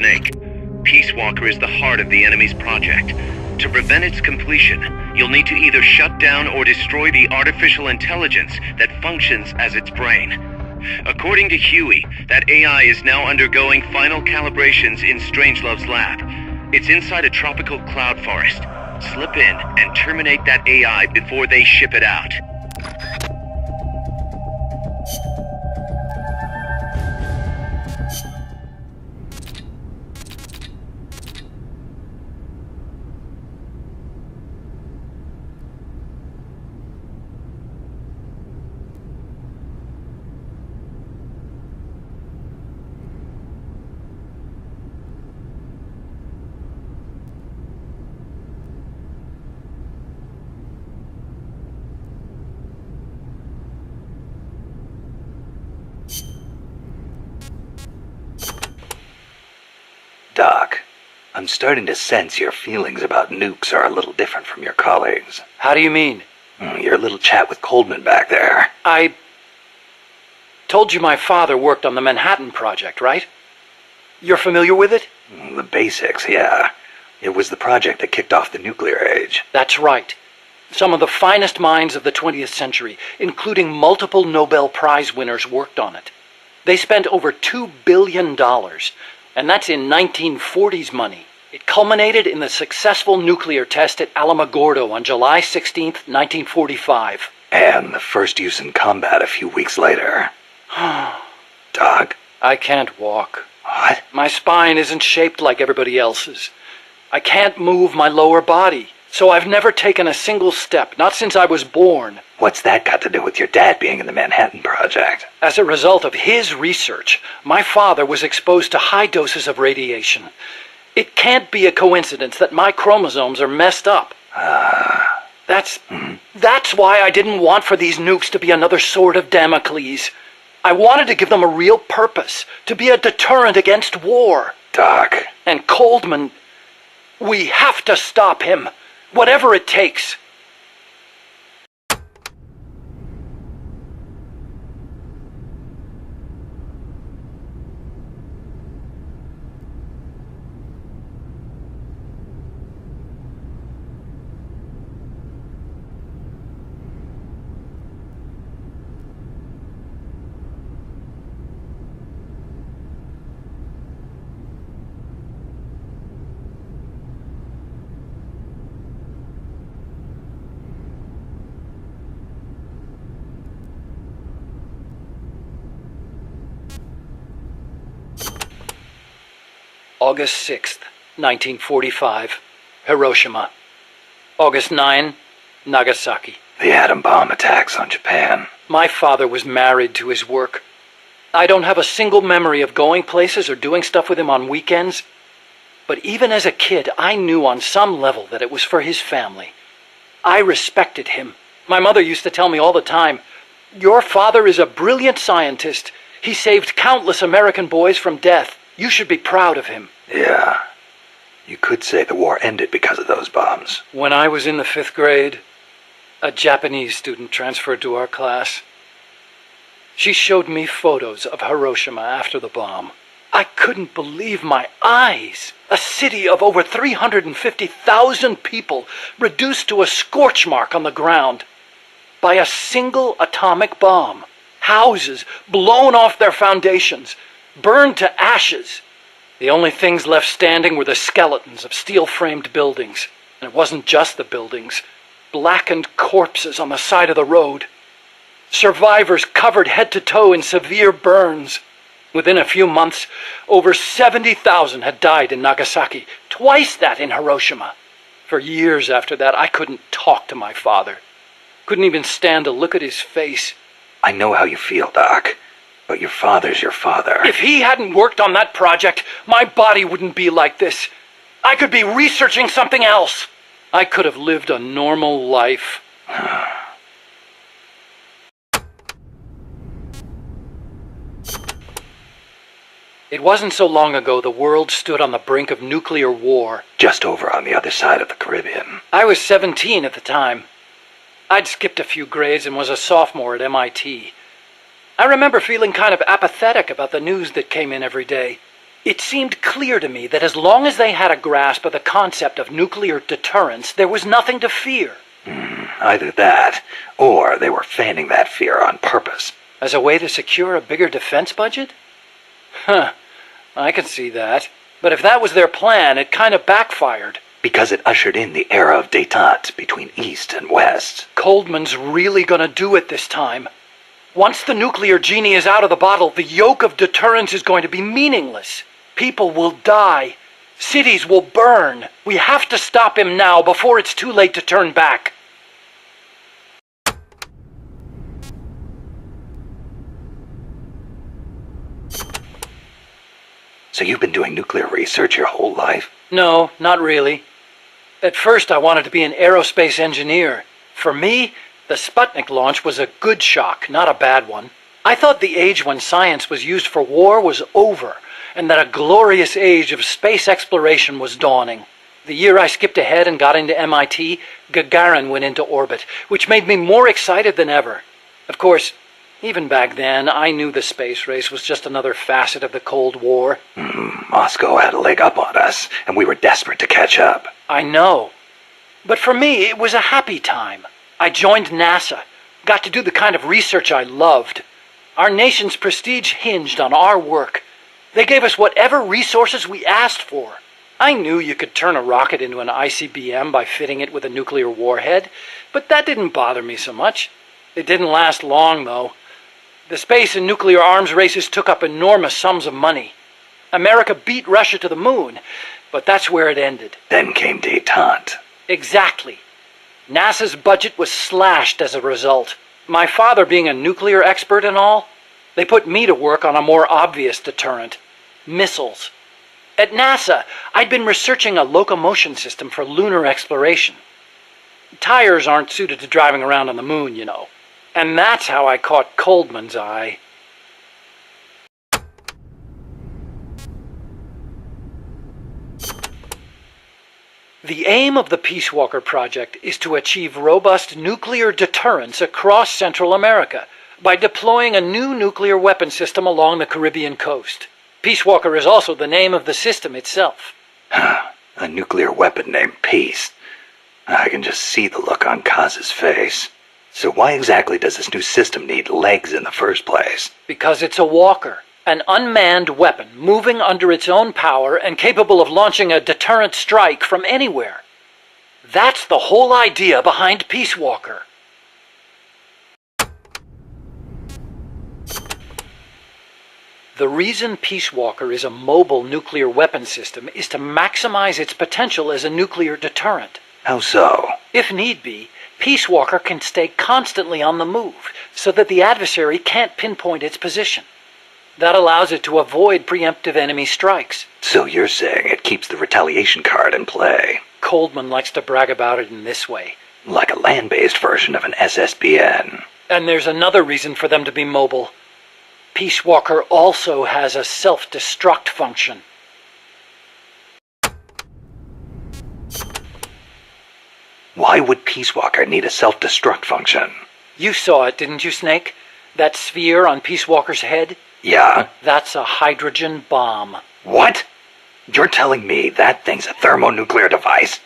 snake. Peace Walker is the heart of the enemy's project. To prevent its completion, you'll need to either shut down or destroy the artificial intelligence that functions as its brain. According to Huey, that AI is now undergoing final calibrations in Strangelove's lab. It's inside a tropical cloud forest. Slip in and terminate that AI before they ship it out. Doc, I'm starting to sense your feelings about nukes are a little different from your colleagues. How do you mean? Your little chat with Coldman back there. I told you my father worked on the Manhattan Project, right? You're familiar with it? The basics, yeah. It was the project that kicked off the nuclear age. That's right. Some of the finest minds of the 20th century, including multiple Nobel Prize winners, worked on it. They spent over $2 billion, and that's in 1940s money. It culminated in the successful nuclear test at Alamogordo on July 16th, 1945. And the first use in combat a few weeks later. Doc? I can't walk. What? My spine isn't shaped like everybody else's. I can't move my lower body, so I've never taken a single step, not since I was born. What's that got to do with your dad being in the Manhattan Project? As a result of his research, my father was exposed to high doses of radiation. It can't be a coincidence that my chromosomes are messed up. That's why I didn't want for these nukes to be another sword of Damocles. I wanted to give them a real purpose, to be a deterrent against war. Doc. And Coldman, we have to stop him, whatever it takes. August 6th, 1945, Hiroshima. August 9, Nagasaki. The atom bomb attacks on Japan. My father was married to his work. I don't have a single memory of going places or doing stuff with him on weekends. But even as a kid, I knew on some level that it was for his family. I respected him. My mother used to tell me all the time, "Your father is a brilliant scientist. He saved countless American boys from death. You should be proud of him." Yeah. You could say the war ended because of those bombs. When I was in the 5th grade, a Japanese student transferred to our class. She showed me photos of Hiroshima after the bomb. I couldn't believe my eyes. A city of over 350,000 people reduced to a scorch mark on the ground by a single atomic bomb. Houses blown off their foundations, burned to ashes. The only things left standing were the skeletons of steel-framed buildings. And it wasn't just the buildings. Blackened corpses on the side of the road. Survivors covered head to toe in severe burns. Within a few months, over 70,000 had died in Nagasaki, twice that in Hiroshima. For years after that, I couldn't talk to my father. Couldn't even stand to look at his face. I know how you feel, Doc. But your father's your father. If he hadn't worked on that project, my body wouldn't be like this. I could be researching something else. I could have lived a normal life. It wasn't so long ago the world stood on the brink of nuclear war. Just over on the other side of the Caribbean. I was 17 at the time. I'd skipped a few grades and was a sophomore at MIT. I remember feeling kind of apathetic about the news that came in every day. It seemed clear to me that as long as they had a grasp of the concept of nuclear deterrence, there was nothing to fear. Either that, or they were fanning that fear on purpose. As a way to secure a bigger defense budget? Huh, I can see that. But if that was their plan, it kind of backfired. Because it ushered in the era of détente between East and West. Coldman's really gonna do it this time. Once the nuclear genie is out of the bottle, the yoke of deterrence is going to be meaningless. People will die. Cities will burn. We have to stop him now before it's too late to turn back. So you've been doing nuclear research your whole life? No, not really. At first I wanted to be an aerospace engineer. For me, the Sputnik launch was a good shock, not a bad one. I thought the age when science was used for war was over, and that a glorious age of space exploration was dawning. The year I skipped ahead and got into MIT, Gagarin went into orbit, which made me more excited than ever. Of course, even back then, I knew the space race was just another facet of the Cold War. Moscow had a leg up on us, and we were desperate to catch up. I know. But for me, it was a happy time. I joined NASA, got to do the kind of research I loved. Our nation's prestige hinged on our work. They gave us whatever resources we asked for. I knew you could turn a rocket into an ICBM by fitting it with a nuclear warhead, but that didn't bother me so much. It didn't last long, though. The space and nuclear arms races took up enormous sums of money. America beat Russia to the moon, but that's where it ended. Then came détente. Exactly. NASA's budget was slashed as a result. My father being a nuclear expert and all, they put me to work on a more obvious deterrent: missiles. At NASA, I'd been researching a locomotion system for lunar exploration. Tires aren't suited to driving around on the moon, you know. And that's how I caught Coldman's eye. The aim of the Peace Walker project is to achieve robust nuclear deterrence across Central America by deploying a new nuclear weapon system along the Caribbean coast. Peace Walker is also the name of the system itself. A nuclear weapon named Peace. I can just see the look on Kaz's face. So why exactly does this new system need legs in the first place? Because it's a walker, an unmanned weapon moving under its own power and capable of launching a deterrent strike from anywhere. That's the whole idea behind Peace Walker. The reason Peace Walker is a mobile nuclear weapon system is to maximize its potential as a nuclear deterrent. How so? If need be, Peace Walker can stay constantly on the move so that the adversary can't pinpoint its position. That allows it to avoid preemptive enemy strikes. So you're saying it keeps the retaliation card in play? Coldman likes to brag about it in this way. Like a land-based version of an SSBN. And there's another reason for them to be mobile. Peace Walker also has a self-destruct function. Why would Peace Walker need a self-destruct function? You saw it, didn't you, Snake? That sphere on Peace Walker's head? Yeah? That's a hydrogen bomb. What? You're telling me that thing's a thermonuclear device?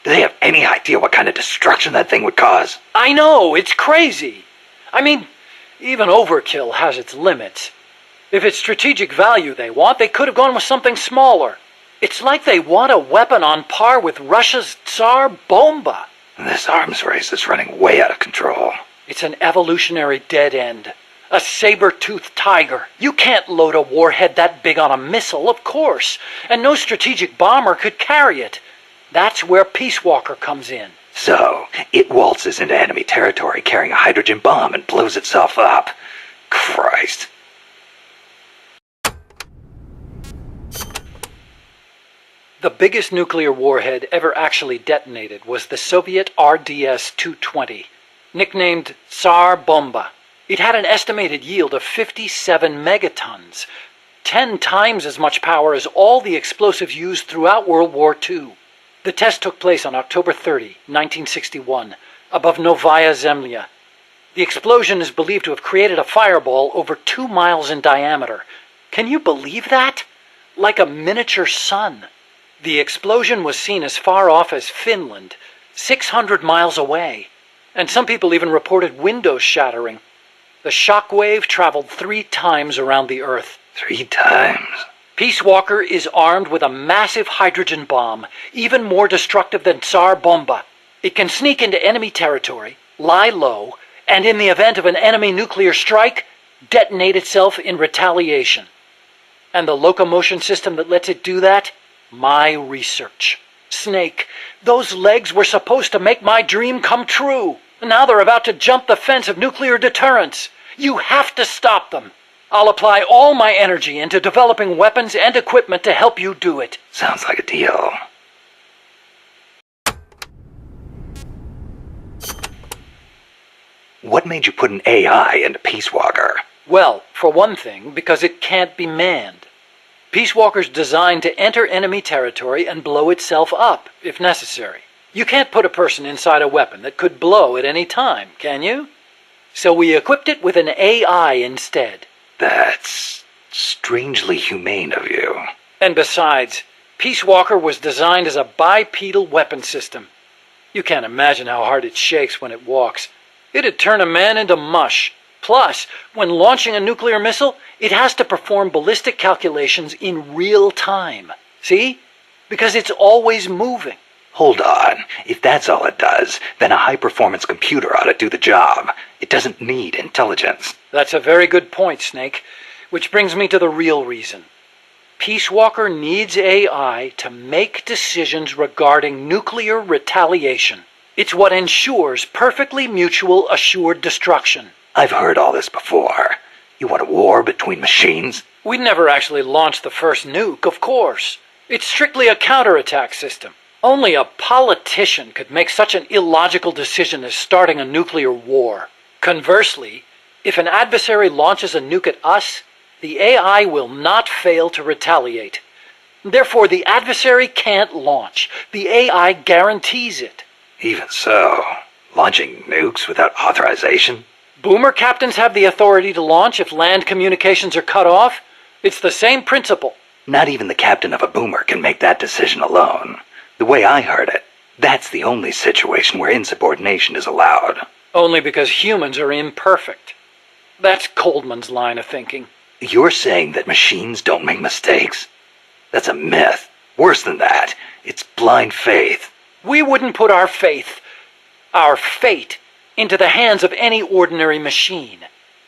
Do they have any idea what kind of destruction that thing would cause? I know, it's crazy. I mean, even overkill has its limits. If it's strategic value they want, they could have gone with something smaller. It's like they want a weapon on par with Russia's Tsar Bomba. This arms race is running way out of control. It's an evolutionary dead end. A saber-toothed tiger. You can't load a warhead that big on a missile, of course. And no strategic bomber could carry it. That's where Peace Walker comes in. So, it waltzes into enemy territory carrying a hydrogen bomb and blows itself up. Christ. The biggest nuclear warhead ever actually detonated was the Soviet RDS-220, nicknamed Tsar Bomba. It had an estimated yield of 57 megatons, 10 times as much power as all the explosives used throughout World War II. The test took place on October 30, 1961, above Novaya Zemlya. The explosion is believed to have created a fireball over 2 miles in diameter. Can you believe that? like a miniature sun. The explosion was seen as far off as Finland, 600 miles away, and some people even reported windows shattering. The shock wave traveled 3 times around the Earth. 3 times? Peace Walker is armed with a massive hydrogen bomb, even more destructive than Tsar Bomba. It can sneak into enemy territory, lie low, and in the event of an enemy nuclear strike, detonate itself in retaliation. And the locomotion system that lets it do that? My research. Snake, those legs were supposed to make my dream come true. Now they're about to jump the fence of nuclear deterrence. You have to stop them. I'll apply all my energy into developing weapons and equipment to help you do it. Sounds like a deal. What made you put an AI into Peace Walker? Well, for one thing, because it can't be manned. Peace Walker's designed to enter enemy territory and blow itself up, if necessary. You can't put a person inside a weapon that could blow at any time, can you? So we equipped it with an AI instead. That's strangely humane of you. And besides, Peace Walker was designed as a bipedal weapon system. You can't imagine how hard it shakes when it walks. It'd turn a man into mush. Plus, when launching a nuclear missile, it has to perform ballistic calculations in real time. See? Because it's always moving. Hold on. If that's all it does, then a high-performance computer ought to do the job. It doesn't need intelligence. That's a very good point, Snake. Which brings me to the real reason. Peace Walker needs AI to make decisions regarding nuclear retaliation. It's what ensures perfectly mutual assured destruction. I've heard all this before. You want a war between machines? We'd never actually launched the first nuke, of course. It's strictly a counterattack system. Only a politician could make such an illogical decision as starting a nuclear war. Conversely, if an adversary launches a nuke at us, the AI will not fail to retaliate. Therefore, the adversary can't launch. The AI guarantees it. Even so, launching nukes without authorization? Boomer captains have the authority to launch if land communications are cut off. It's the same principle. Not even the captain of a boomer can make that decision alone. The way I heard it, that's the only situation where insubordination is allowed. Only because humans are imperfect. That's Coldman's line of thinking. You're saying that machines don't make mistakes? That's a myth. Worse than that, it's blind faith. We wouldn't put our fate, into the hands of any ordinary machine.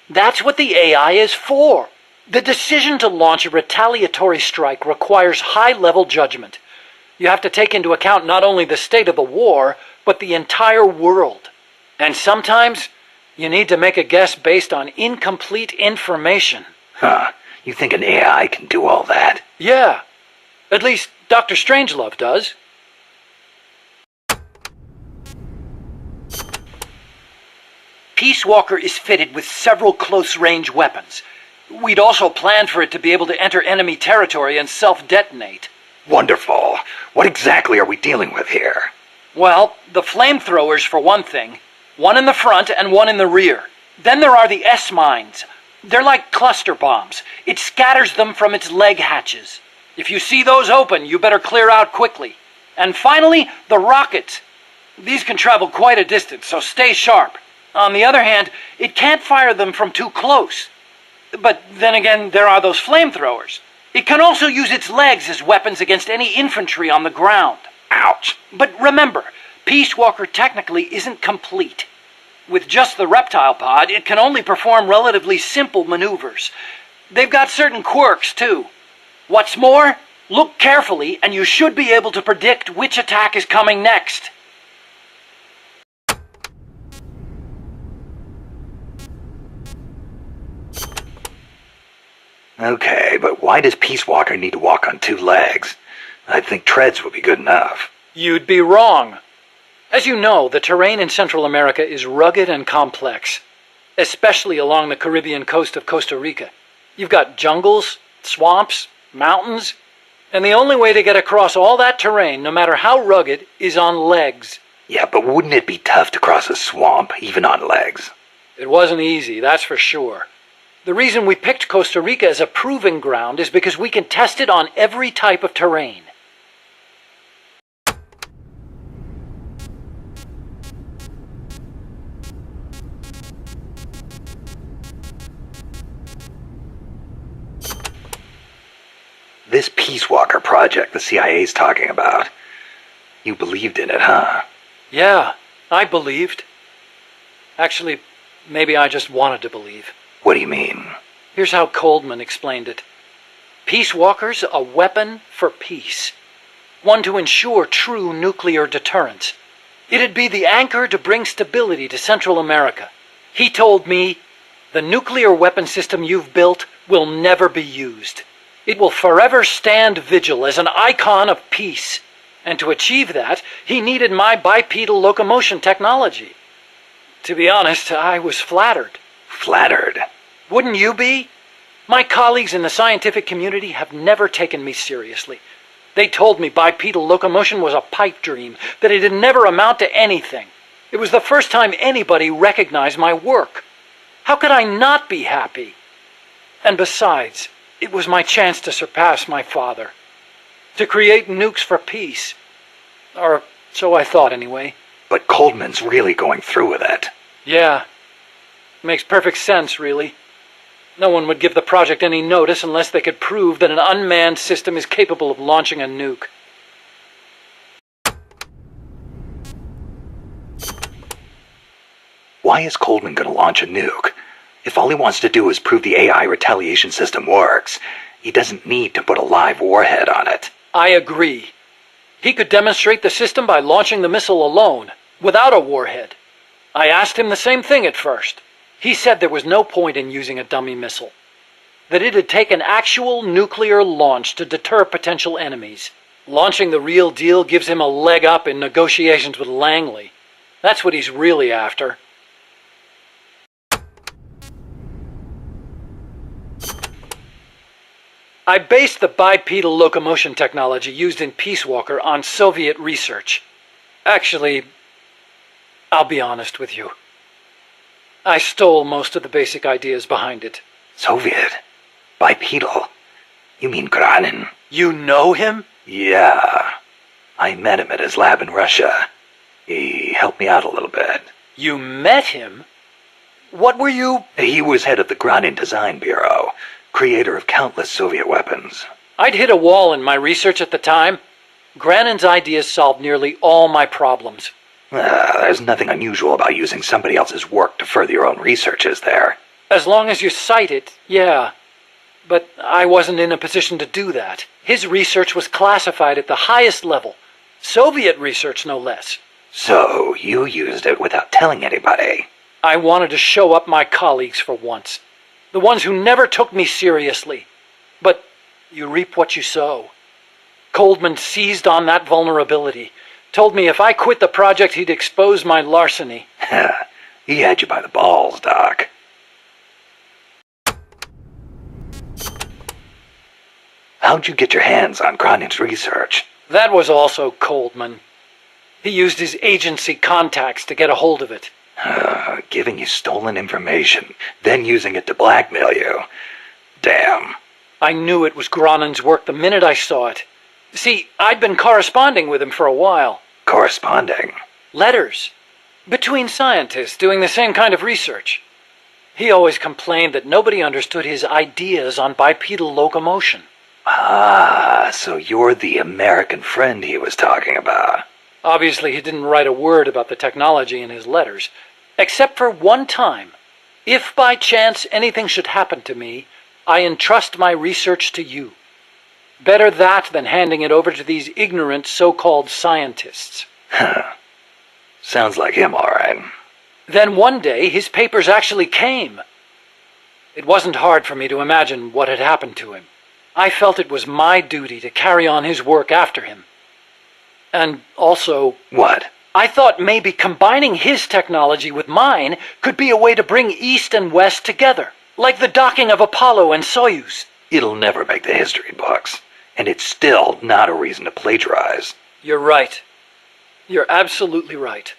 That's what the AI is for. The decision to launch a retaliatory strike requires high-level judgment. You have to take into account not only the state of the war, but the entire world. And sometimes, you need to make a guess based on incomplete information. Huh. You think an AI can do all that? Yeah. At least Dr. Strangelove does. Peace Walker is fitted with several close-range weapons. We'd also planned for it to be able to enter enemy territory and self-detonate. Wonderful. What exactly are we dealing with here? Well, the flamethrowers for one thing. One in the front and one in the rear. Then there are the S-mines. They're like cluster bombs. It scatters them from its leg hatches. If you see those open, you better clear out quickly. And finally, the rockets. These can travel quite a distance, so stay sharp. On the other hand, it can't fire them from too close. But then again, there are those flamethrowers. It can also use its legs as weapons against any infantry on the ground. Ouch. But remember, Peace Walker technically isn't complete. With just the reptile pod, it can only perform relatively simple maneuvers. They've got certain quirks, too. What's more, look carefully and you should be able to predict which attack is coming next. Okay, but why does Peace Walker need to walk on 2 legs? I'd think treads would be good enough. You'd be wrong. As you know, the terrain in Central America is rugged and complex, especially along the Caribbean coast of Costa Rica. You've got jungles, swamps, mountains, and the only way to get across all that terrain, no matter how rugged, is on legs. Yeah, but wouldn't it be tough to cross a swamp, even on legs? It wasn't easy, that's for sure. The reason we picked Costa Rica as a proving ground is because we can test it on every type of terrain. This Peace Walker project the CIA's talking about. You believed in it, huh? Yeah, I believed. Actually, maybe I just wanted to believe. What do you mean? Here's how Coldman explained it. Peace Walker's a weapon for peace. One to ensure true nuclear deterrence. It'd be the anchor to bring stability to Central America. He told me, the nuclear weapon system you've built will never be used. It will forever stand vigil as an icon of peace. And to achieve that, he needed my bipedal locomotion technology. To be honest, I was flattered. Flattered? Wouldn't you be? My colleagues in the scientific community have never taken me seriously. They told me bipedal locomotion was a pipe dream, that it'd never amount to anything. It was the first time anybody recognized my work. How could I not be happy? And besides, it was my chance to surpass my father. To create nukes for peace. Or so I thought anyway. But Coldman's really going through with it. Yeah. Makes perfect sense, really. No one would give the project any notice unless they could prove that an unmanned system is capable of launching a nuke. Why is Coldman going to launch a nuke? If all he wants to do is prove the AI retaliation system works, he doesn't need to put a live warhead on it. I agree. He could demonstrate the system by launching the missile alone, without a warhead. I asked him the same thing at first. He said there was no point in using a dummy missile. That it'd take an actual nuclear launch to deter potential enemies. Launching the real deal gives him a leg up in negotiations with Langley. That's what he's really after. I based the bipedal locomotion technology used in Peace Walker on Soviet research. Actually, I'll be honest with you. I stole most of the basic ideas behind it. Soviet? Bipedal? You mean Granin? You know him? Yeah. I met him at his lab in Russia. He helped me out a little bit. You met him? What were you... He was head of the Granin Design Bureau, creator of countless Soviet weapons. I'd hit a wall in my research at the time. Granin's ideas solved nearly all my problems. There's nothing unusual about using somebody else's work to further your own research, is there? As long as you cite it, yeah. But I wasn't in a position to do that. His research was classified at the highest level. Soviet research, no less. So, you used it without telling anybody? I wanted to show up my colleagues for once. The ones who never took me seriously. But you reap what you sow. Coldman seized on that vulnerability. Told me if I quit the project, he'd expose my larceny. He had you by the balls, Doc. How'd you get your hands on Granin's research? That was also Coldman. He used his agency contacts to get a hold of it. Giving you stolen information, then using it to blackmail you. Damn. I knew it was Granin's work the minute I saw it. See, I'd been corresponding with him for a while. Corresponding? Letters. Between scientists doing the same kind of research. He always complained that nobody understood his ideas on bipedal locomotion. Ah, so you're the American friend he was talking about. Obviously, he didn't write a word about the technology in his letters. Except for one time. If by chance anything should happen to me, I entrust my research to you. Better that than handing it over to these ignorant so-called scientists. Sounds like him, all right. Then one day, his papers actually came. It wasn't hard for me to imagine what had happened to him. I felt it was my duty to carry on his work after him. And also... What? I thought maybe combining his technology with mine could be a way to bring East and West together. Like the docking of Apollo and Soyuz. It'll never make the history books. And it's still not a reason to plagiarize. You're right. You're absolutely right.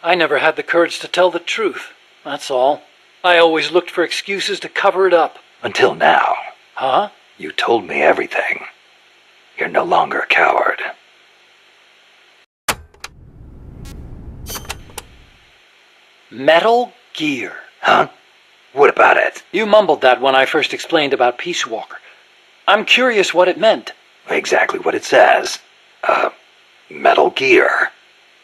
I never had the courage to tell the truth, that's all. I always looked for excuses to cover it up. Until now. Huh? You told me everything. You're no longer a coward. Metal Gear. Huh? What about it? You mumbled that when I first explained about Peace Walker. I'm curious what it meant. Exactly what it says. Metal Gear.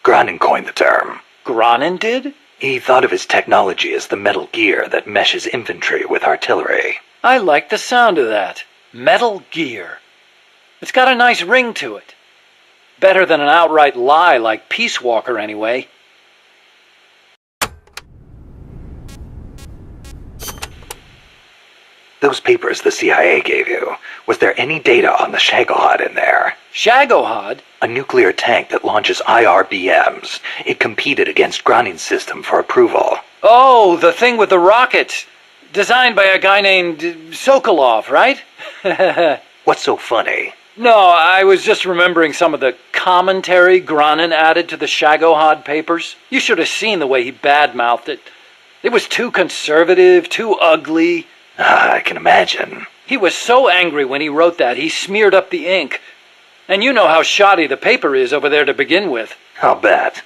Gronin coined the term. Gronin did? He thought of his technology as the metal gear that meshes infantry with artillery. I like the sound of that. Metal Gear. It's got a nice ring to it. Better than an outright lie like Peace Walker, anyway. Those papers the CIA gave you, was there any data on the Shagohod in there? Shagohod? A nuclear tank that launches IRBMs. It competed against Gronin's system for approval. Oh, the thing with the rockets. Designed by a guy named Sokolov, right? What's so funny? No, I was just remembering some of the commentary Gronin added to the Shagohod papers. You should have seen the way he badmouthed it. It was too conservative, too ugly. I can imagine. He was so angry when he wrote that, he smeared up the ink. And you know how shoddy the paper is over there to begin with. I'll bet.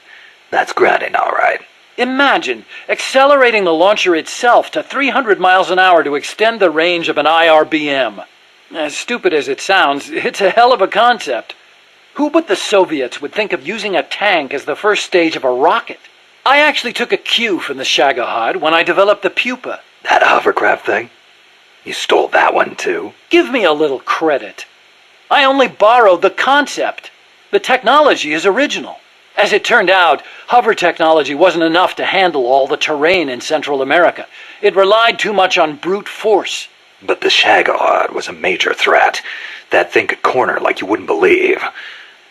That's Gronin, all right. Imagine accelerating the launcher itself to 300 miles an hour to extend the range of an IRBM. As stupid as it sounds, it's a hell of a concept. Who but the Soviets would think of using a tank as the first stage of a rocket? I actually took a cue from the Shagohod when I developed the Pupa. That hovercraft thing? You stole that one, too? Give me a little credit. I only borrowed the concept. The technology is original. As it turned out, hover technology wasn't enough to handle all the terrain in Central America. It relied too much on brute force. But the Shagohod was a major threat. That thing could corner like you wouldn't believe.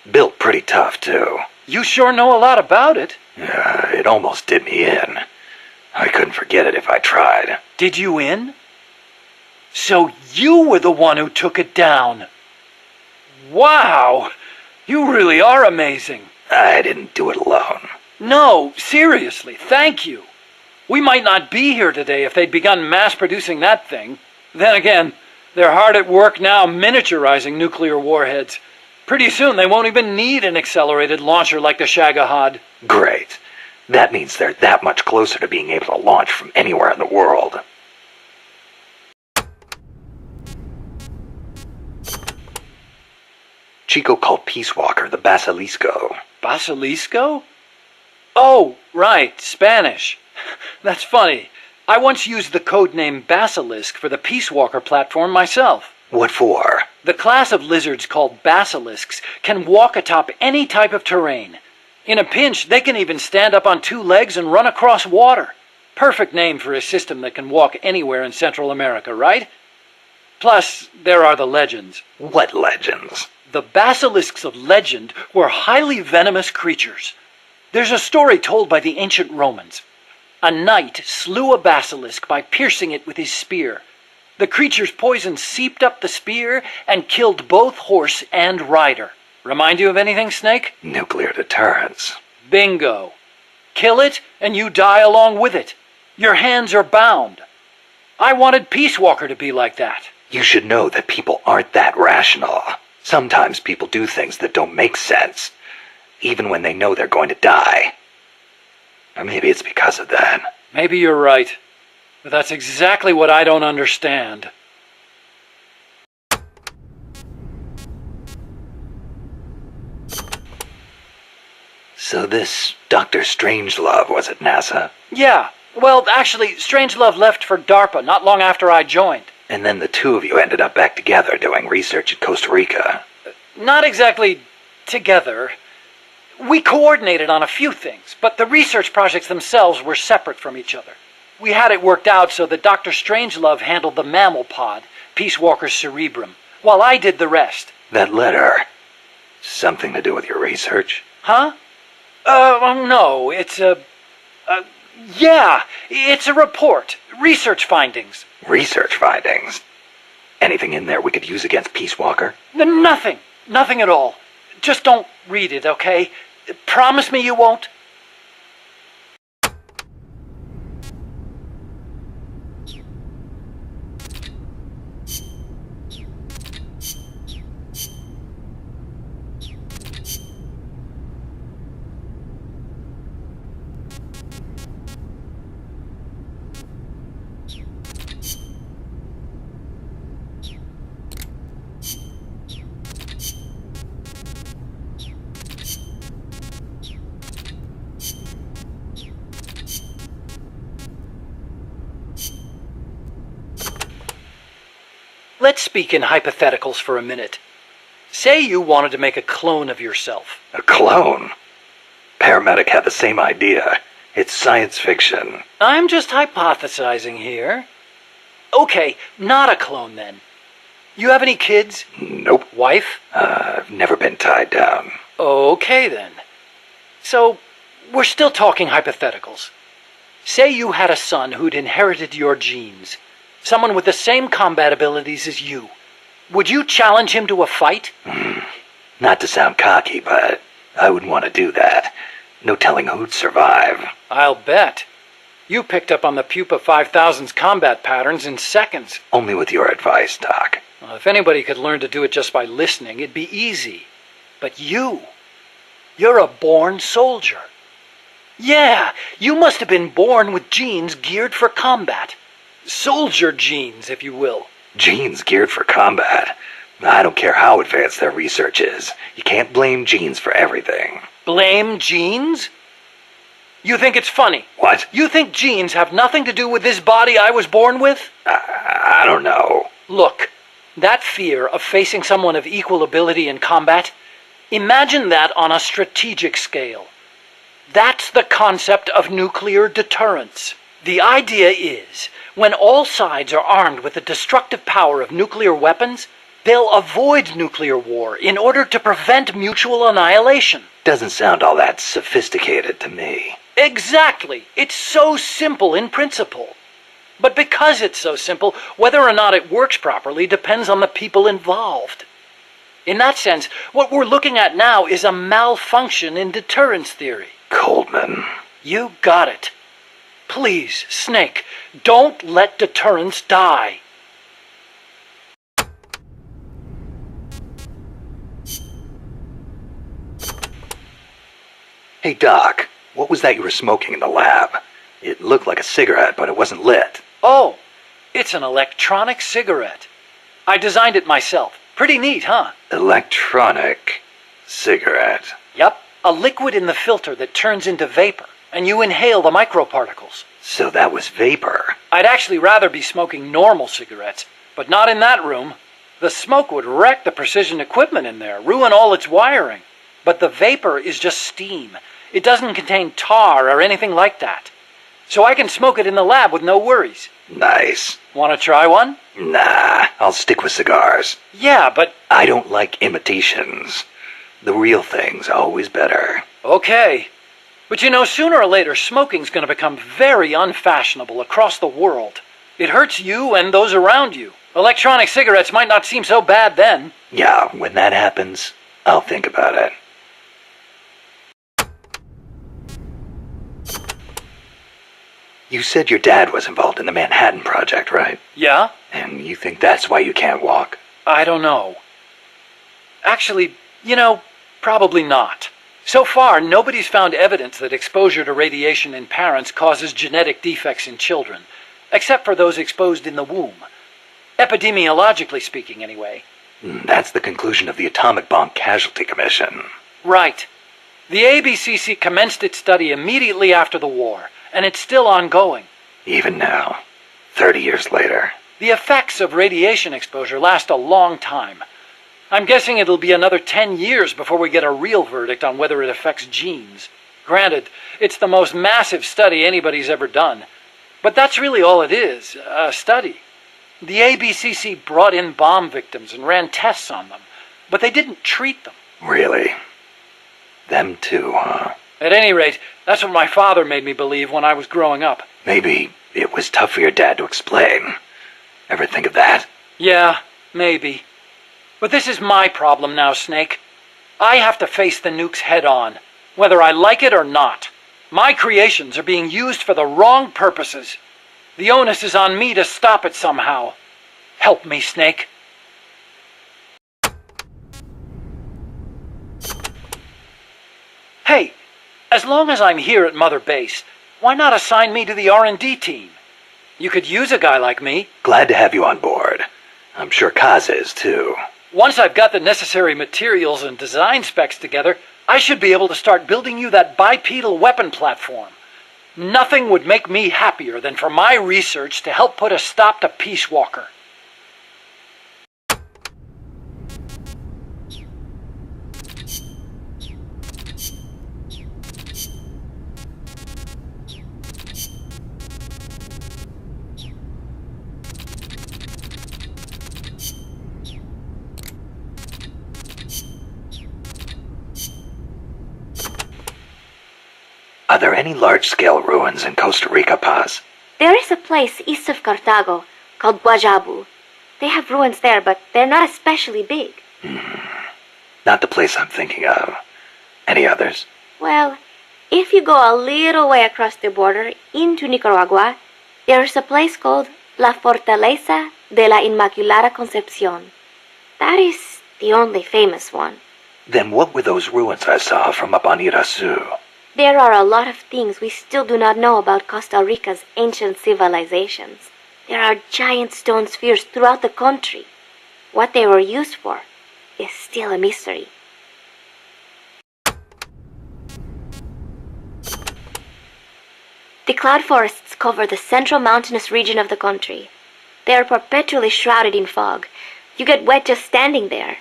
Built pretty tough, too. You sure know a lot about it. It almost did me in. I couldn't forget it if I tried. Did you in? So you were the one who took it down. Wow! You really are amazing. I didn't do it alone. No, seriously, thank you. We might not be here today if they'd begun mass-producing that thing. Then again, they're hard at work now miniaturizing nuclear warheads. Pretty soon they won't even need an accelerated launcher like the Shagohod. Great. That means they're that much closer to being able to launch from anywhere in the world. Chico called Peace Walker the Basilisco. Basilisco? Oh, right, Spanish. That's funny. I once used the codename Basilisk for the Peace Walker platform myself. What for? The class of lizards called basilisks can walk atop any type of terrain. In a pinch, they can even stand up on two legs and run across water. Perfect name for a system that can walk anywhere in Central America, right? Plus, there are the legends. What legends? The basilisks of legend were highly venomous creatures. There's a story told by the ancient Romans. A knight slew a basilisk by piercing it with his spear. The creature's poison seeped up the spear and killed both horse and rider. Remind you of anything, Snake? Nuclear deterrence. Bingo. Kill it, and you die along with it. Your hands are bound. I wanted Peace Walker to be like that. You should know that people aren't that rational. Sometimes people do things that don't make sense, even when they know they're going to die. Or maybe it's because of that. Maybe you're right. But that's exactly what I don't understand. So this Dr. Strangelove was at NASA? Yeah. Well, actually, Strangelove left for DARPA not long after I joined. And then the two of you ended up back together doing research in Costa Rica. Not exactly together. We coordinated on a few things, but the research projects themselves were separate from each other. We had it worked out so that Dr. Strangelove handled the mammal pod, Peace Walker's cerebrum, while I did the rest. That letter, something to do with your research? Huh? No, it's yeah, it's a report. Research findings. Research findings? Anything in there we could use against Peace Walker? Nothing. Nothing at all. Just don't read it, okay? Promise me you won't? let's speak in hypotheticals for a minute. Say you wanted to make a clone of yourself. A clone? Paramedic had the same idea. It's science fiction. I'm just hypothesizing here. Okay, not a clone then. You have any kids? Nope. Wife? I've never been tied down. Okay then. So, we're still talking hypotheticals. Say you had a son who'd inherited your genes. Someone with the same combat abilities as you. Would you challenge him to a fight? Not to sound cocky, but I wouldn't want to do that. No telling who'd survive. I'll bet. You picked up on the Pupa 5000's combat patterns in seconds. Only with your advice, Doc. Well, if anybody could learn to do it just by listening, it'd be easy. But you're a born soldier. Yeah, you must have been born with genes geared for combat. Soldier genes, if you will. Genes geared for combat? I don't care how advanced their research is. You can't blame genes for everything. Blame genes? You think it's funny? What? You think genes have nothing to do with this body I was born with? I don't know. Look, that fear of facing someone of equal ability in combat, imagine that on a strategic scale. That's the concept of nuclear deterrence. The idea is, when all sides are armed with the destructive power of nuclear weapons, they'll avoid nuclear war in order to prevent mutual annihilation. Doesn't sound all that sophisticated to me. Exactly. It's so simple in principle. But because it's so simple, whether or not it works properly depends on the people involved. In that sense, what we're looking at now is a malfunction in deterrence theory. Coldman. You got it. Please, Snake, don't let deterrence die. Hey, Doc, what was that you were smoking in the lab? It looked like a cigarette, but it wasn't lit. Oh, it's an electronic cigarette. I designed it myself. Pretty neat, huh? Electronic cigarette. Yup, a liquid in the filter that turns into vapor, and you inhale the microparticles. So that was vapor. I'd actually rather be smoking normal cigarettes, but not in that room. The smoke would wreck the precision equipment in there, ruin all its wiring. But the vapor is just steam. It doesn't contain tar or anything like that. So I can smoke it in the lab with no worries. Nice. Want to try one? Nah, I'll stick with cigars. Yeah, but... I don't like imitations. The real thing's always better. Okay. But you know, sooner or later, smoking's going to become very unfashionable across the world. It hurts you and those around you. Electronic cigarettes might not seem so bad then. Yeah, when that happens, I'll think about it. You said your dad was involved in the Manhattan Project, right? Yeah? And you think that's why you can't walk? I don't know. Actually, you know, probably not. So far, nobody's found evidence that exposure to radiation in parents causes genetic defects in children, except for those exposed in the womb. Epidemiologically speaking, anyway. That's the conclusion of the Atomic Bomb Casualty Commission. Right. The ABCC commenced its study immediately after the war, and it's still ongoing. Even now, 30 years later. The effects of radiation exposure last a long time. I'm guessing it'll be another 10 years before we get a real verdict on whether it affects genes. Granted, it's the most massive study anybody's ever done. But that's really all it is, a study. The ABCC brought in bomb victims and ran tests on them, but they didn't treat them. Really? Them too, huh? At any rate, that's what my father made me believe when I was growing up. Maybe it was tough for your dad to explain. Ever think of that? Yeah, maybe. But this is my problem now, Snake. I have to face the nukes head on, whether I like it or not. My creations are being used for the wrong purposes. The onus is on me to stop it somehow. Help me, Snake. Hey, as long as I'm here at Mother Base, why not assign me to the R&D team? You could use a guy like me. Glad to have you on board. I'm sure Kaz is, too. Once I've got the necessary materials and design specs together, I should be able to start building you that bipedal weapon platform. Nothing would make me happier than for my research to help put a stop to Peace Walker. Are there any large-scale ruins in Costa Rica, Paz? There is a place east of Cartago called Guajabu. They have ruins there, but they're not especially big. Not the place I'm thinking of. Any others? Well, if you go a little way across the border into Nicaragua, there's a place called La Fortaleza de la Inmaculada Concepción. That is the only famous one. Then what were those ruins I saw from up on Irasu? There are a lot of things we still do not know about Costa Rica's ancient civilizations. There are giant stone spheres throughout the country. What they were used for is still a mystery. The cloud forests cover the central mountainous region of the country. They are perpetually shrouded in fog. You get wet just standing there.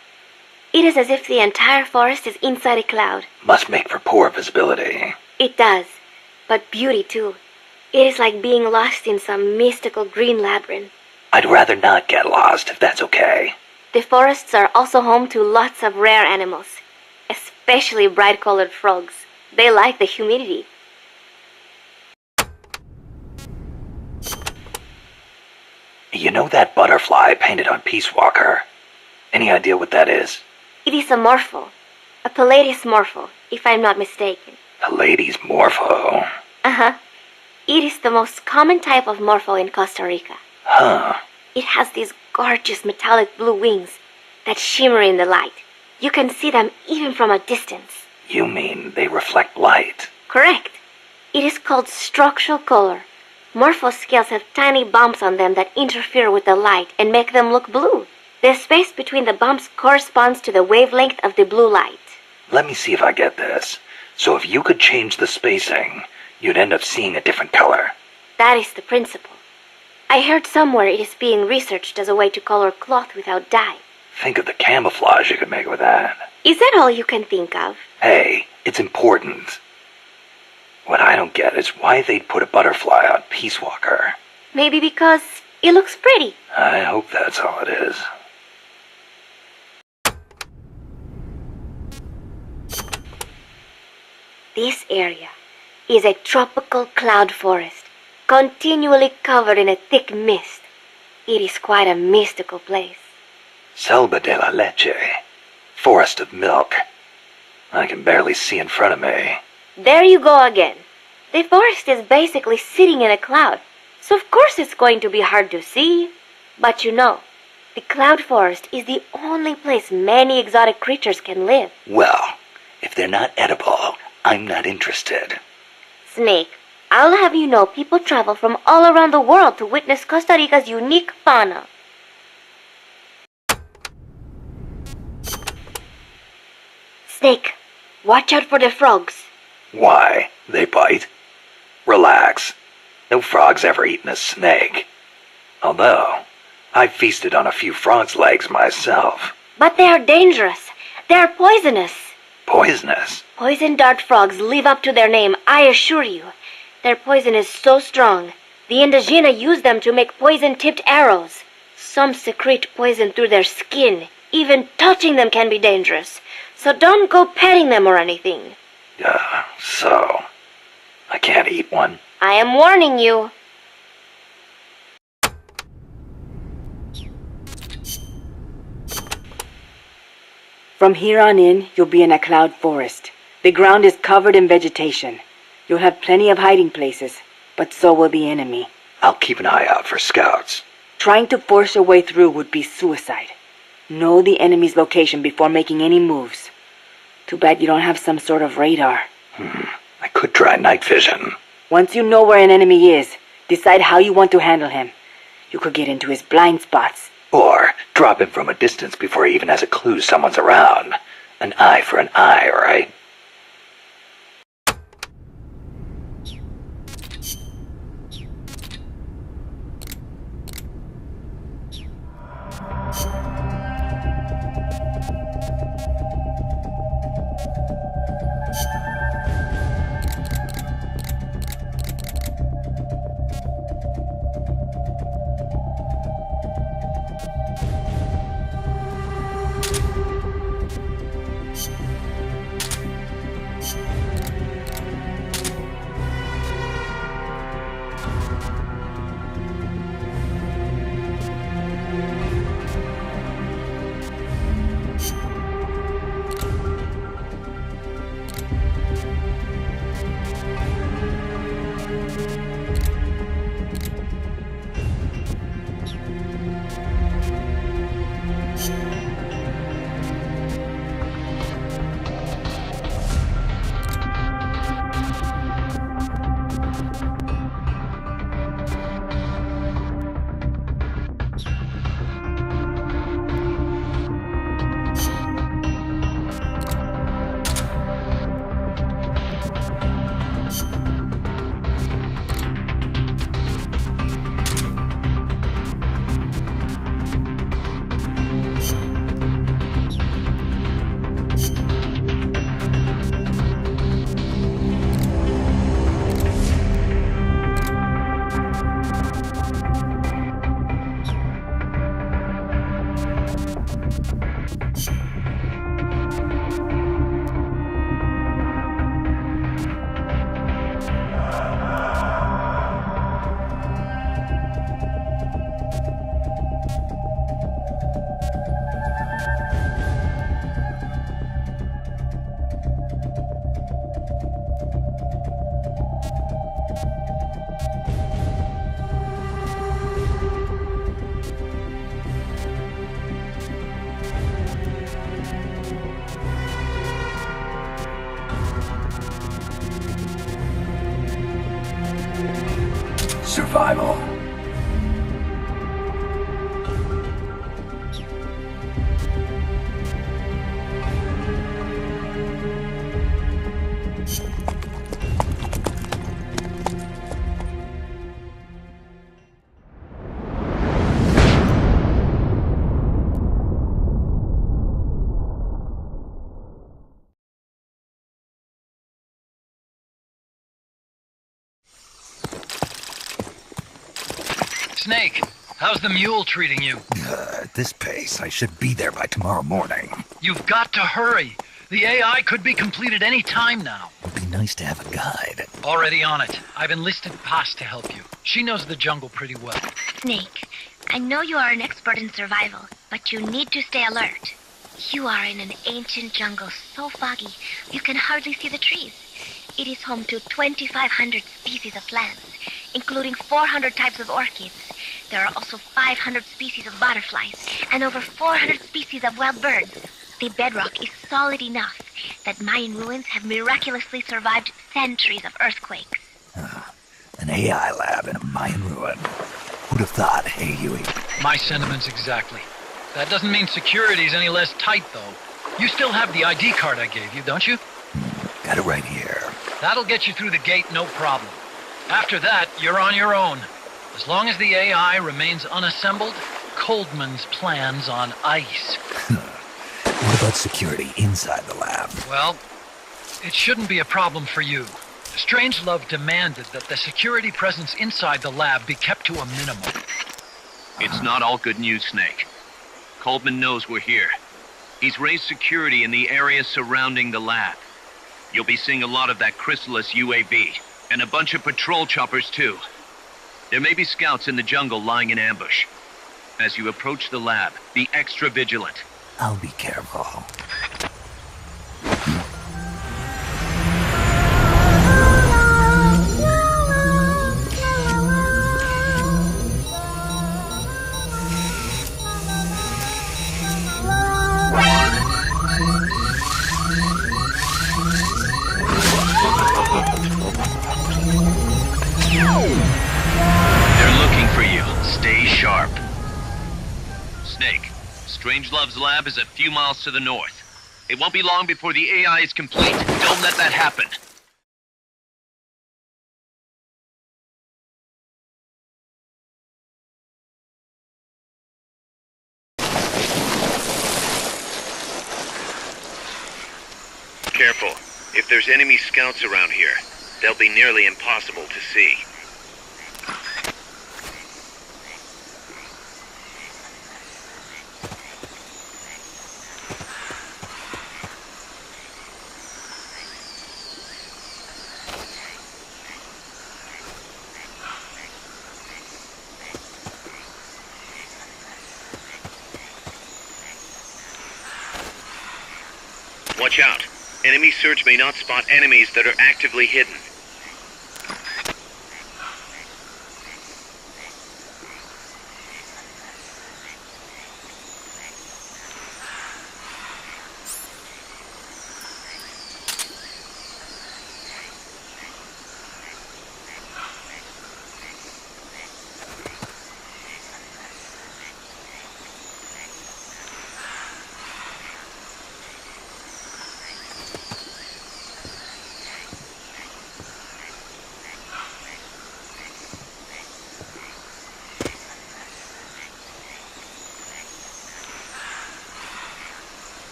It is as if the entire forest is inside a cloud. Must make for poor visibility. It does, but beauty too. It is like being lost in some mystical green labyrinth. I'd rather not get lost, if that's okay. The forests are also home to lots of rare animals, especially bright-colored frogs. They like the humidity. You know that butterfly painted on Peace Walker? Any idea what that is? It is a morpho, a Palladius morpho, if I'm not mistaken. Pallades morpho. Uh-huh. It is the most common type of morpho in Costa Rica. Huh. It has these gorgeous metallic blue wings that shimmer in the light. You can see them even from a distance. You mean they reflect light? Correct. It is called structural color. Morpho scales have tiny bumps on them that interfere with the light and make them look blue. The space between the bumps corresponds to the wavelength of the blue light. Let me see if I get this. So if you could change the spacing, you'd end up seeing a different color. That is the principle. I heard somewhere it is being researched as a way to color cloth without dye. Think of the camouflage you could make with that. Is that all you can think of? Hey, it's important. What I don't get is why they'd put a butterfly on Peace Walker. Maybe because it looks pretty. I hope that's all it is. This area is a tropical cloud forest, continually covered in a thick mist. It is quite a mystical place. Selva de la Leche. Forest of milk. I can barely see in front of me. There you go again. The forest is basically sitting in a cloud, so of course it's going to be hard to see. But you know, the cloud forest is the only place many exotic creatures can live. Well, if they're not edible, I'm not interested. Snake, I'll have you know people travel from all around the world to witness Costa Rica's unique fauna. Snake, watch out for the frogs. Why? They bite? Relax. No frog's ever eaten a snake. Although, I've feasted on a few frogs' legs myself. But they are dangerous. They are poisonous. Poisonous? Poison dart frogs live up to their name, I assure you. Their poison is so strong, the Indígena use them to make poison-tipped arrows. Some secrete poison through their skin. Even touching them can be dangerous. So don't go petting them or anything. So I can't eat one? I am warning you. From here on in, you'll be in a cloud forest. The ground is covered in vegetation. You'll have plenty of hiding places, but so will the enemy. I'll keep an eye out for scouts. Trying to force your way through would be suicide. Know the enemy's location before making any moves. Too bad you don't have some sort of radar. I could try night vision. Once you know where an enemy is, decide how you want to handle him. You could get into his blind spots. Or drop him from a distance before he even has a clue someone's around. An eye for an eye, right? survival. Snake, how's the mule treating you? At this pace, I should be there by tomorrow morning. You've got to hurry. The AI could be completed any time now. It'd be nice to have a guide. Already on it. I've enlisted Paz to help you. She knows the jungle pretty well. Snake, I know you are an expert in survival, but you need to stay alert. You are in an ancient jungle so foggy, you can hardly see the trees. It is home to 2,500 species of plants, including 400 types of orchids. There are also 500 species of butterflies and over 400 species of wild birds. The bedrock is solid enough that Mayan ruins have miraculously survived centuries of earthquakes. An AI lab in a Mayan ruin. Who'd have thought, hey, Huey? My sentiments exactly. That doesn't mean security's any less tight, though. You still have the ID card I gave you, don't you? Got it right here. That'll get you through the gate, no problem. After that, you're on your own. As long as the AI remains unassembled, Coldman's plan's on ice. What about security inside the lab? Well, it shouldn't be a problem for you. Strangelove demanded that the security presence inside the lab be kept to a minimum. It's not all good news, Snake. Coldman knows we're here. He's raised security in the area surrounding the lab. You'll be seeing a lot of that Chrysalis UAV, and a bunch of patrol choppers too. There may be scouts in the jungle lying in ambush. As you approach the lab, be extra vigilant. I'll be careful. They're looking for you. Stay sharp. Snake, Strangelove's lab is a few miles to the north. It won't be long before the AI is complete. Don't let that happen. Careful. If there's enemy scouts around here, they'll be nearly impossible to see. Watch out. Enemy search may not spot enemies that are actively hidden.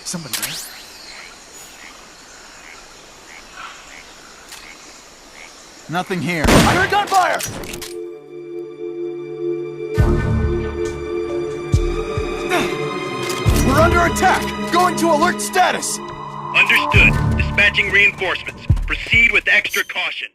Somebody there? Nothing here. I heard gunfire! We're under attack! Going to alert status! Understood. Dispatching reinforcements. Proceed with extra caution.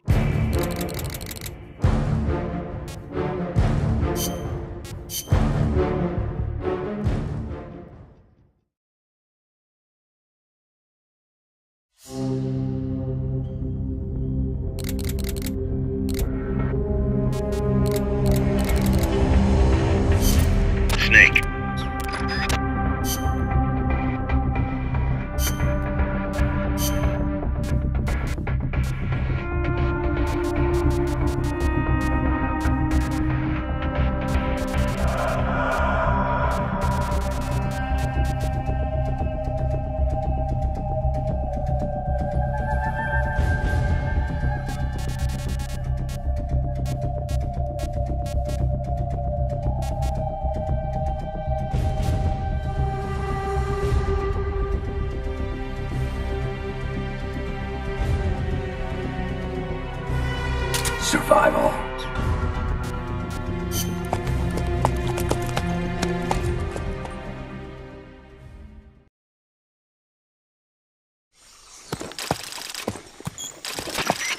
Survival.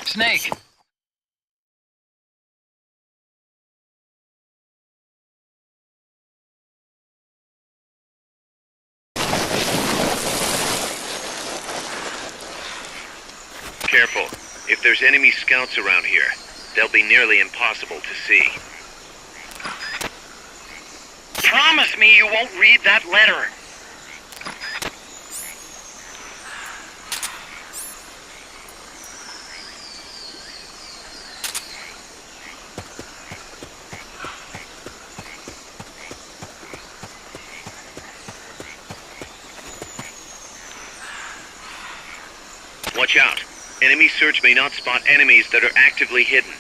Snake! Careful. If there's enemy scouts around here, they'll be nearly impossible to see. Promise me you won't read that letter! Watch out. Enemy search may not spot enemies that are actively hidden.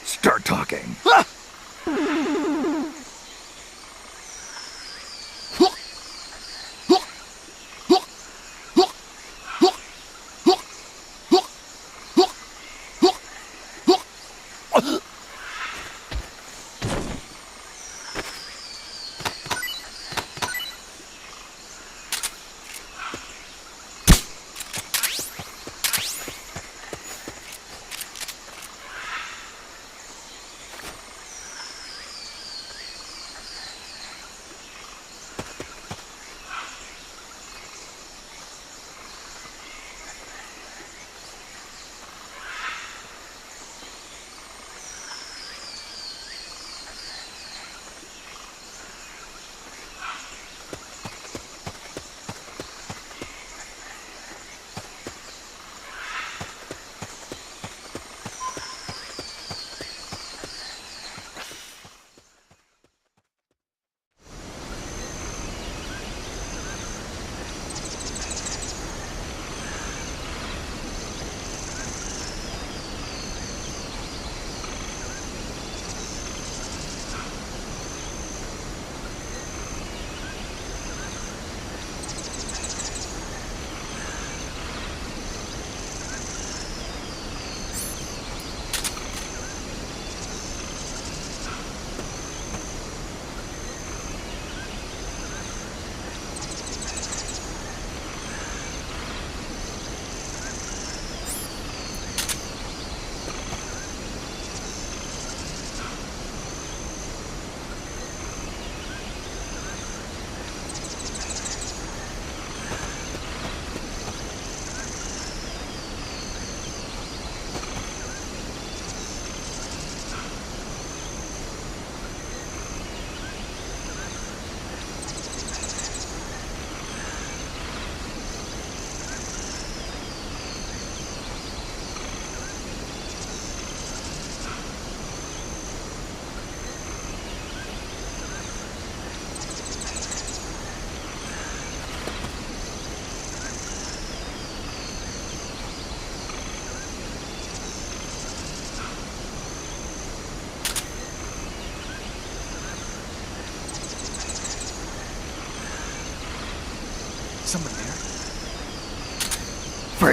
Start talking.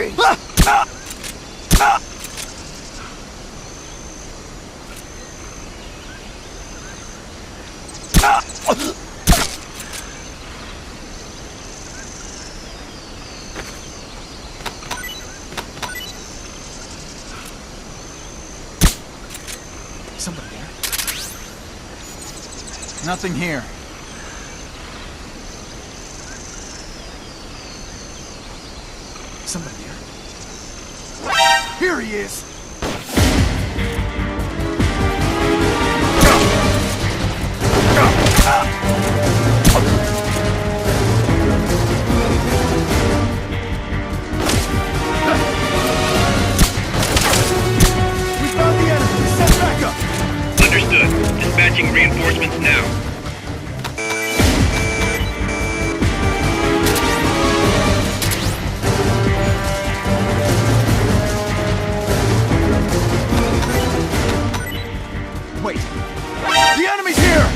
Freeze! Somebody there? Nothing here. Somebody there? Here he is! We found the enemy! Set back up! Understood. Dispatching reinforcements now. Wait! The enemy's here!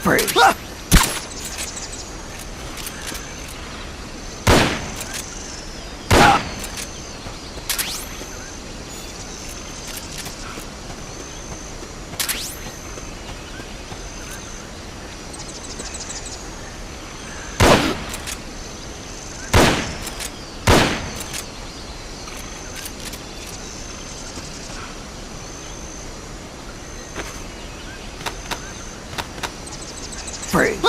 Freeze! Freeze!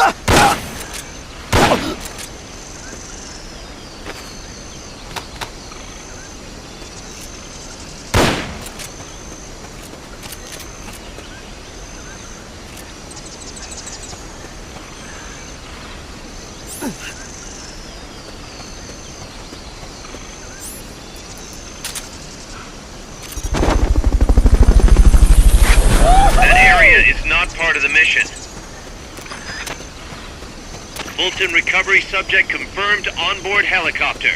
That area is not part of the mission. Fulton recovery subject confirmed onboard helicopter.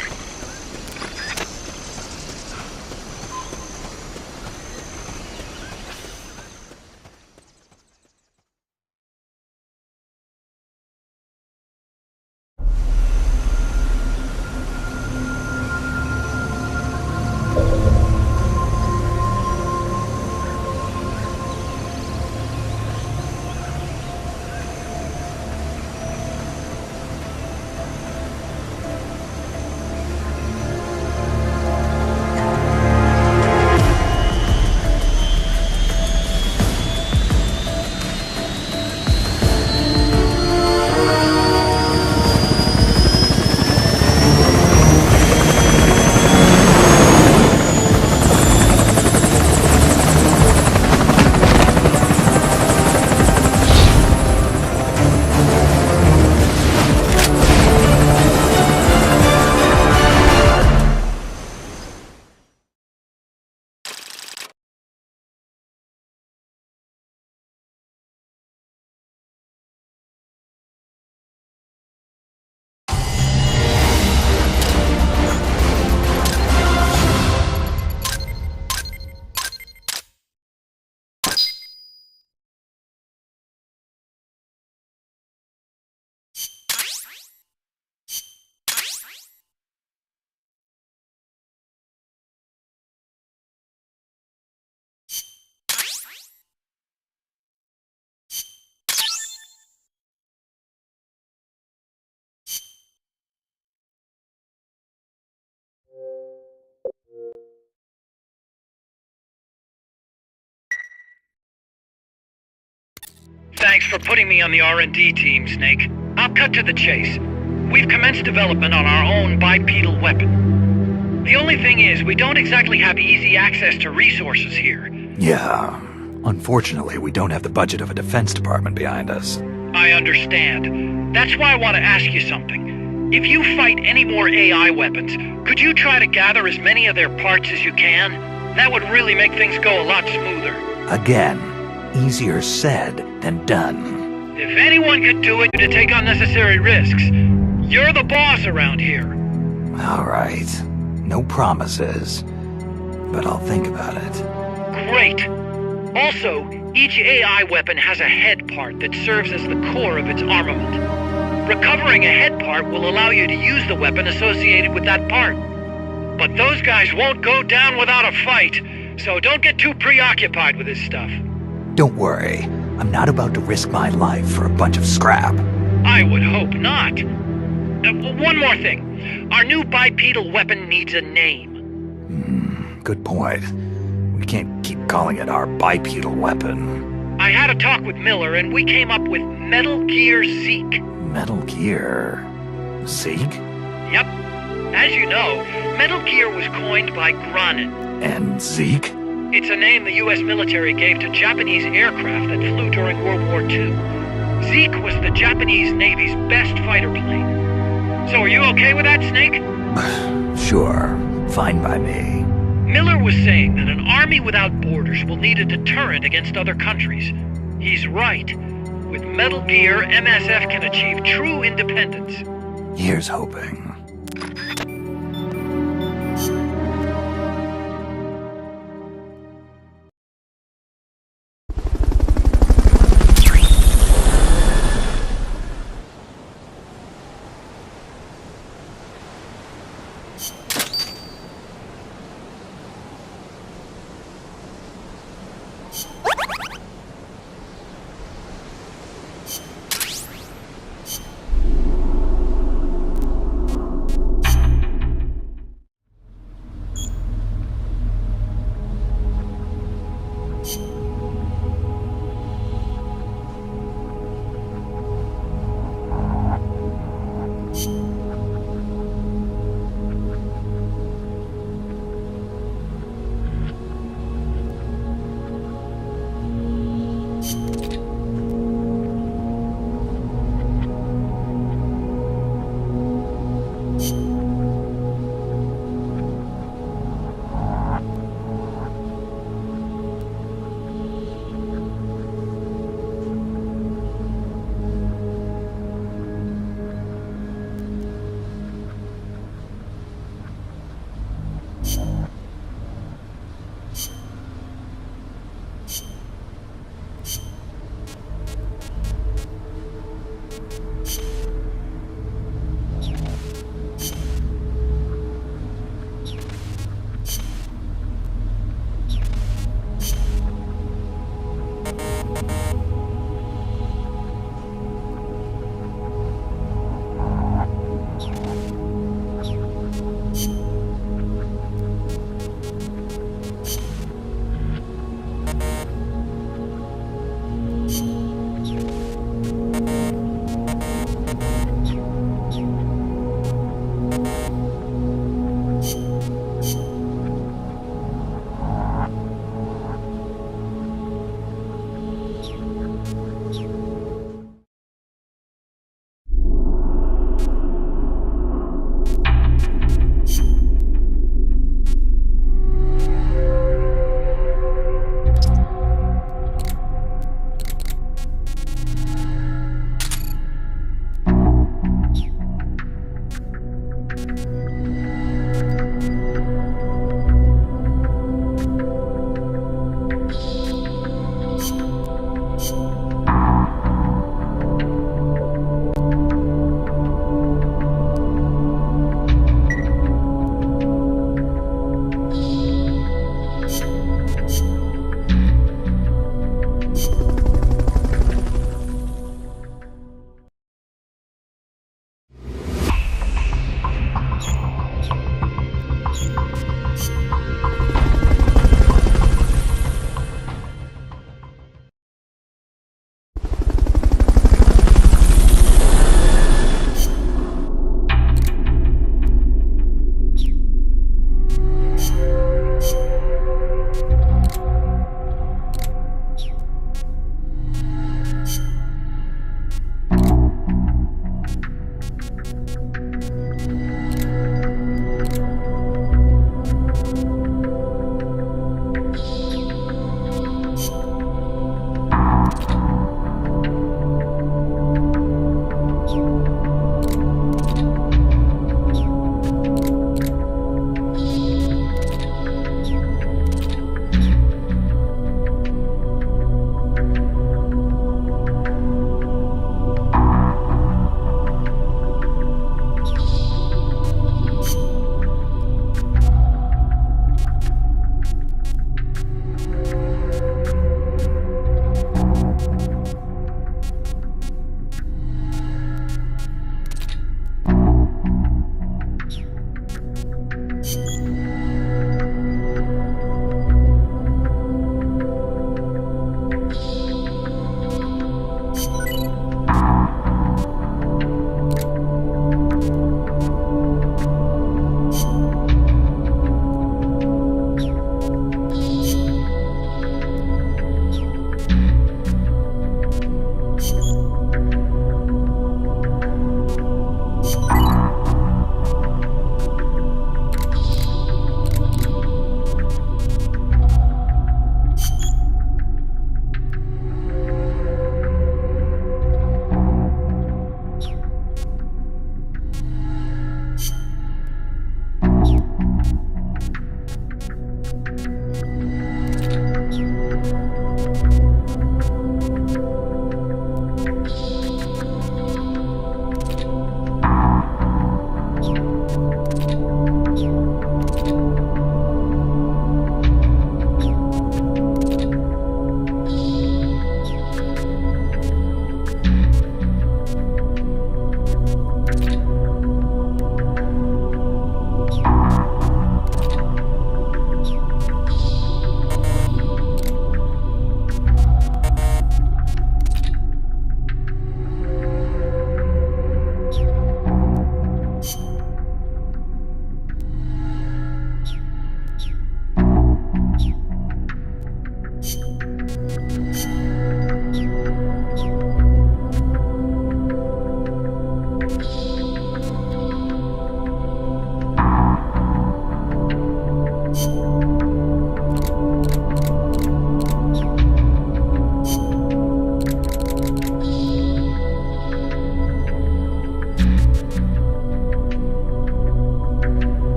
Thanks for putting me on the R&D team, Snake. I'll cut to the chase. We've commenced development on our own bipedal weapon. The only thing is, we don't exactly have easy access to resources here. Yeah. Unfortunately, we don't have the budget of a defense department behind us. I understand. That's why I want to ask you something. If you fight any more AI weapons, could you try to gather as many of their parts as you can? That would really make things go a lot smoother. Again, easier said than done. If anyone could do it to take unnecessary risks, you're the boss around here. All right. No promises, but I'll think about it. Great. Also, each AI weapon has a head part that serves as the core of its armament. Recovering a head part will allow you to use the weapon associated with that part. But those guys won't go down without a fight, so don't get too preoccupied with this stuff. Don't worry. I'm not about to risk my life for a bunch of scrap. I would hope not. One more thing. Our new bipedal weapon needs a name. Good point. We can't keep calling it our bipedal weapon. I had a talk with Miller, and we came up with Metal Gear Zeke. Metal Gear... Zeke? Yep. As you know, Metal Gear was coined by Granin. And Zeke? It's a name the U.S. military gave to Japanese aircraft that flew during World War II. Zeke was the Japanese Navy's best fighter plane. So are you okay with that, Snake? Sure. Fine by me. Miller was saying that an army without borders will need a deterrent against other countries. He's right. With Metal Gear, MSF can achieve true independence. Here's hoping.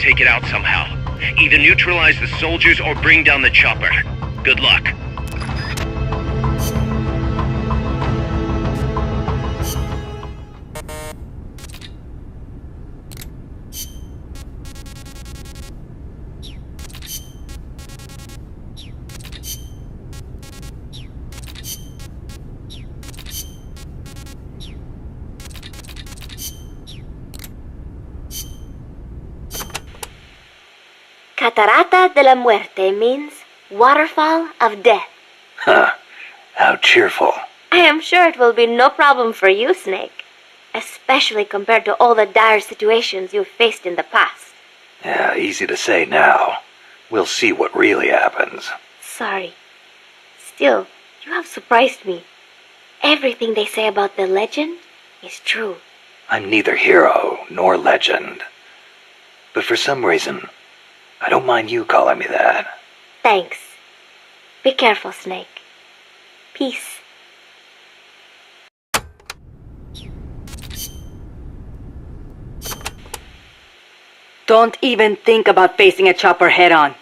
take it out somehow. Either neutralize the soldiers or bring down the chopper. Good luck. Catarata de la Muerte means waterfall of death. Huh. How cheerful. I am sure it will be no problem for you, Snake. Especially compared to all the dire situations you've faced in the past. Yeah, easy to say now. We'll see what really happens. Sorry. Still, you have surprised me. Everything they say about the legend is true. I'm neither hero nor legend. But for some reason, I don't mind you calling me that. Thanks. Be careful, Snake. Peace. Don't even think about facing a chopper head-on.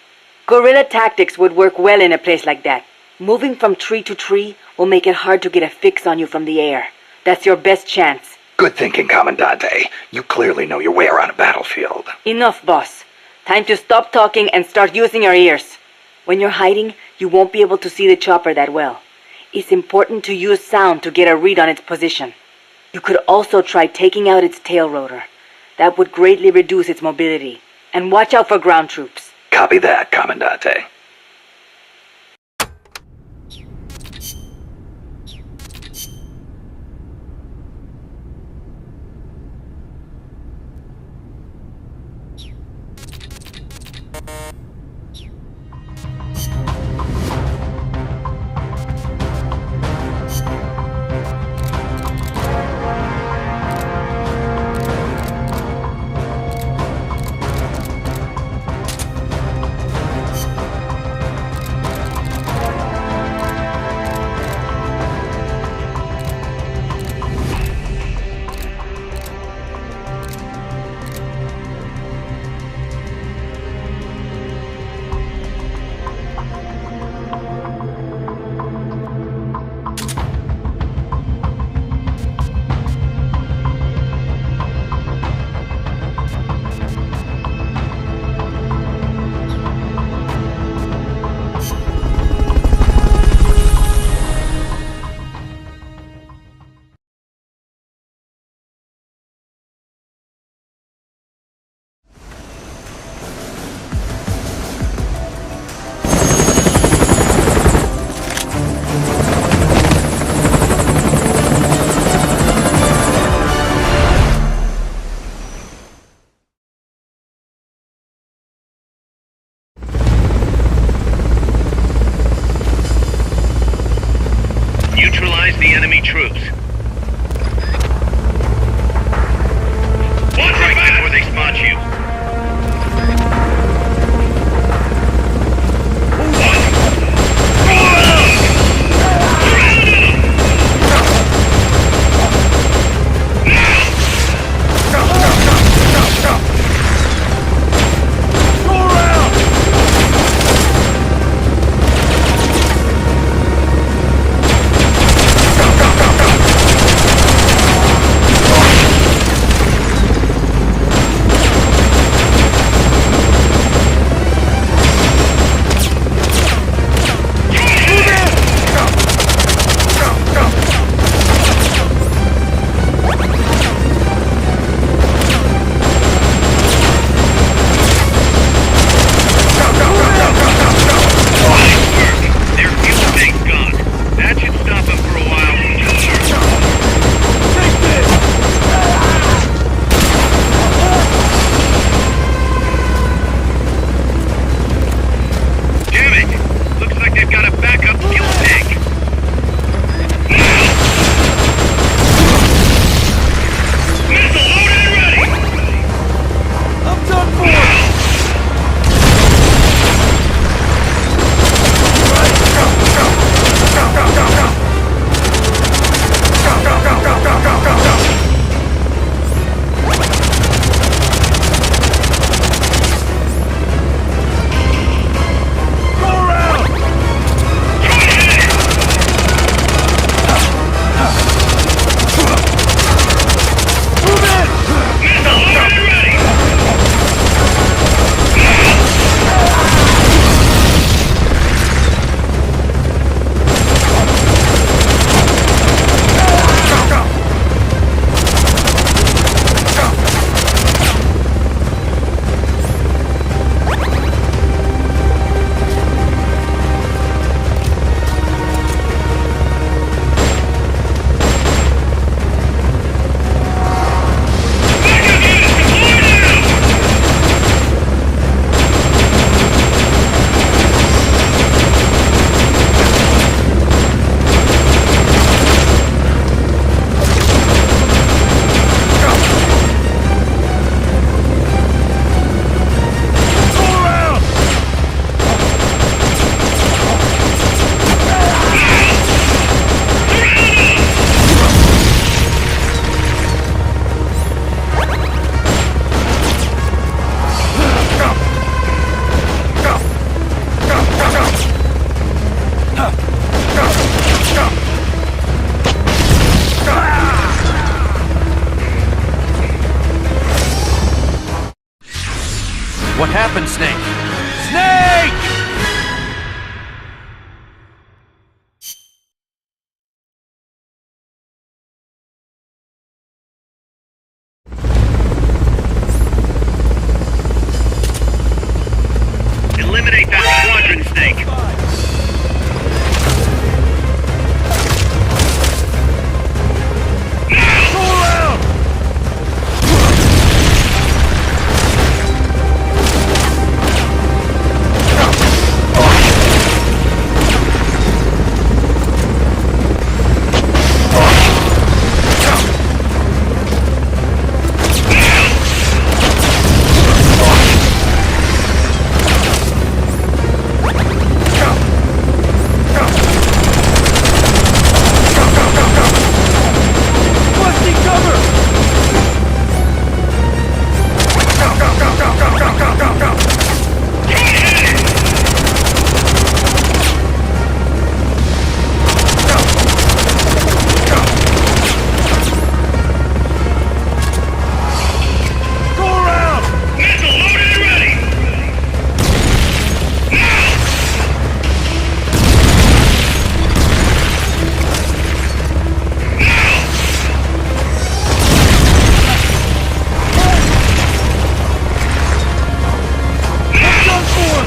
Guerrilla tactics would work well in a place like that. Moving from tree to tree will make it hard to get a fix on you from the air. That's your best chance. Good thinking, Commandante. You clearly know your way around a battlefield. Enough, boss. Time to stop talking and start using your ears. When you're hiding, you won't be able to see the chopper that well. It's important to use sound to get a read on its position. You could also try taking out its tail rotor. That would greatly reduce its mobility. And watch out for ground troops. Copy that, Commandante. Neutralize the enemy troops. One right before they spot you. Go, go, go, go! What happened, Snake? Snake! Eliminate that squadron, Snake. Go around! Busting cover! Go around! Missile loaded and ready. Done for!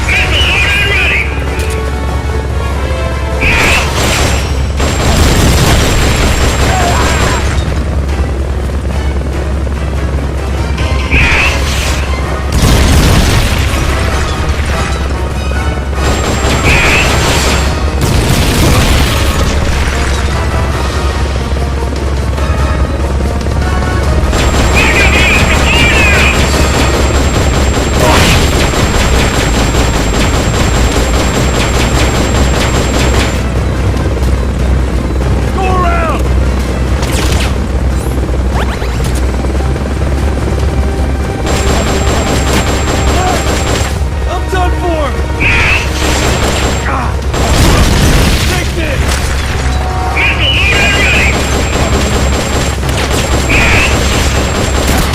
Missile loaded and ready. Go around! I'm done for! Take this! Missile loaded and ready.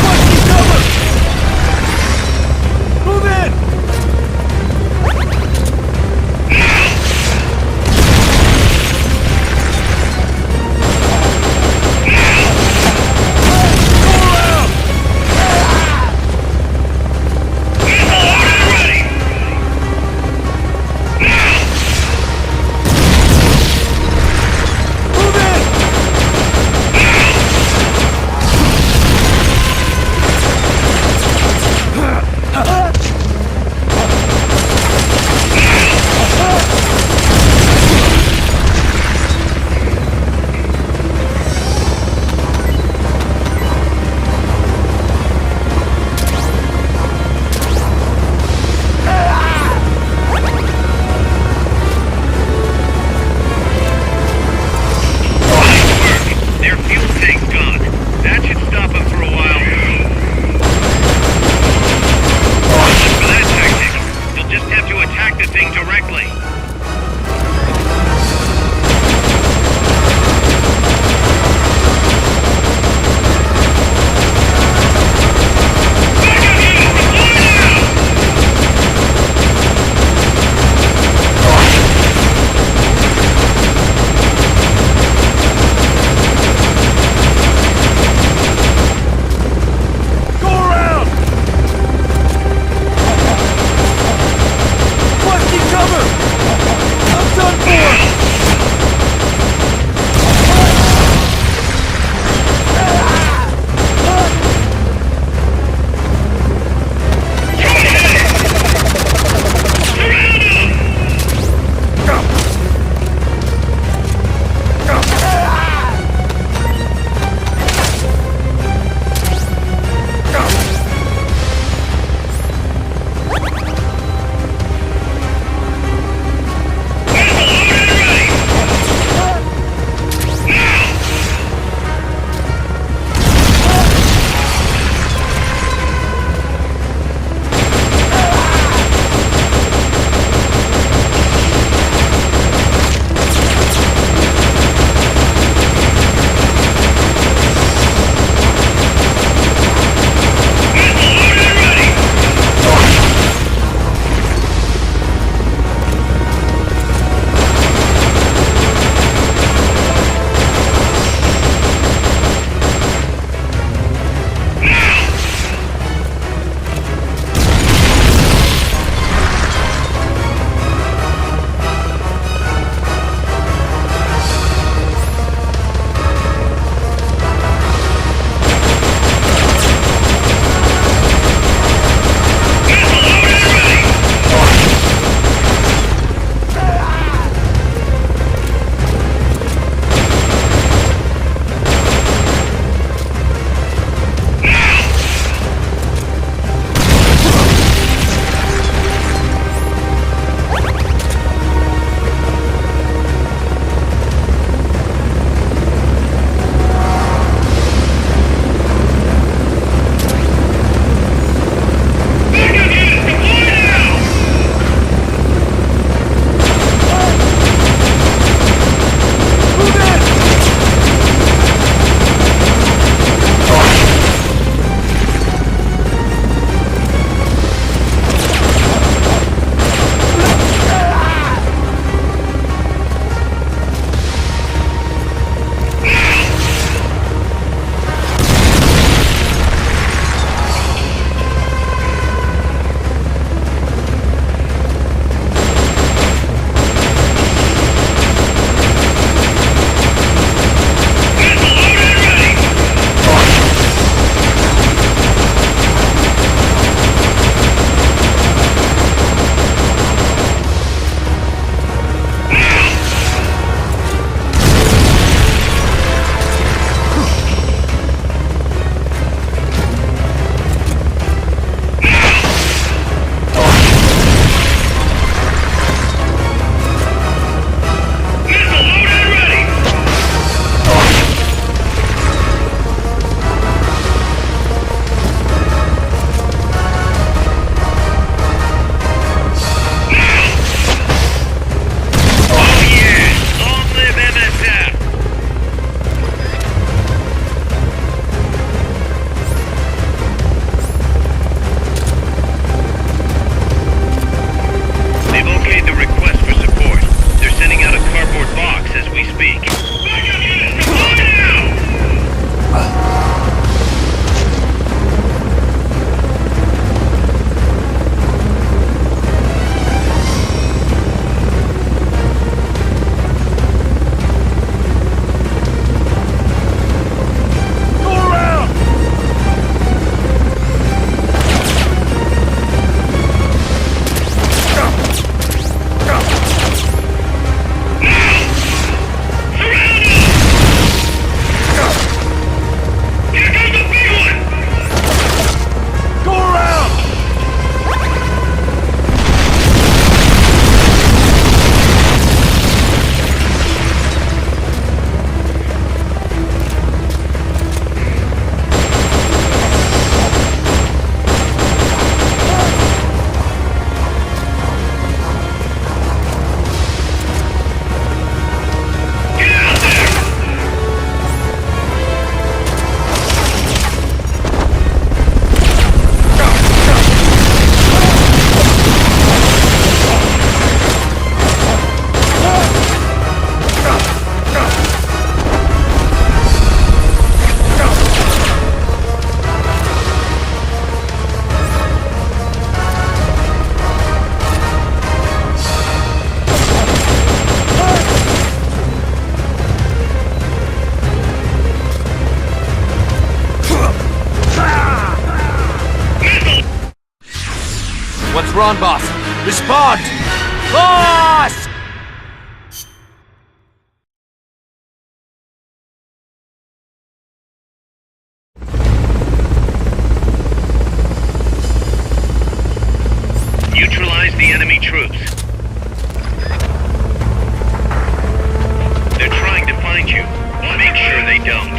Busting cover! Move in! Go around! Missile loaded and ready. Move in! Their fuel tank's gone. That should stop them for a while. For that tactic, you'll just have to attack the thing directly. Go around! Busting cover! we're on, boss. Respond! Boss! Neutralize the enemy troops. They're trying to find you. Make sure they don't.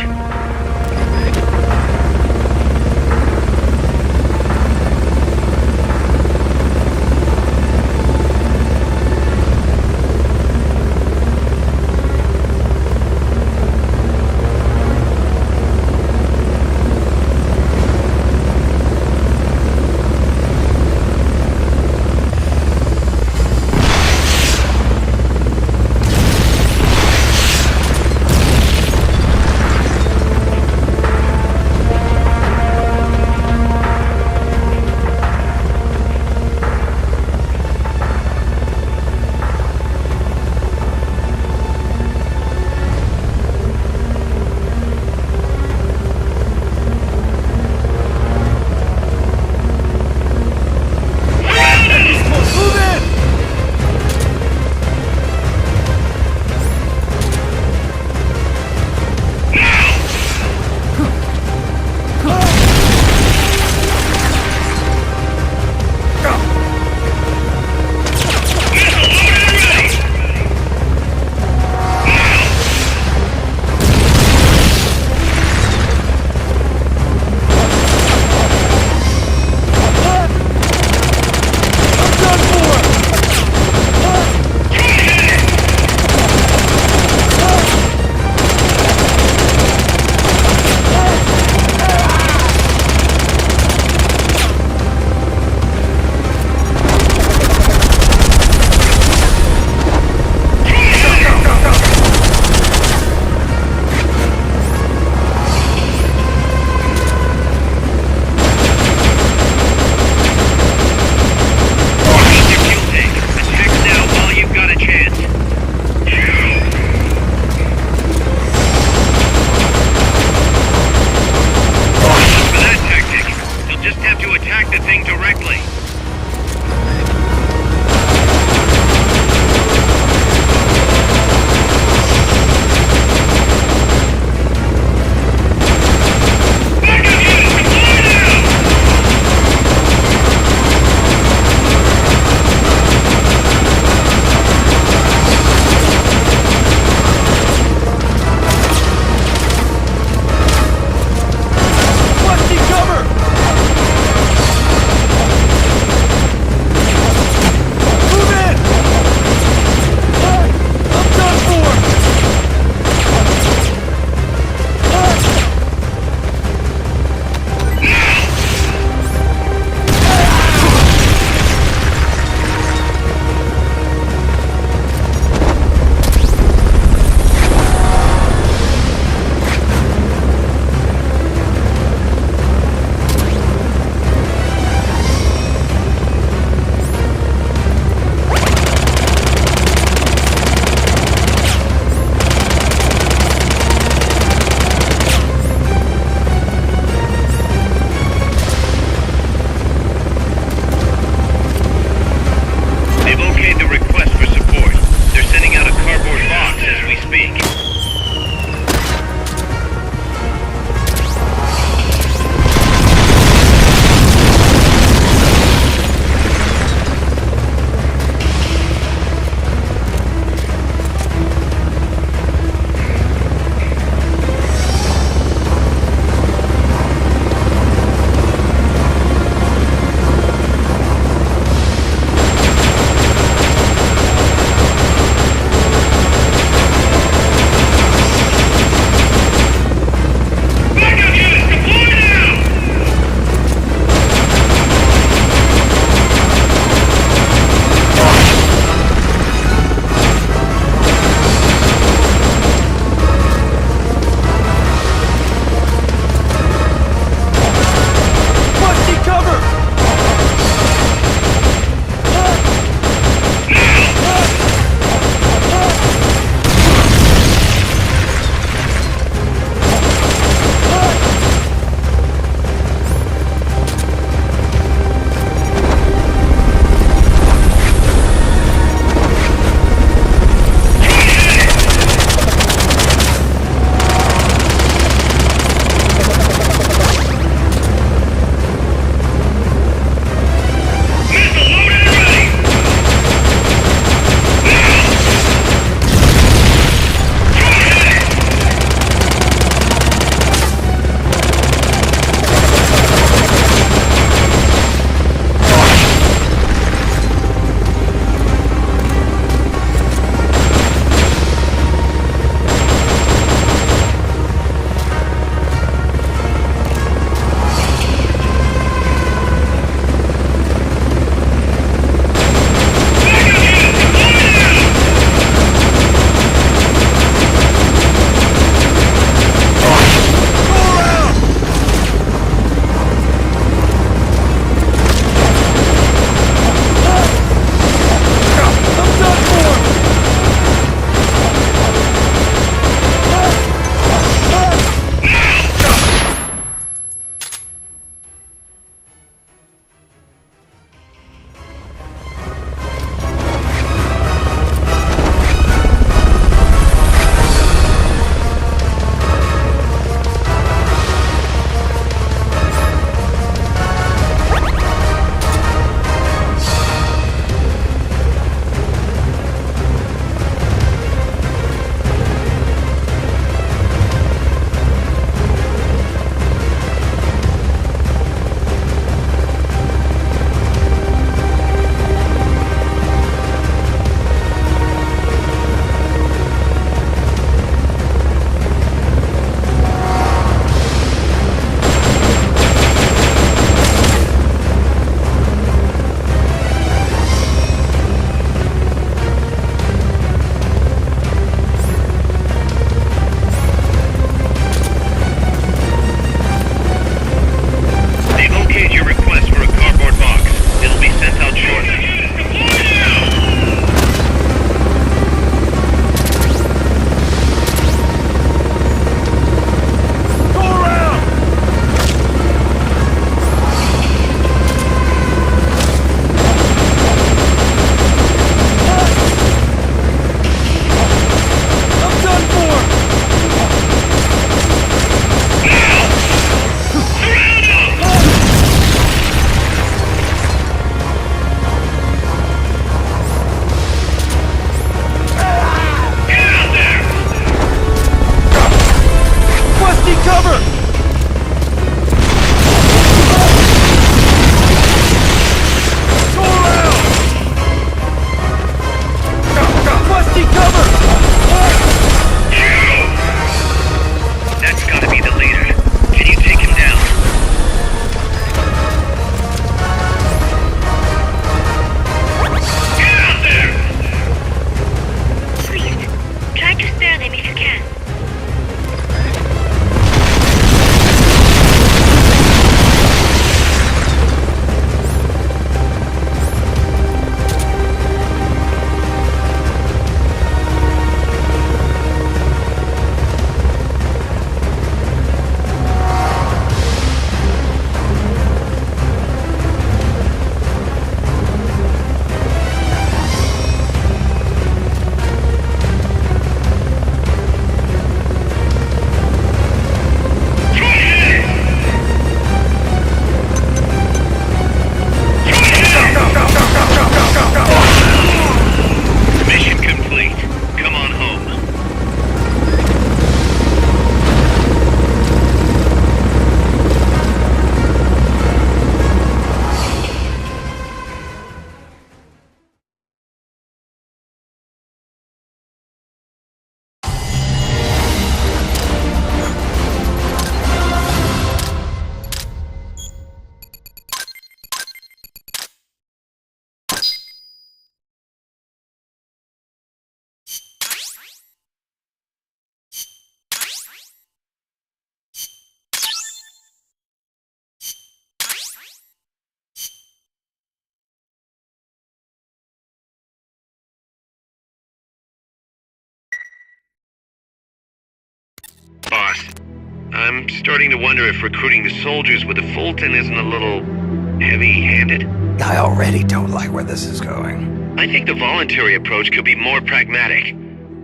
Boss, I'm starting to wonder if recruiting the soldiers with a Fulton isn't a little heavy-handed. I already don't like where this is going. I think the voluntary approach could be more pragmatic.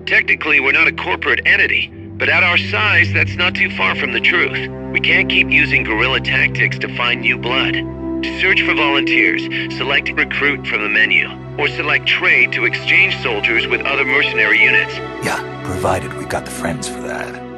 Technically, we're not a corporate entity, but at our size, that's not too far from the truth. We can't keep using guerrilla tactics to find new blood. To search for volunteers, select recruit from the menu, or select trade to exchange soldiers with other mercenary units. Yeah, provided we've got the friends for that.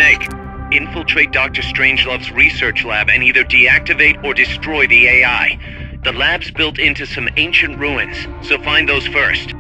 Snake, infiltrate Dr. Strangelove's research lab and either deactivate or destroy the AI. The lab's built into some ancient ruins, so find those first.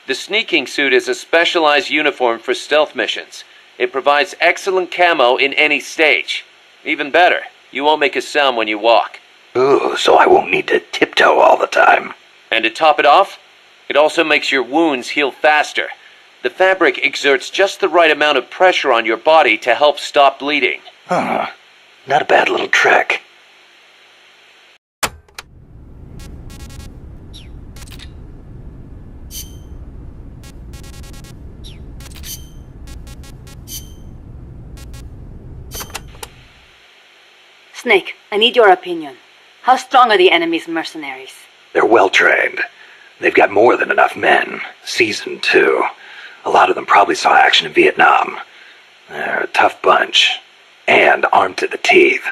The sneaking suit is a specialized uniform for stealth missions. It provides excellent camo in any stage. Even better, you won't make a sound when you walk. Ooh, so I won't need to tiptoe all the time. And to top it off, it also makes your wounds heal faster. The fabric exerts just the right amount of pressure on your body to help stop bleeding. Huh. Not a bad little trick. Snake, I need your opinion. How strong are the enemy's mercenaries? They're well trained. They've got more than enough men. Seasoned, too. A lot of them probably saw action in Vietnam. They're a tough bunch. And armed to the teeth.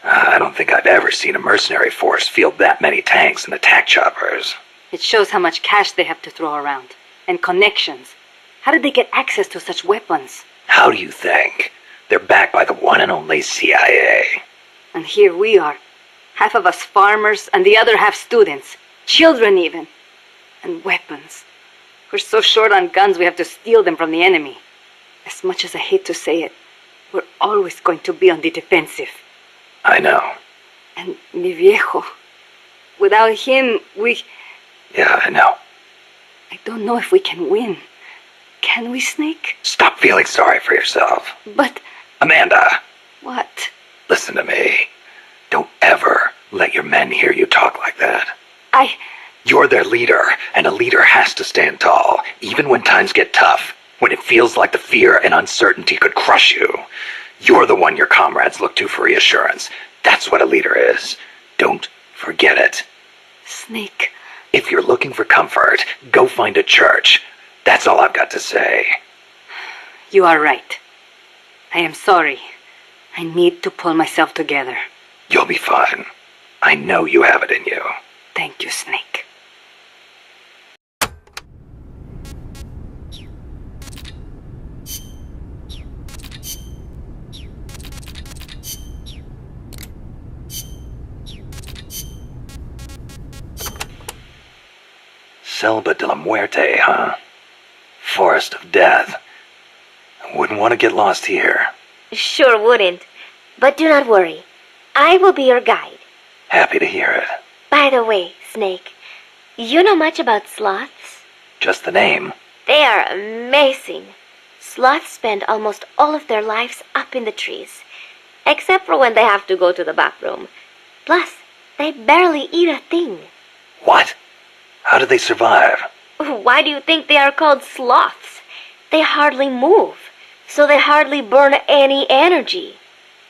I don't think I've ever seen a mercenary force field that many tanks and attack choppers. It shows how much cash they have to throw around. And connections. How did they get access to such weapons? How do you think? They're backed by the one and only CIA. And here we are. Half of us farmers and the other half students. Children even. And weapons. We're so short on guns we have to steal them from the enemy. As much as I hate to say it, we're always going to be on the defensive. I know. And mi viejo. Without him, Yeah, I know. I don't know if we can win. Can we, Snake? Stop feeling sorry for yourself. But... Amanda, what? listen to me. Don't ever let your men hear you talk like that. You're their leader, and a leader has to stand tall, even when times get tough, when it feels like the fear and uncertainty could crush you. You're the one your comrades look to for reassurance. That's what a leader is. Don't forget it. Snake. If you're looking for comfort, go find a church. That's all I've got to say. You are right. I am sorry. I need to pull myself together. You'll be fine. I know you have it in you. Thank you, Snake. Selva de la Muerte, huh? Forest of Death. Wouldn't want to get lost here. Sure wouldn't. But do not worry. I will be your guide. Happy to hear it. By the way, Snake, you know much about sloths? Just the name. They are amazing. Sloths spend almost all of their lives up in the trees, except for when they have to go to the bathroom. Plus, they barely eat a thing. What? How do they survive? Why do you think they are called sloths? They hardly move, so they hardly burn any energy.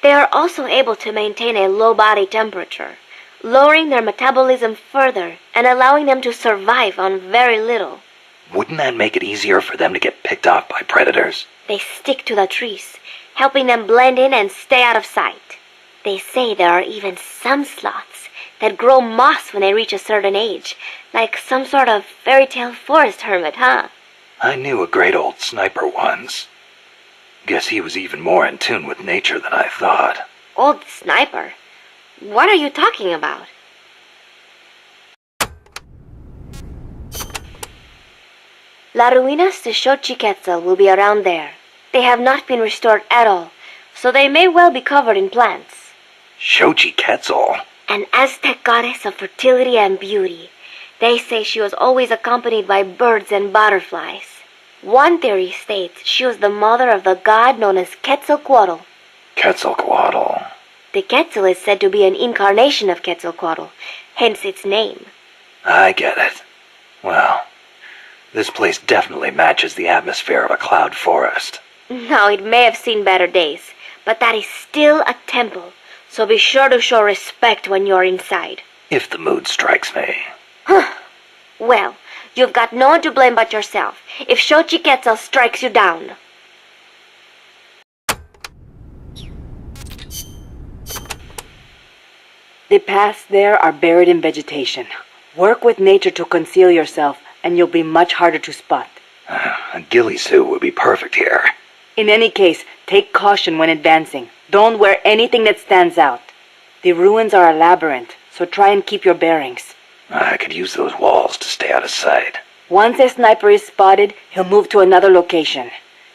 They are also able to maintain a low body temperature, lowering their metabolism further and allowing them to survive on very little. Wouldn't that make it easier for them to get picked off by predators? They stick to the trees, helping them blend in and stay out of sight. They say there are even some sloths that grow moss when they reach a certain age, like some sort of fairy tale forest hermit, huh? I knew a great old sniper once. Guess he was even more in tune with nature than I thought. Old sniper? What are you talking about? La Ruinas de Xochiquetzal will be around there. They have not been restored at all, so they may well be covered in plants. Xochiquetzal? An Aztec goddess of fertility and beauty. They say she was always accompanied by birds and butterflies. One theory states she was the mother of the god known as Quetzalcoatl. Quetzalcoatl. The Quetzal is said to be an incarnation of Quetzalcoatl, hence its name. I get it. Well, this place definitely matches the atmosphere of a cloud forest. Now, it may have seen better days, but that is still a temple, So be sure to show respect when you're inside. If the mood strikes me. Well, you've got no one to blame but yourself if Xochitl strikes you down. The paths there are buried in vegetation. Work with nature to conceal yourself, and you'll be much harder to spot. A ghillie suit would be perfect here. In any case, take caution when advancing. Don't wear anything that stands out. The ruins are a labyrinth, so try and keep your bearings. I could use those walls to stay out of sight. Once a sniper is spotted, he'll move to another location.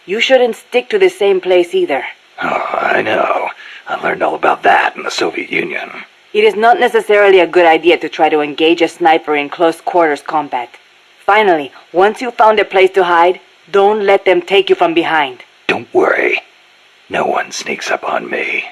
You shouldn't stick to the same place either. Oh, I know. I learned all about that in the Soviet Union. It is not necessarily a good idea to try to engage a sniper in close quarters combat. Finally, once you've found a place to hide, don't let them take you from behind. Don't worry. No one sneaks up on me.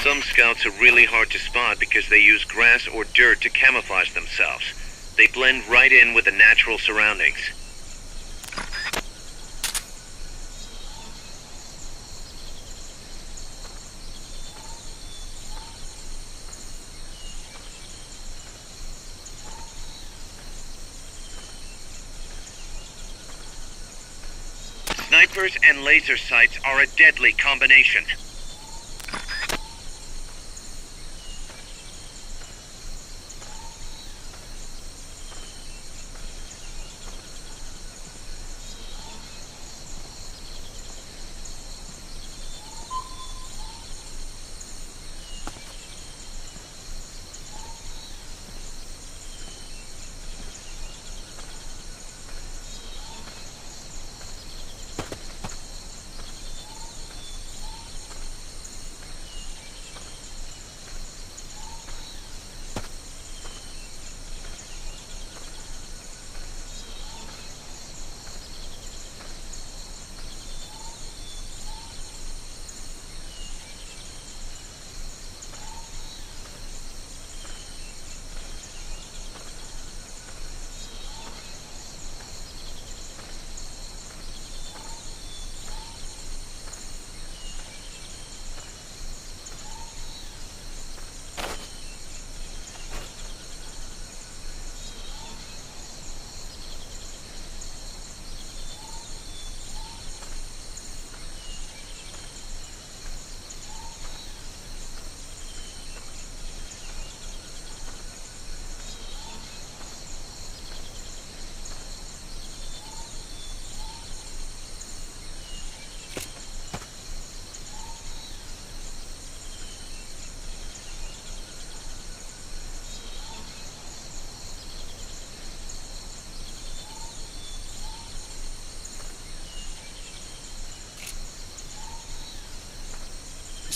Some scouts are really hard to spot because they use grass or dirt to camouflage themselves. They blend right in with the natural surroundings. Snipers and laser sights are a deadly combination.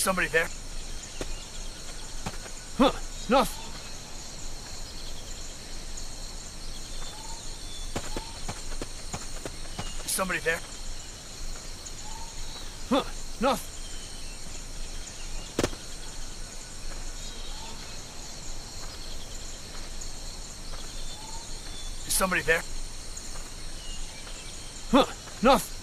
somebody there? Huh, nothing. Is somebody there? Huh, nothing. Is somebody there? Huh, nothing.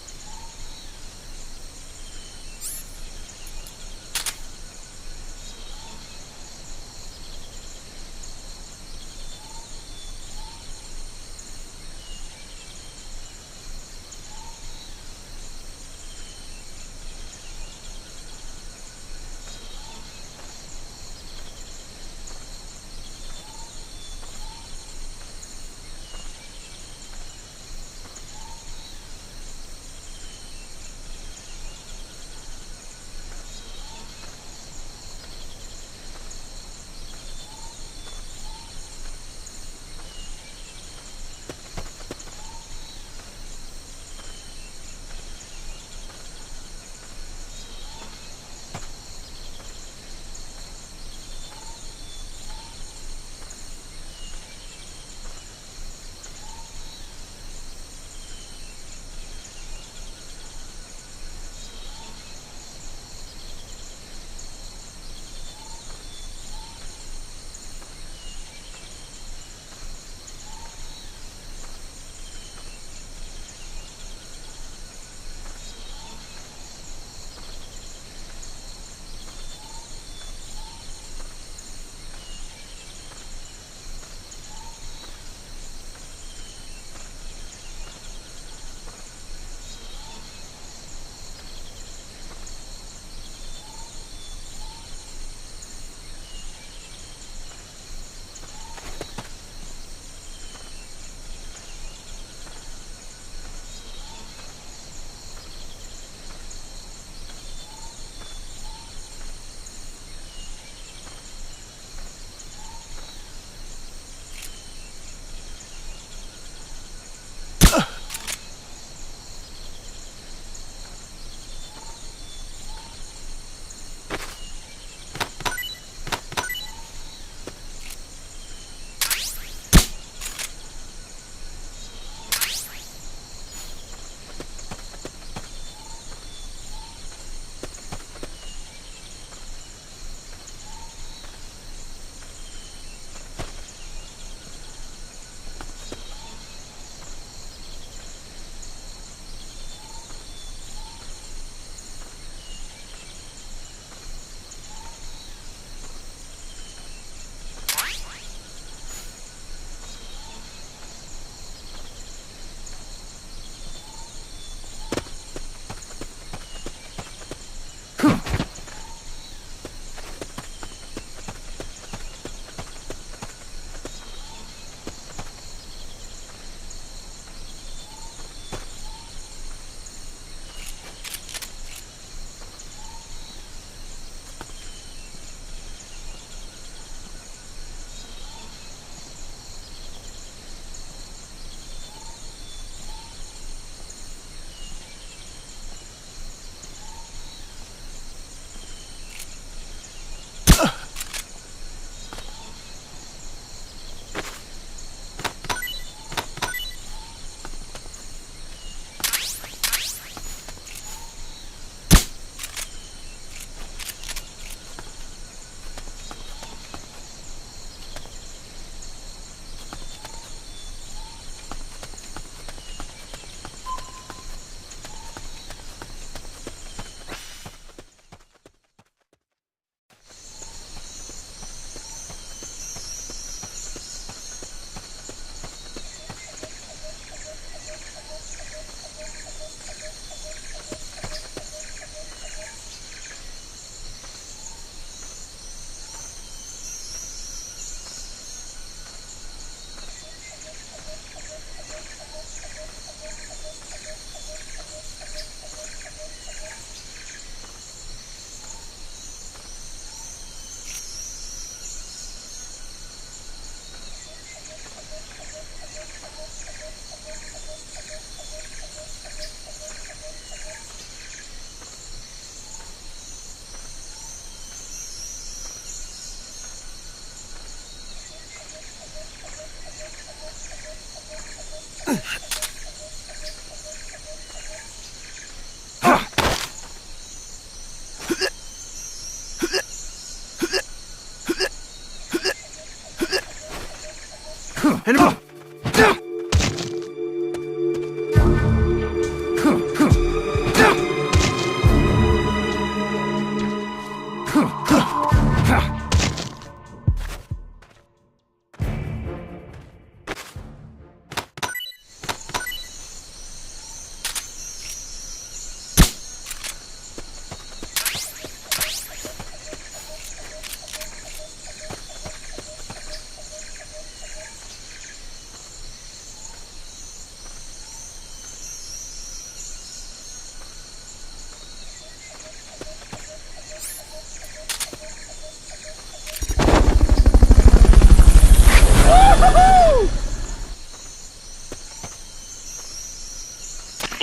Enemy!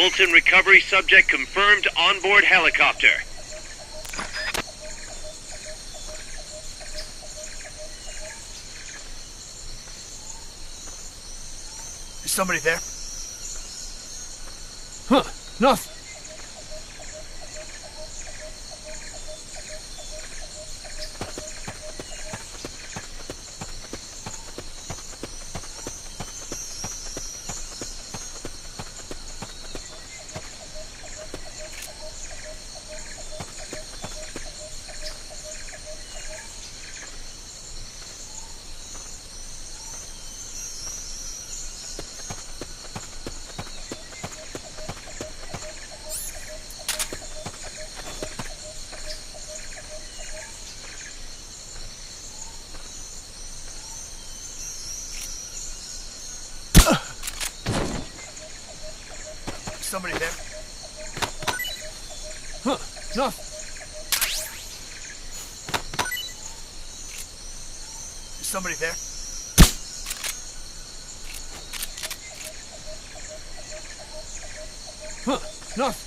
Fulton recovery subject confirmed onboard helicopter. Is somebody there? Huh, nothing. Somebody there? Huh, nothing. Is somebody there? Huh, nothing.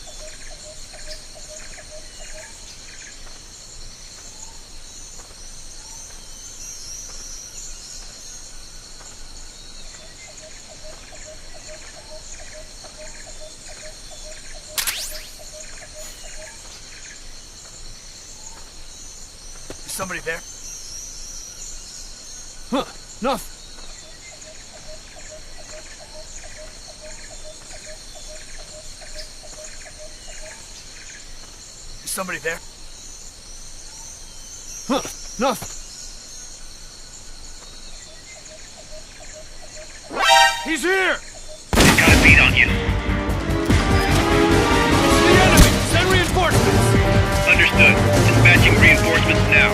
Somebody there? Huh, nothing. Is somebody there? Huh, nothing. He's here! Got a beat on you. It's the enemy! Send reinforcements! Understood. Dispatching reinforcements now.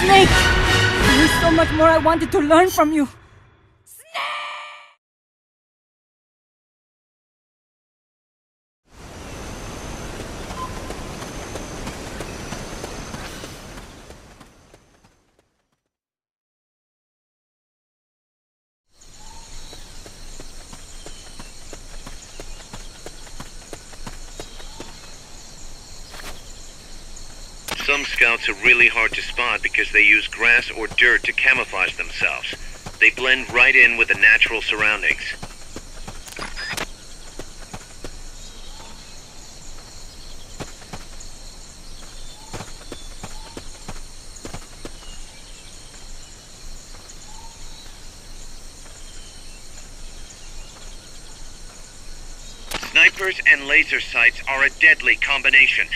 Snake! There's so much more I wanted to learn from you. Some scouts are really hard to spot because they use grass or dirt to camouflage themselves. They blend right in with the natural surroundings. Snipers and laser sights are a deadly combination.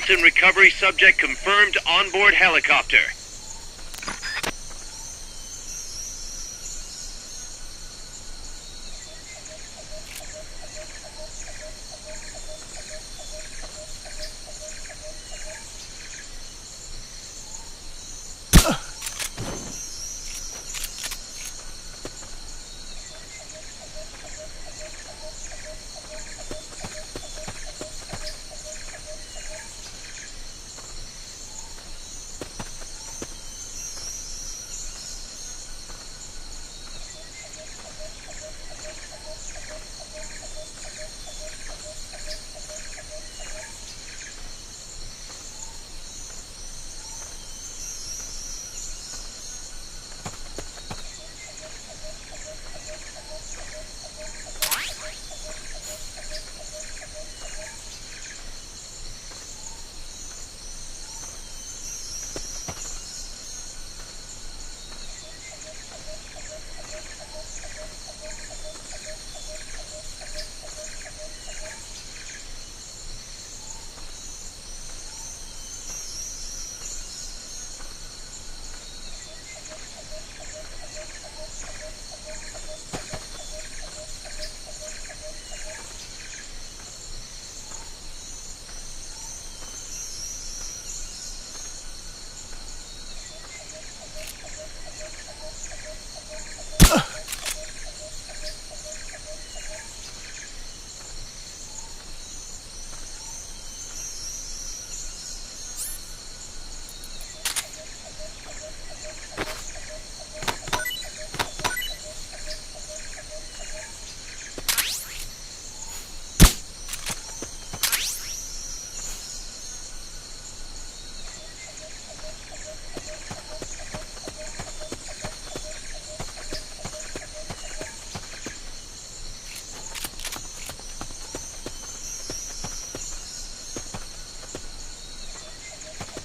Skeleton recovery subject confirmed onboard helicopter.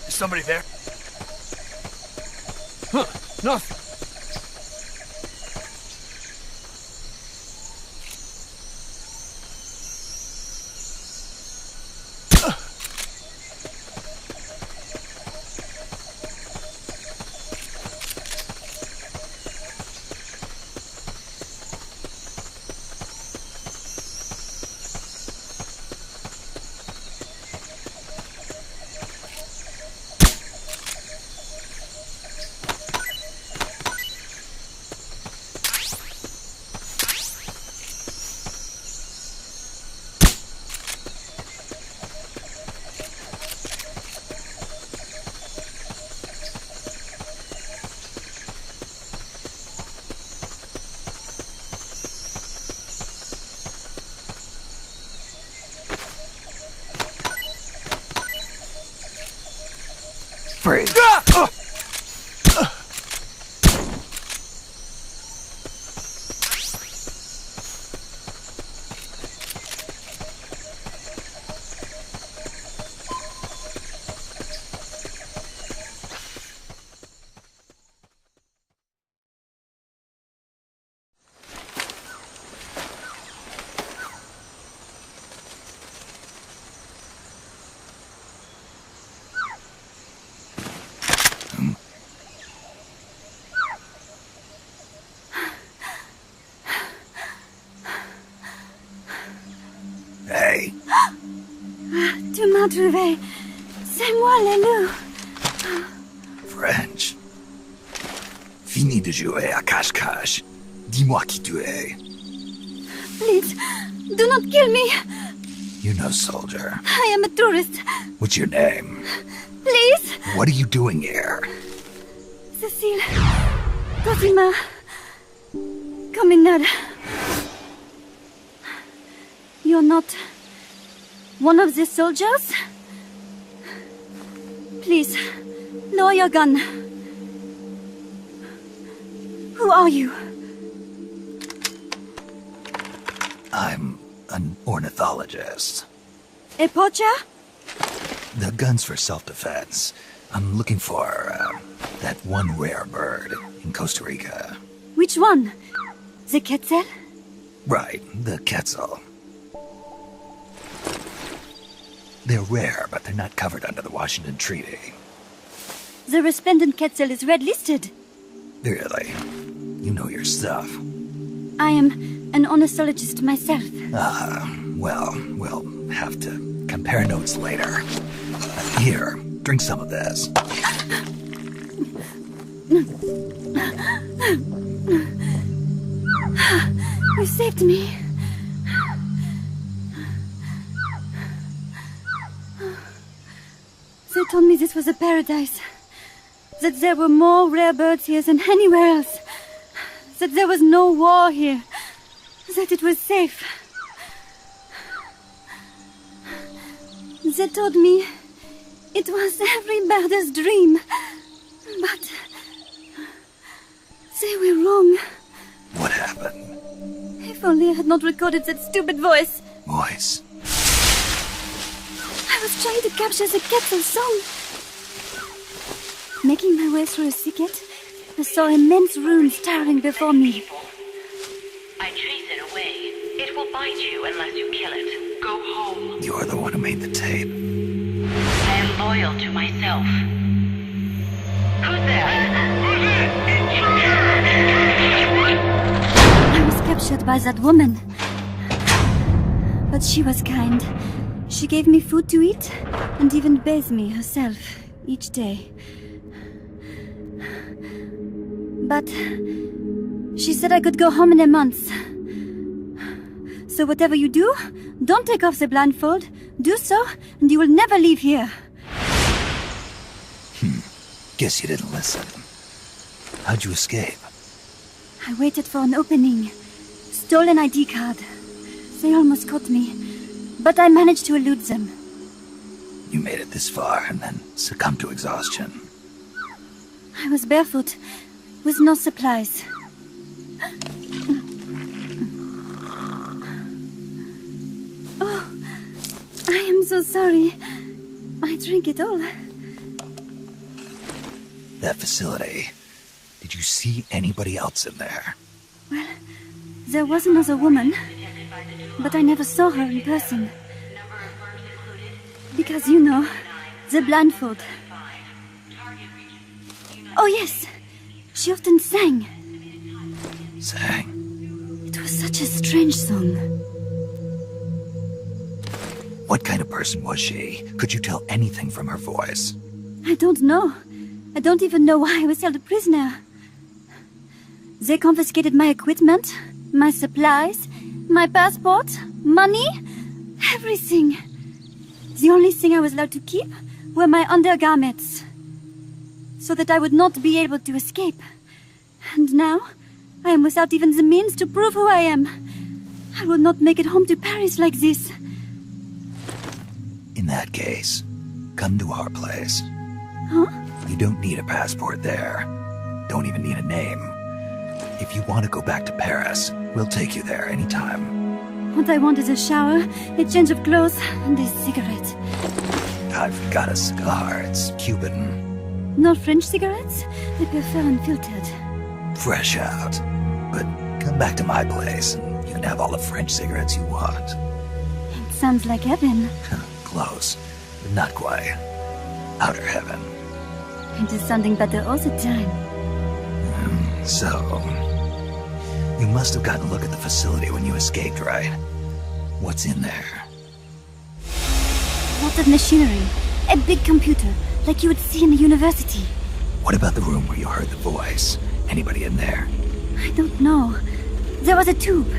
Is somebody there? Huh, nothing. Freeze. Hey. Tu m'as trouvé. C'est moi, le loup. French. Fini de jouer à cache-cache. Dis-moi qui tu es. Please, do not kill me. You're no soldier. I am a tourist. What's your name? Please. What are you doing here? Cecile. Cosima. Caminada. You're not one of the soldiers? Please, lower your gun. Who are you? I'm an ornithologist. A poacher? The gun's for self-defense. I'm looking for that one rare bird in Costa Rica. Which one? The quetzal? Right, the quetzal. They're rare, but they're not covered under the Washington Treaty. The resplendent Quetzal is red-listed. Really? You know your stuff. I am an ornithologist myself. Well, we'll have to compare notes later. Here, drink some of this. You saved me. They told me this was a paradise. That there were more rare birds here than anywhere else. That there was no war here. That it was safe. They told me it was every birder's dream. But they were wrong. What happened? If only I had not recorded that stupid voice. Voice? I was trying to capture the Quetzal song. Making my way through a thicket, I saw immense runes towering before me. I chase it away. It will bite you unless you kill it. Go home. You're the one who made the tape. I am loyal to myself. Who's there? I was captured by that woman. But she was kind. She gave me food to eat and even bathed me herself each day. But she said I could go home in a month. So whatever you do, don't take off the blindfold. Do so, and you will never leave here. Guess you didn't listen. How'd you escape? I waited for an opening. Stole an ID card. They almost caught me, but I managed to elude them. You made it this far and then succumbed to exhaustion. I was barefoot, with no supplies. Oh, I am so sorry. I drank it all. That facility. Did you see anybody else in there? Well, there was another woman, but I never saw her in person. Because, you know, the blindfold. Oh, yes. She often sang. Sang? It was such a strange song. What kind of person was she? Could you tell anything from her voice? I don't know. I don't even know why I was held a prisoner. They confiscated my equipment, my supplies, my passport, money, everything. The only thing I was allowed to keep were my undergarments, so that I would not be able to escape. And now, I am without even the means to prove who I am. I will not make it home to Paris like this. In that case, come to our place. Huh? You don't need a passport there. Don't even need a name. If you want to go back to Paris, we'll take you there anytime. What I want is a shower, a change of clothes, and a cigarette. I've got a cigar. It's Cuban. No French cigarettes? I prefer unfiltered. Fresh out. But come back to my place, and you can have all the French cigarettes you want. It sounds like heaven. Close, but not quite. Outer heaven. It is sounding better all the time. So, you must have gotten a look at the facility when you escaped, right? What's in there? Lots of machinery. A big computer, like you would see in a university. What about the room where you heard the voice? Anybody in there? I don't know. There was a tube.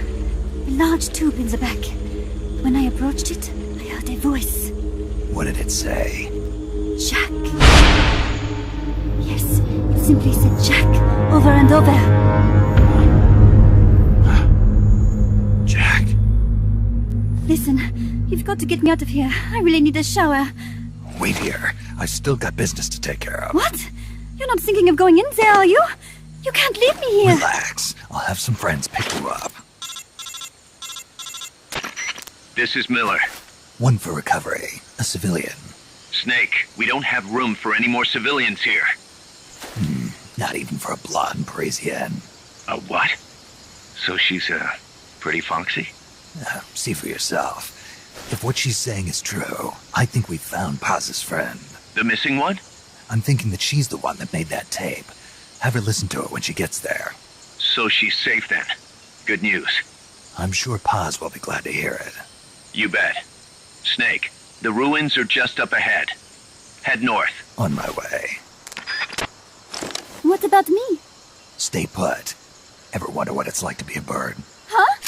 A large tube in the back. When I approached it, I heard a voice. What did it say? Jack. Yes, it simply said Jack, over and over. Jack. Listen, you've got to get me out of here. I really need a shower. Wait here. I've still got business to take care of. What? You're not thinking of going in there, are you? You can't leave me here. Relax. I'll have some friends pick you up. This is Miller. One for recovery. A civilian. Snake, we don't have room for any more civilians here. Not even for a blonde Parisienne. A what? So she's, pretty foxy? See for yourself. If what she's saying is true, I think we found Paz's friend. The missing one? I'm thinking that she's the one that made that tape. Have her listen to it when she gets there. So she's safe then. Good news. I'm sure Paz will be glad to hear it. You bet. Snake, the ruins are just up ahead. Head north. On my way. What about me? Stay put. Ever wonder what it's like to be a bird? Huh?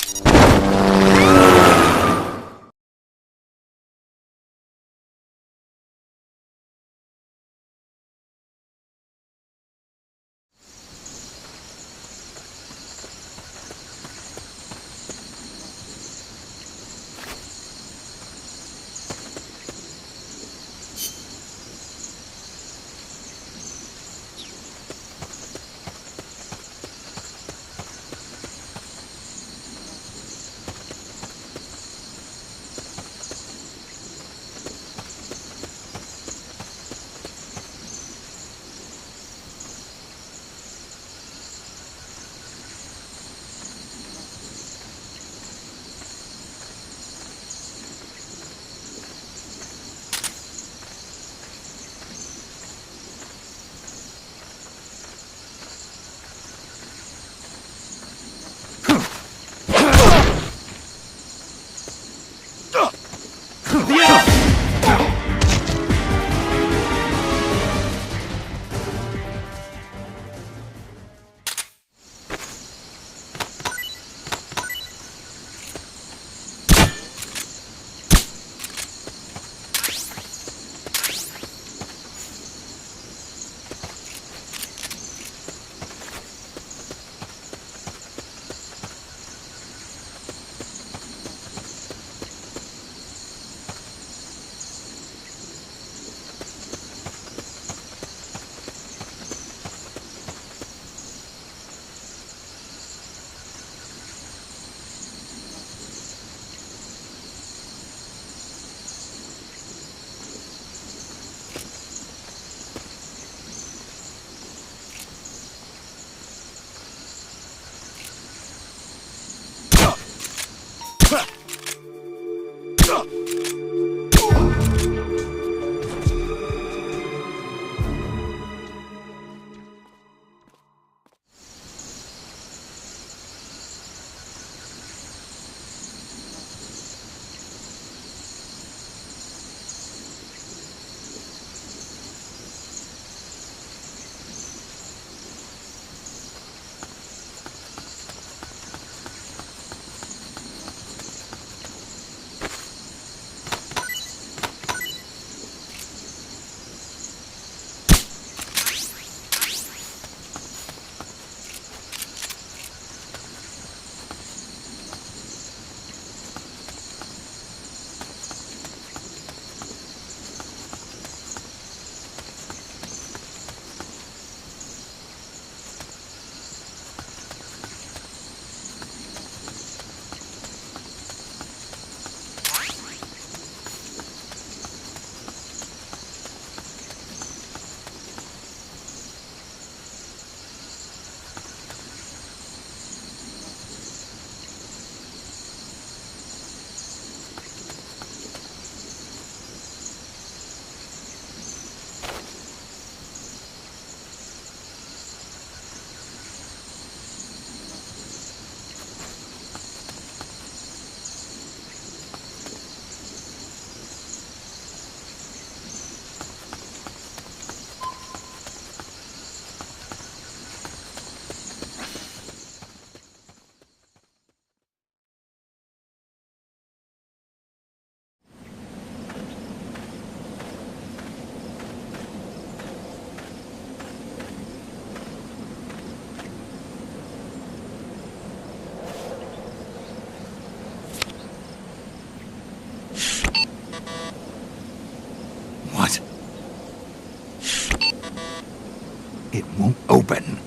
It won't open.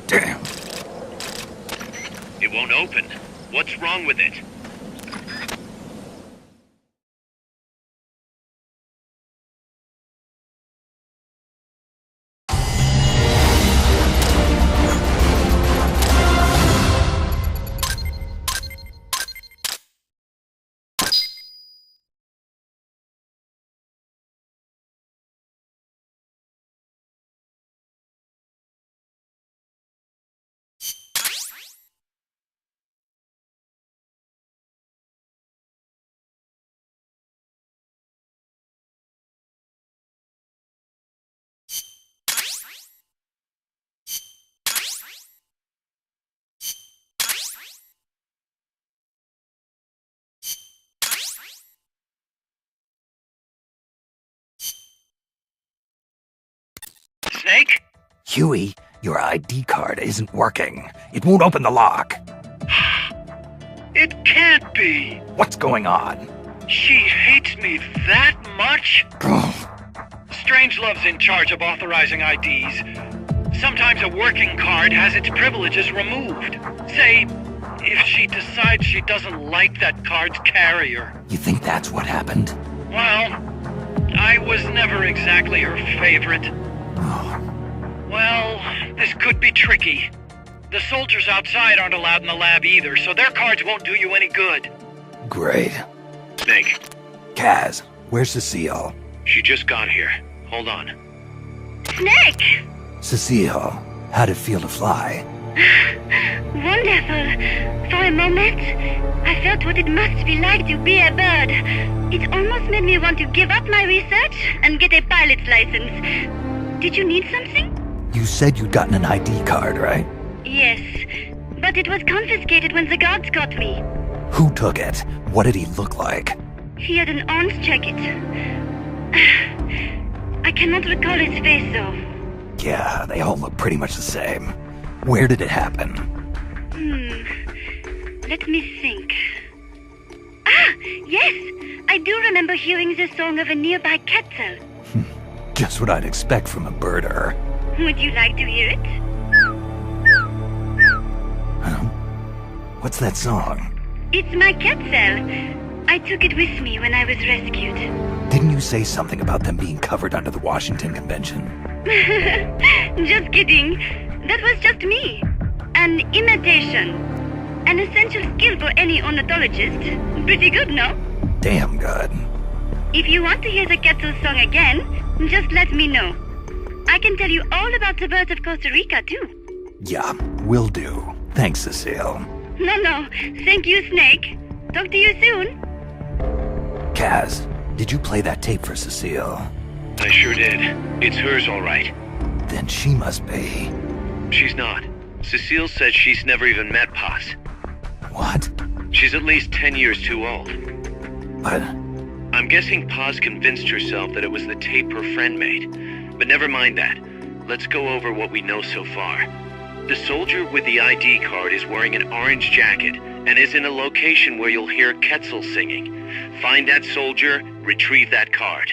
Damn. It won't open. What's wrong with it? Snake? Huey, your ID card isn't working. It won't open the lock. It can't be. What's going on? She hates me that much? Strangelove's in charge of authorizing IDs. Sometimes a working card has its privileges removed. Say, if she decides she doesn't like that card's carrier. You think that's what happened? Well, I was never exactly her favorite. Well, this could be tricky. The soldiers outside aren't allowed in the lab either, so their cards won't do you any good. Great. Snake, Kaz, where's Cecile? she just got here. Hold on. Snake! Cecile, how'd it feel to fly? Wonderful. For a moment, I felt what it must be like to be a bird. It almost made me want to give up my research and get a pilot's license. Did you need something? You said you'd gotten an ID card, right? Yes, but it was confiscated when the guards got me. Who took it? What did he look like? He had an orange jacket. I cannot recall his face, though. Yeah, they all look pretty much the same. Where did it happen? Let me think. Ah, yes! I do remember hearing the song of a nearby kettle. Just what I'd expect from a birder. Would you like to hear it? What's that song? It's my kettle. I took it with me when I was rescued. Didn't you say something about them being covered under the Washington Convention? Just kidding. That was just me. An imitation. An essential skill for any ornithologist. Pretty good, no? Damn good. If you want to hear the kettle song again, just let me know. I can tell you all about the birds of Costa Rica, too. Yeah, will do. Thanks, Cecile. No. Thank you, Snake. Talk to you soon. Kaz, did you play that tape for Cecile? I sure did. It's hers, all right. Then she must be... She's not. Cecile said she's never even met Paz. What? She's at least 10 years too old. But... I'm guessing Paz convinced herself that it was the tape her friend made. But never mind that. Let's go over what we know so far. The soldier with the ID card is wearing an orange jacket and is in a location where you'll hear Quetzal singing. Find that soldier, retrieve that card.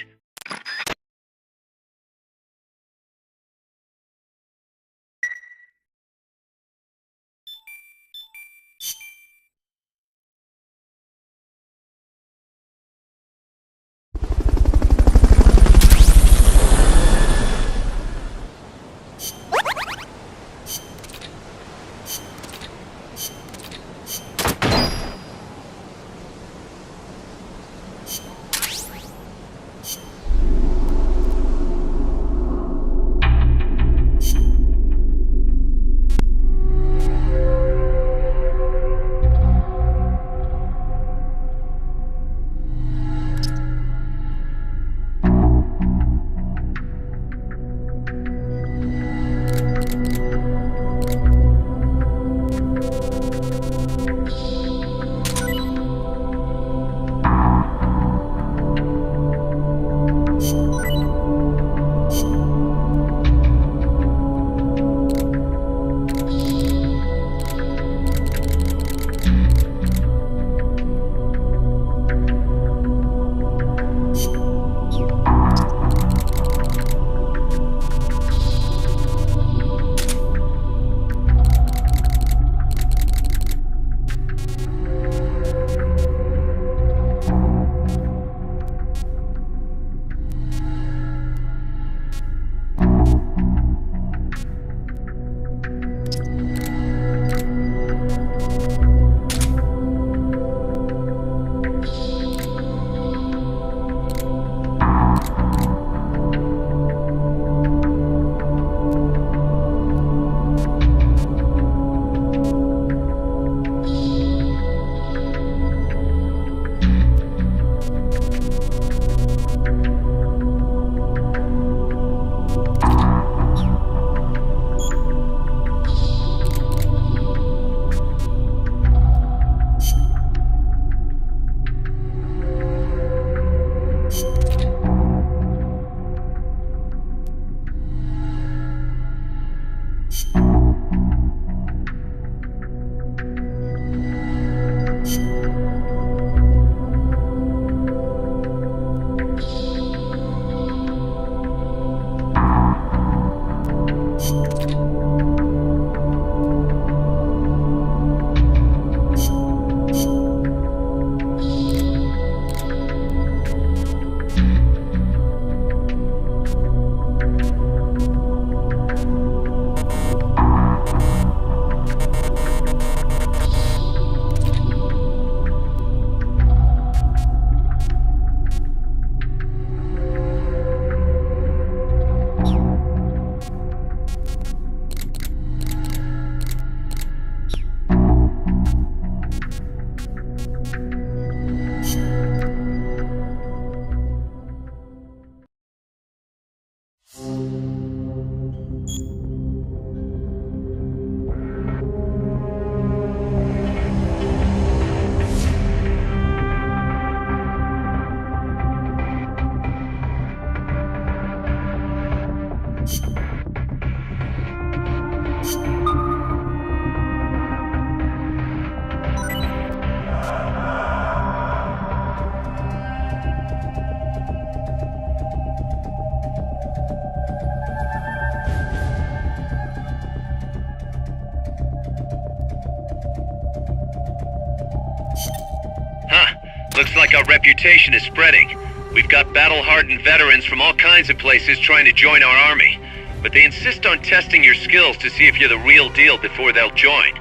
Looks like our reputation is spreading. We've got battle-hardened veterans from all kinds of places trying to join our army. But they insist on testing your skills to see if you're the real deal before they'll join.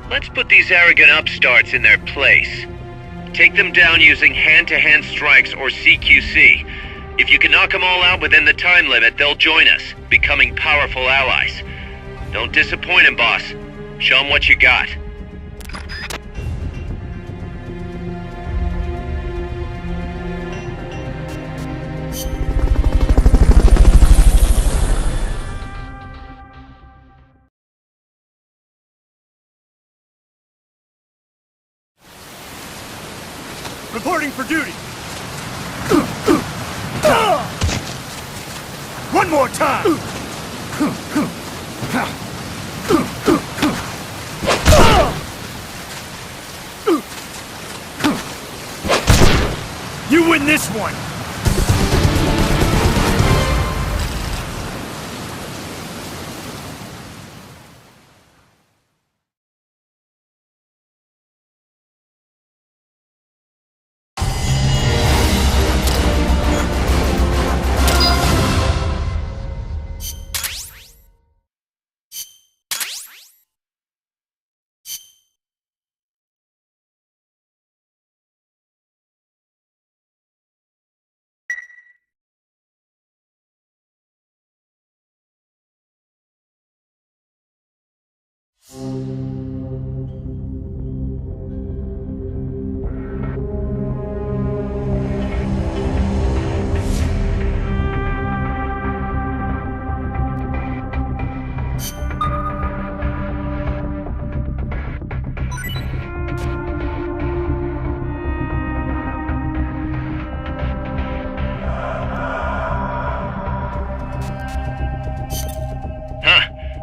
Let's put these arrogant upstarts in their place. Take them down using hand-to-hand strikes or CQC. If you can knock them all out within the time limit, they'll join us, becoming powerful allies. Don't disappoint them, boss. Show them what you got. Reporting for duty. One more time. You win this one.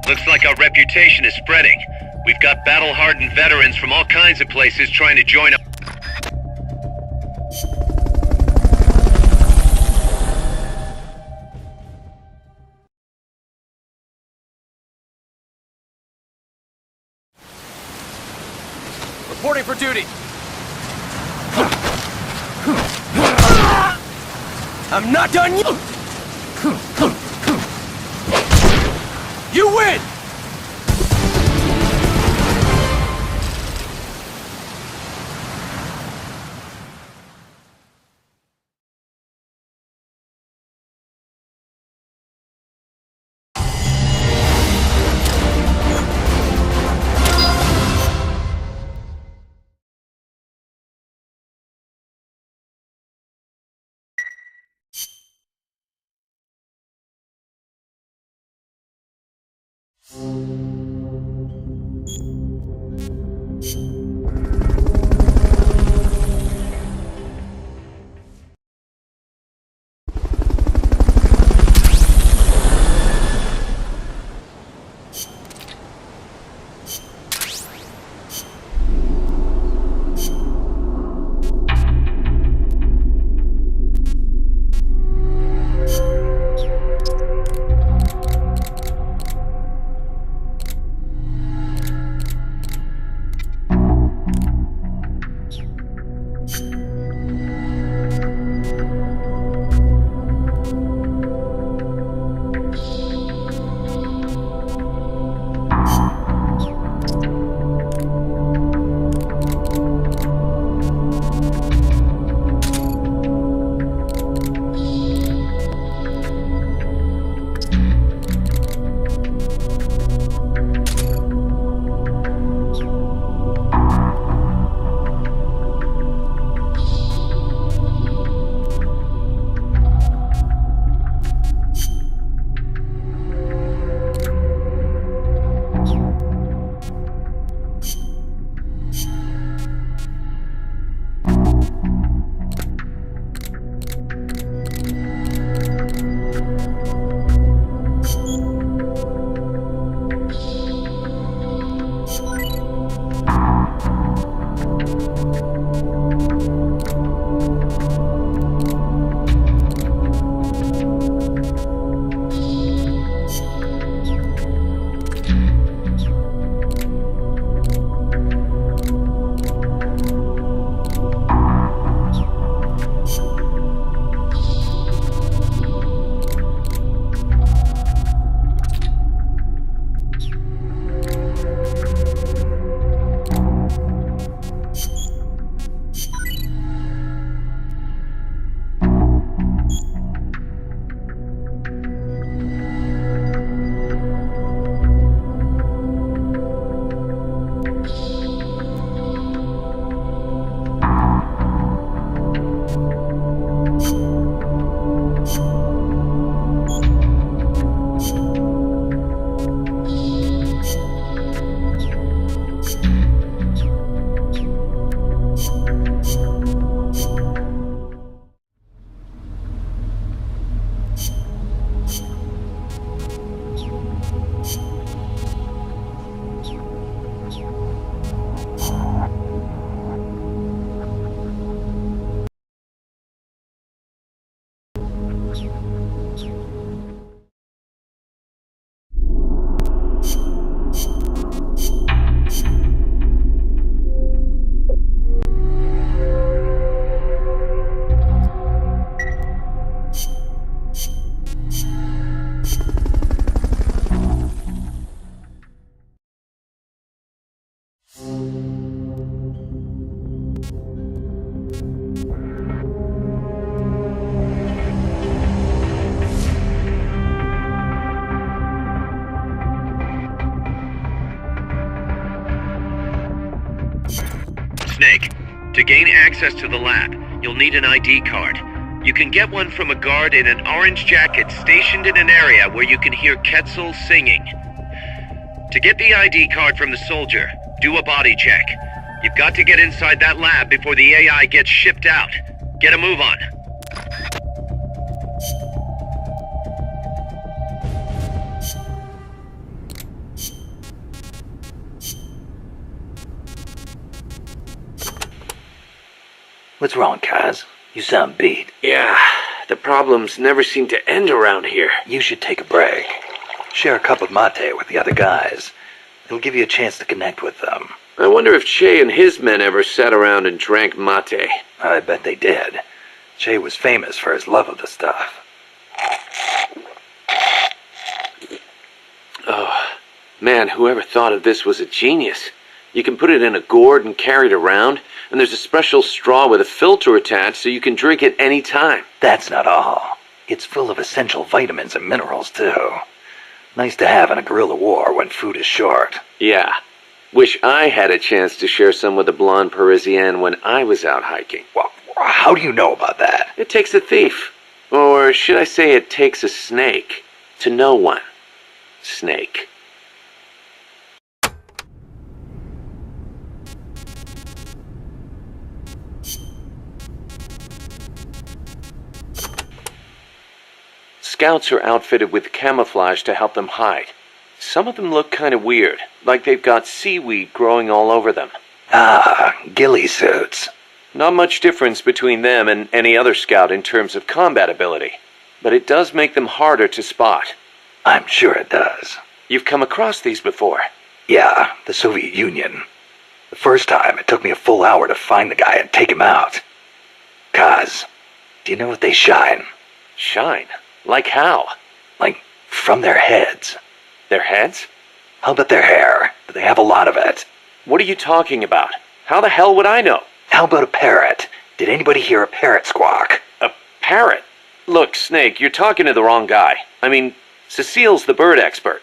Looks like our reputation is spreading. We've got battle-hardened veterans from all kinds of places trying to join up. Reporting for duty. I'm not done yet. You win! Snake, to gain access to the lab, you'll need an ID card. You can get one from a guard in an orange jacket stationed in an area where you can hear Quetzal singing. To get the ID card from the soldier, do a body check. You've got to get inside that lab before the AI gets shipped out. Get a move on. What's wrong, Kaz? You sound beat. Yeah, the problems never seem to end around here. You should take a break. Share a cup of mate with the other guys. It'll give you a chance to connect with them. I wonder if Che and his men ever sat around and drank mate. I bet they did. Che was famous for his love of the stuff. Oh, man, whoever thought of this was a genius. You can put it in a gourd and carry it around, and there's a special straw with a filter attached so you can drink it any time. That's not all. It's full of essential vitamins and minerals, too. Nice to have in a guerrilla war when food is short. Yeah. Wish I had a chance to share some with the blonde Parisienne when I was out hiking. Well, how do you know about that? It takes a thief. Or should I say it takes a snake to know one. Snake. Scouts are outfitted with camouflage to help them hide. Some of them look kind of weird, like they've got seaweed growing all over them. Ah, ghillie suits. Not much difference between them and any other scout in terms of combat ability, but it does make them harder to spot. I'm sure it does. You've come across these before? Yeah, the Soviet Union. The first time, it took me a full hour to find the guy and take him out. Kaz, do you know what they shine? Shine? Like how? Like, from their heads. Their heads? How about their hair? They have a lot of it. What are you talking about? How the hell would I know? How about a parrot? Did anybody hear a parrot squawk? A parrot? Look, Snake, you're talking to the wrong guy. I mean, Cecile's the bird expert.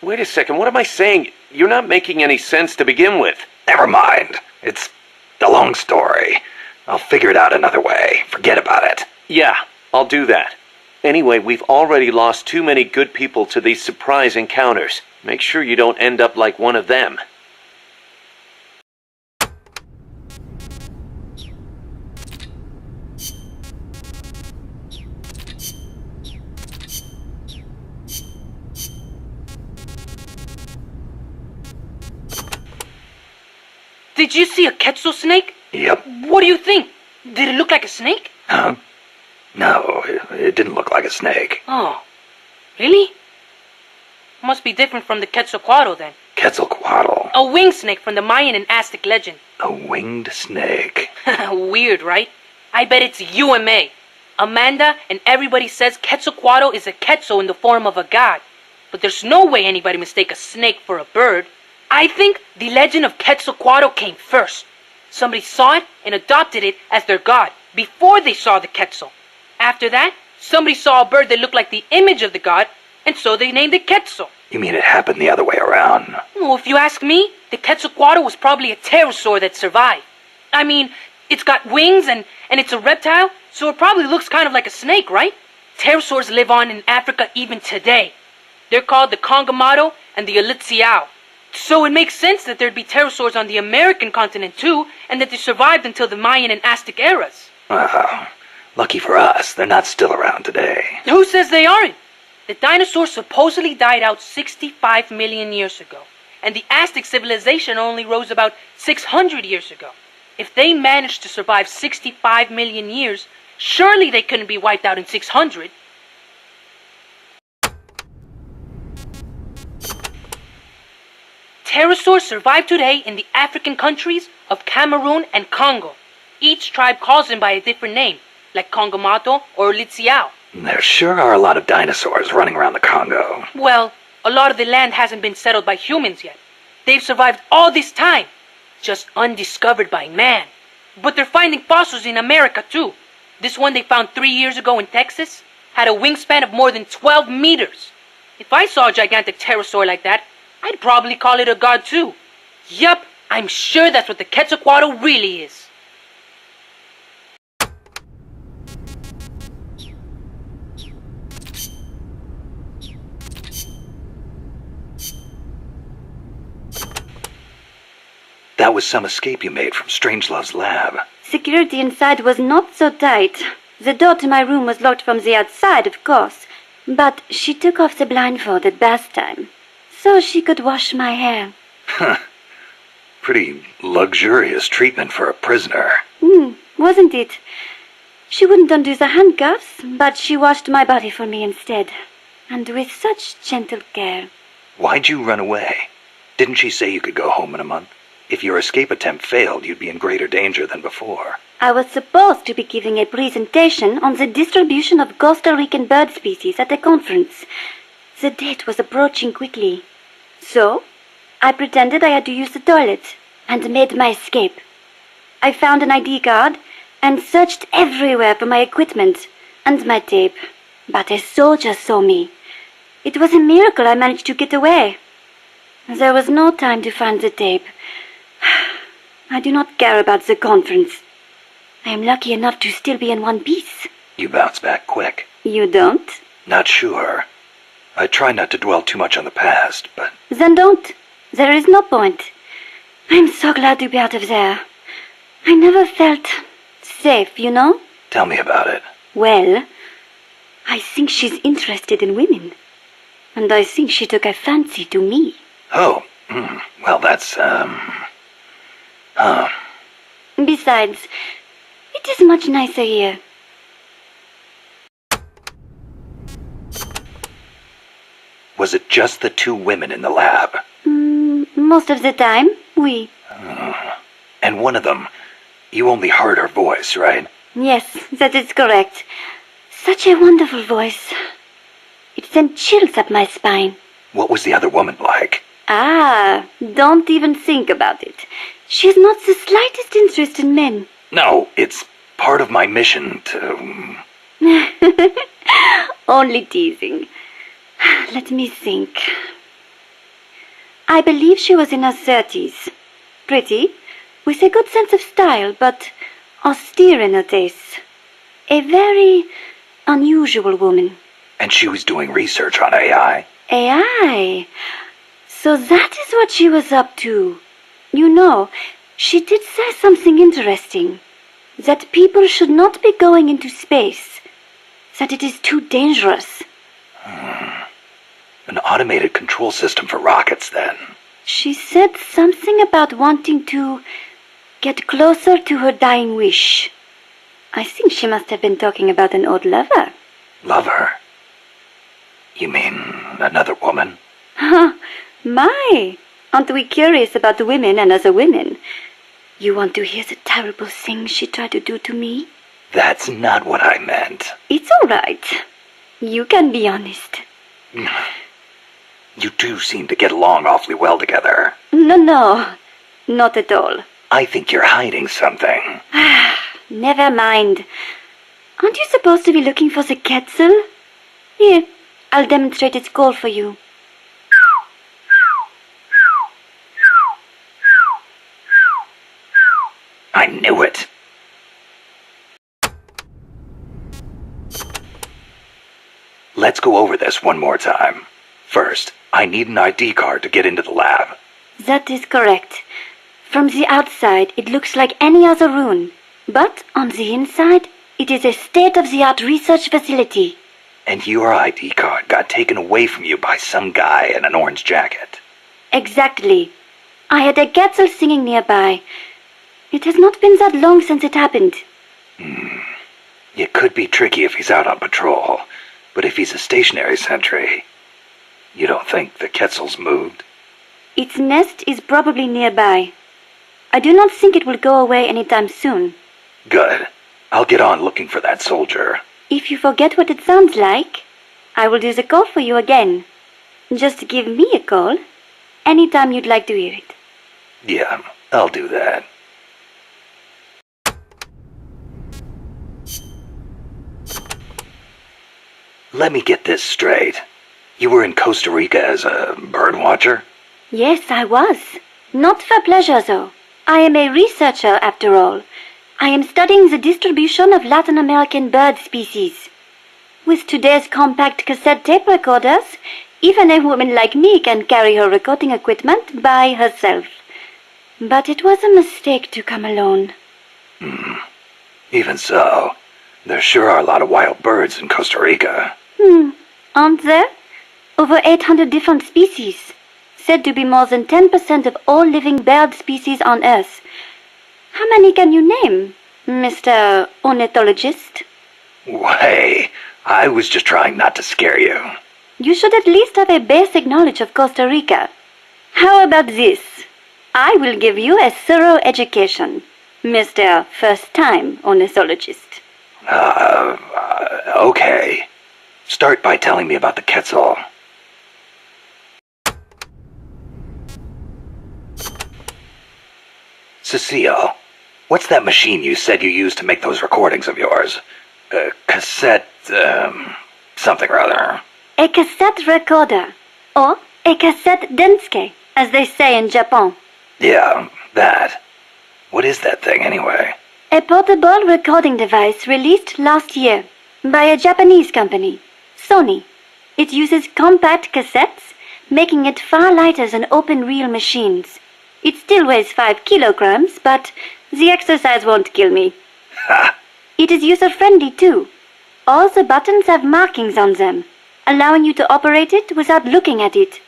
Wait a second, what am I saying? You're not making any sense to begin with. Never mind. It's a long story. I'll figure it out another way. Forget about it. Yeah, I'll do that. Anyway, we've already lost too many good people to these surprise encounters. Make sure you don't end up like one of them. Did you see a Quetzal snake? Yep. What do you think? Did it look like a snake? Huh? No, it didn't look like a snake. Oh, really? Must be different from the Quetzalcoatl then. Quetzalcoatl. A winged snake from the Mayan and Aztec legend. A winged snake. Weird, right? I bet it's UMA. Amanda and everybody says Quetzalcoatl is a Quetzal in the form of a god. But there's no way anybody mistake a snake for a bird. I think the legend of Quetzalcoatl came first. Somebody saw it and adopted it as their god before they saw the Quetzal. After that, somebody saw a bird that looked like the image of the god, and so they named it Quetzal. You mean it happened the other way around? Well, if you ask me, the Quetzalcoatl was probably a pterosaur that survived. I mean, it's got wings and it's a reptile, so it probably looks kind of like a snake, right? Pterosaurs live on in Africa even today. They're called the Congamato and the Elitziao. So it makes sense that there'd be pterosaurs on the American continent too, and that they survived until the Mayan and Aztec eras. Wow. Lucky for us, they're not still around today. Who says they aren't? The dinosaurs supposedly died out 65 million years ago, and the Aztec civilization only rose about 600 years ago. If they managed to survive 65 million years, surely they couldn't be wiped out in 600. Pterosaurs survive today in the African countries of Cameroon and Congo. Each tribe calls them by a different name, like Congamato or Litziao. There sure are a lot of dinosaurs running around the Congo. Well, a lot of the land hasn't been settled by humans yet. They've survived all this time, just undiscovered by man. But they're finding fossils in America too. This one they found 3 years ago in Texas had a wingspan of more than 12 meters. If I saw a gigantic pterosaur like that, I'd probably call it a god too. Yup, I'm sure that's what the Quetzalcoatl really is. That was some escape you made from Strangelove's lab. Security inside was not so tight. The door to my room was locked from the outside, of course, but she took off the blindfold at bath time, so she could wash my hair. Huh. Pretty luxurious treatment for a prisoner. Wasn't it? She wouldn't undo the handcuffs, but she washed my body for me instead, and with such gentle care. Why'd you run away? Didn't she say you could go home in a month? If your escape attempt failed, you'd be in greater danger than before. I was supposed to be giving a presentation on the distribution of Costa Rican bird species at a conference. The date was approaching quickly. So, I pretended I had to use the toilet and made my escape. I found an ID card and searched everywhere for my equipment and my tape, but a soldier saw me. It was a miracle I managed to get away. There was no time to find the tape. I do not care about the conference. I am lucky enough to still be in one piece. You bounce back quick. You don't? Not sure. I try not to dwell too much on the past, but... Then don't. There is no point. I'm so glad to be out of there. I never felt safe, you know? Tell me about it. Well, I think she's interested in women. And I think she took a fancy to me. Oh, well, that's, Besides, it is much nicer here. Was it just the two women in the lab? Most of the time, oui. And one of them, you only heard her voice, right? Yes, that is correct. Such a wonderful voice. It sent chills up my spine. What was the other woman like? Don't even think about it. She has not the slightest interest in men. No, it's part of my mission to... Only teasing. Let me think. I believe she was in her 30s. Pretty, with a good sense of style, but austere in her tastes. A very unusual woman. And she was doing research on AI. AI? So that is what she was up to. You know, she did say something interesting. That people should not be going into space. That it is too dangerous. An automated control system for rockets, then. She said something about wanting to get closer to her dying wish. I think she must have been talking about an old lover. Lover? You mean another woman? My! Aren't we curious about women and other women? You want to hear the terrible things she tried to do to me? That's not what I meant. It's all right. You can be honest. You two seem to get along awfully well together. No, not at all. I think you're hiding something. Never mind. Aren't you supposed to be looking for the Quetzal? Here, I'll demonstrate its call for you. I knew it. Let's go over this one more time. First, I need an ID card to get into the lab. That is correct. From the outside, it looks like any other room. But on the inside, it is a state-of-the-art research facility. And your ID card got taken away from you by some guy in an orange jacket. Exactly. I had a Quetzal singing nearby. It has not been that long since it happened. It could be tricky if he's out on patrol, but if he's a stationary sentry, you don't think the Quetzal's moved? Its nest is probably nearby. I do not think it will go away anytime soon. Good. I'll get on looking for that soldier. If you forget what it sounds like, I will do the call for you again. Just give me a call anytime you'd like to hear it. Yeah, I'll do that. Let me get this straight. You were in Costa Rica as a bird watcher? Yes, I was. Not for pleasure, though. I am a researcher, after all. I am studying the distribution of Latin American bird species. With today's compact cassette tape recorders, even a woman like me can carry her recording equipment by herself. But it was a mistake to come alone. Even so, there sure are a lot of wild birds in Costa Rica. Aren't there? Over 800 different species. Said to be more than 10% of all living bird species on Earth. How many can you name, Mr. Ornithologist? Hey, I was just trying not to scare you. You should at least have a basic knowledge of Costa Rica. How about this? I will give you a thorough education, Mr. First-Time Ornithologist. Okay. Start by telling me about the Quetzal. Cecile, what's that machine you said you used to make those recordings of yours? Cassette, something or other. A cassette recorder, or a cassette denske, as they say in Japan. Yeah, that. What is that thing anyway? A portable recording device released last year by a Japanese company, Sony. It uses compact cassettes, making it far lighter than open-reel machines. It still weighs 5 kilograms, but the exercise won't kill me. Ha! It is user-friendly too. All the buttons have markings on them, allowing you to operate it without looking at it.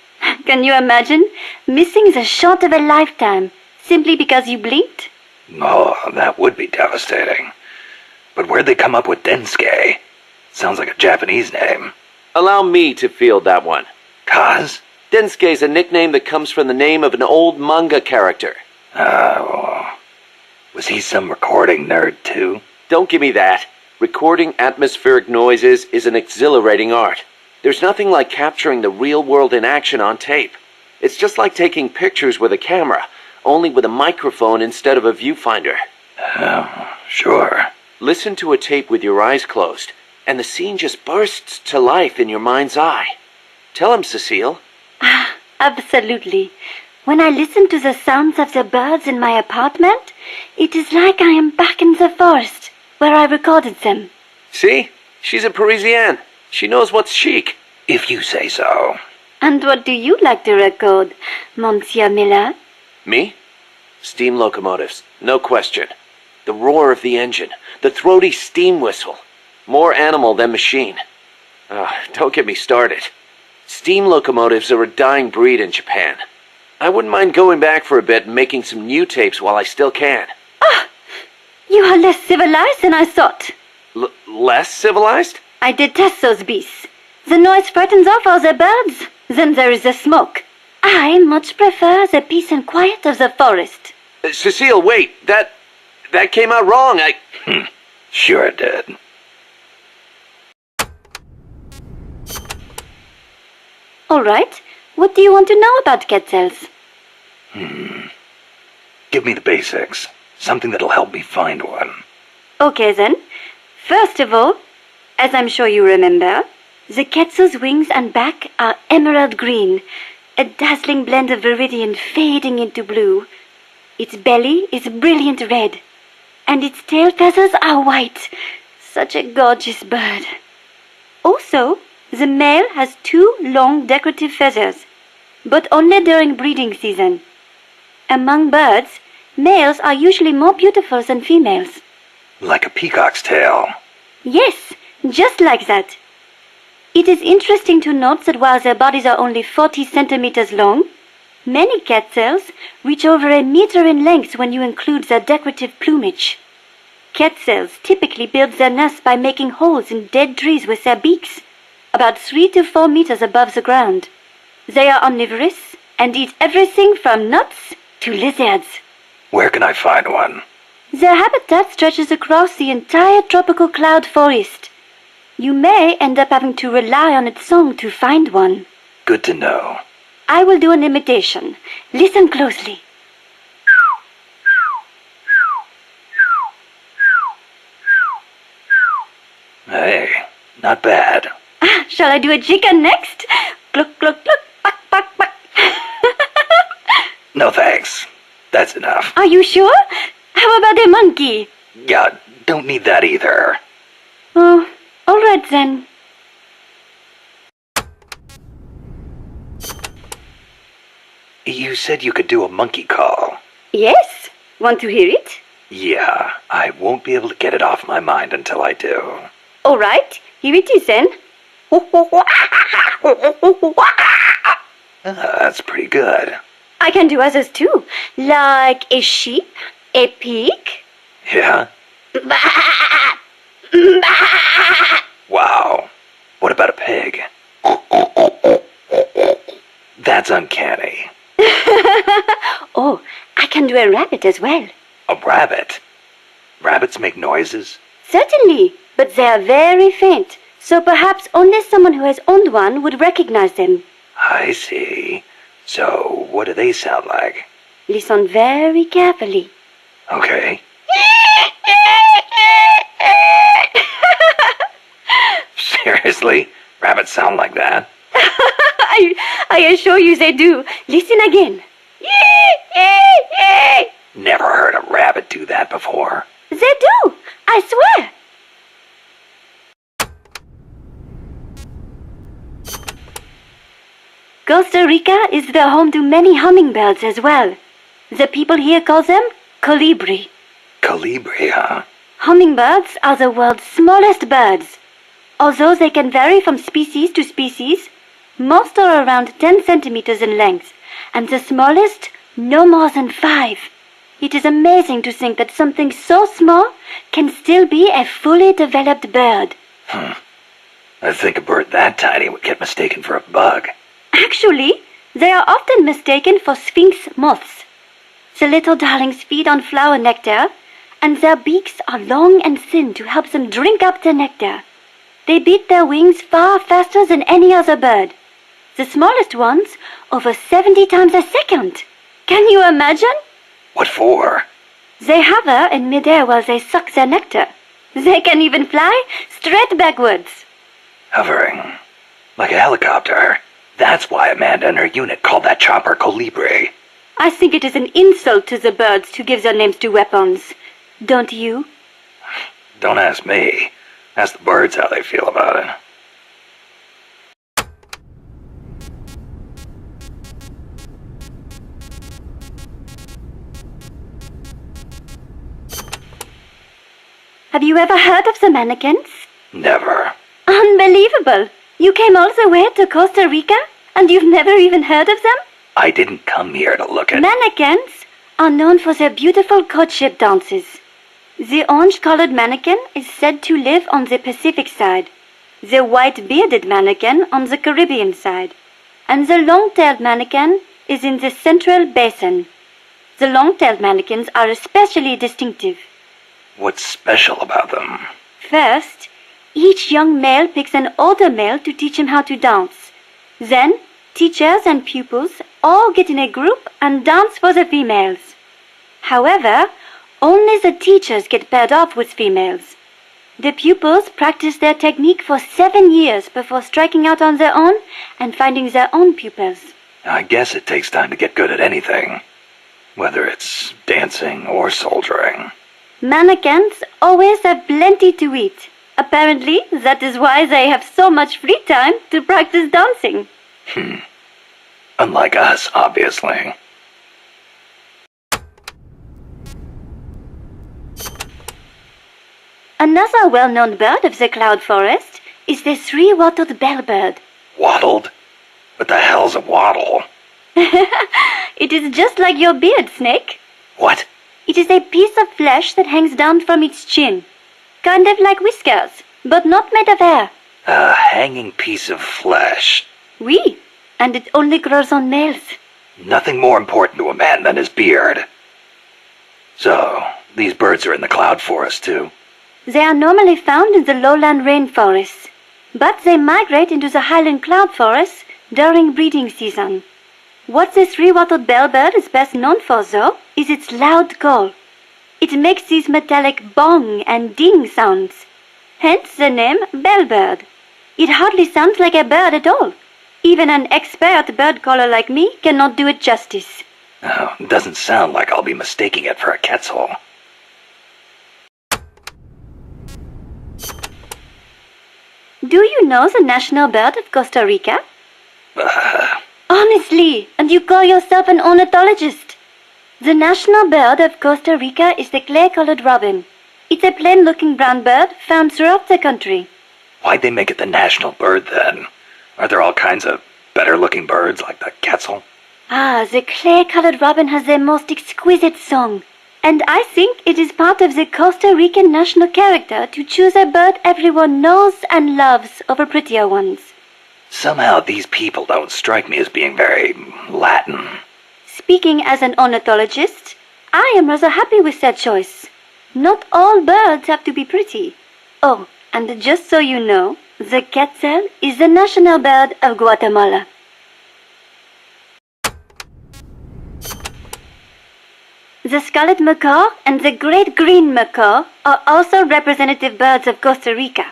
Can you imagine missing the shot of a lifetime simply because you blinked? Oh, that would be devastating. But where'd they come up with Densuke? Sounds like a Japanese name. Allow me to field that one. Kaz? Densuke is a nickname that comes from the name of an old manga character. Was he some recording nerd too? Don't give me that. Recording atmospheric noises is an exhilarating art. There's nothing like capturing the real world in action on tape. It's just like taking pictures with a camera, only with a microphone instead of a viewfinder. Sure. Listen to a tape with your eyes closed, and the scene just bursts to life in your mind's eye. Tell him, Cecile. Absolutely. When I listen to the sounds of the birds in my apartment, it is like I am back in the forest where I recorded them. See? She's a Parisienne. She knows what's chic. If you say so. And what do you like to record, Monsieur Miller? Me? Steam locomotives, no question. The roar of the engine, the throaty steam whistle. More animal than machine. Don't get me started. Steam locomotives are a dying breed in Japan. I wouldn't mind going back for a bit and making some new tapes while I still can. You are less civilized than I thought. Less civilized? I detest those beasts. The noise frightens off all the birds. Then there is the smoke. I much prefer the peace and quiet of the forest. Cecile, wait. That came out wrong. Sure it did. All right. What do you want to know about quetzals? Give me the basics. Something that'll help me find one. Okay then. First of all, as I'm sure you remember, the quetzal's wings and back are emerald green, a dazzling blend of viridian fading into blue. Its belly is brilliant red, and its tail feathers are white. Such a gorgeous bird. Also, the male has 2 long decorative feathers, but only during breeding season. Among birds, males are usually more beautiful than females. Like a peacock's tail. Yes, just like that. It is interesting to note that while their bodies are only 40 centimeters long, many quetzals reach over a meter in length when you include their decorative plumage. Quetzals typically build their nests by making holes in dead trees with their beaks, about 3 to 4 meters above the ground. They are omnivorous and eat everything from nuts to lizards. Where can I find one? Their habitat stretches across the entire tropical cloud forest. You may end up having to rely on its song to find one. Good to know. I will do an imitation. Listen closely. Hey, not bad. Shall I do a chicken next? Cluck, cluck, cluck, quack, quack, quack. No thanks. That's enough. Are you sure? How about a monkey? Yeah, don't need that either. Oh, all right then. You said you could do a monkey call. Yes? Want to hear it? Yeah, I won't be able to get it off my mind until I do. All right, here it is then. That's pretty good. I can do others too, like a sheep, a pig. Yeah? Wow. What about a pig? That's uncanny. Oh, I can do a rabbit as well. A rabbit? Rabbits make noises? Certainly, but they are very faint, so perhaps only someone who has owned one would recognize them. I see. So, what do they sound like? Listen very carefully. Okay. Seriously? Rabbits sound like that? I assure you they do. Listen again. Never heard a rabbit do that before. They do, I swear. Costa Rica is the home to many hummingbirds as well. The people here call them colibri. Colibri, huh? Hummingbirds are the world's smallest birds. Although they can vary from species to species, most are around 10 centimeters in length, and the smallest no more than 5. It is amazing to think that something so small can still be a fully developed bird. I think a bird that tiny would get mistaken for a bug. Actually, they are often mistaken for sphinx moths. The little darlings feed on flower nectar, and their beaks are long and thin to help them drink up the nectar. They beat their wings far faster than any other bird. The smallest ones over 70 times a second. Can you imagine? What for? They hover in midair while they suck their nectar. They can even fly straight backwards. Hovering. Like a helicopter. That's why Amanda and her unit called that chopper Colibri. I think it is an insult to the birds to give their names to weapons. Don't you? Don't ask me. Ask the birds how they feel about it. Have you ever heard of the mannequins? Never. Unbelievable! You came all the way to Costa Rica and you've never even heard of them? I didn't come here to look at... Mannequins are known for their beautiful courtship dances. The orange-colored mannequin is said to live on the Pacific side, the white-bearded mannequin on the Caribbean side, and the long-tailed mannequin is in the Central Basin. The long-tailed mannequins are especially distinctive. What's special about them? First, each young male picks an older male to teach him how to dance. Then, teachers and pupils all get in a group and dance for the females. However, only the teachers get paired off with females. The pupils practice their technique for 7 years before striking out on their own and finding their own pupils. I guess it takes time to get good at anything. Whether it's dancing or soldiering. Mannequins always have plenty to eat. Apparently, that is why they have so much free time to practice dancing. Unlike us, obviously. Another well-known bird of the cloud forest is the three-wattled bellbird. Wattled? What the hell's a wattle? It is just like your beard, Snake. What? It is a piece of flesh that hangs down from its chin. Kind of like whiskers, but not made of hair. A hanging piece of flesh. Oui, and it only grows on males. Nothing more important to a man than his beard. So, these birds are in the cloud forest too? They are normally found in the lowland rainforests, but they migrate into the highland cloud forests during breeding season. What the three-wattled bellbird is best known for, though, is its loud call. It makes these metallic bong and ding sounds, hence the name bellbird. It hardly sounds like a bird at all. Even an expert bird caller like me cannot do it justice. Oh, doesn't sound like I'll be mistaking it for a Quetzal. Do you know the national bird of Costa Rica? Honestly, and you call yourself an ornithologist? The national bird of Costa Rica is the clay-colored robin. It's a plain-looking brown bird found throughout the country. Why'd they make it the national bird then? Are there all kinds of better-looking birds like the Quetzal? Ah, the clay-colored robin has the most exquisite song. And I think it is part of the Costa Rican national character to choose a bird everyone knows and loves over prettier ones. Somehow these people don't strike me as being very Latin. Speaking as an ornithologist, I am rather happy with that choice. Not all birds have to be pretty. Oh, and just so you know, the Quetzal is the national bird of Guatemala. The scarlet macaw and the great green macaw are also representative birds of Costa Rica.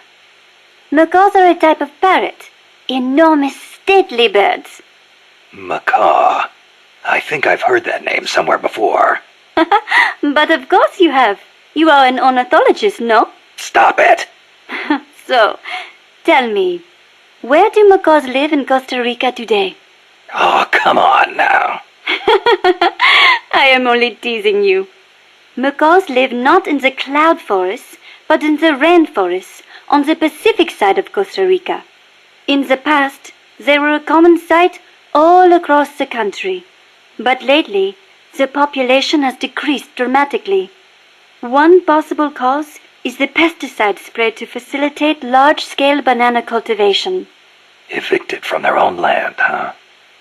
Macaws are a type of parrot, enormous, stately birds. Macaw. I think I've heard that name somewhere before. But of course you have. You are an ornithologist, no? Stop it! So, tell me, where do macaws live in Costa Rica today? Oh, come on now. I am only teasing you. Macaws live not in the cloud forests, but in the rainforests on the Pacific side of Costa Rica. In the past, they were a common sight all across the country. But lately, the population has decreased dramatically. One possible cause is the pesticide sprayed to facilitate large-scale banana cultivation. Evicted from their own land, huh?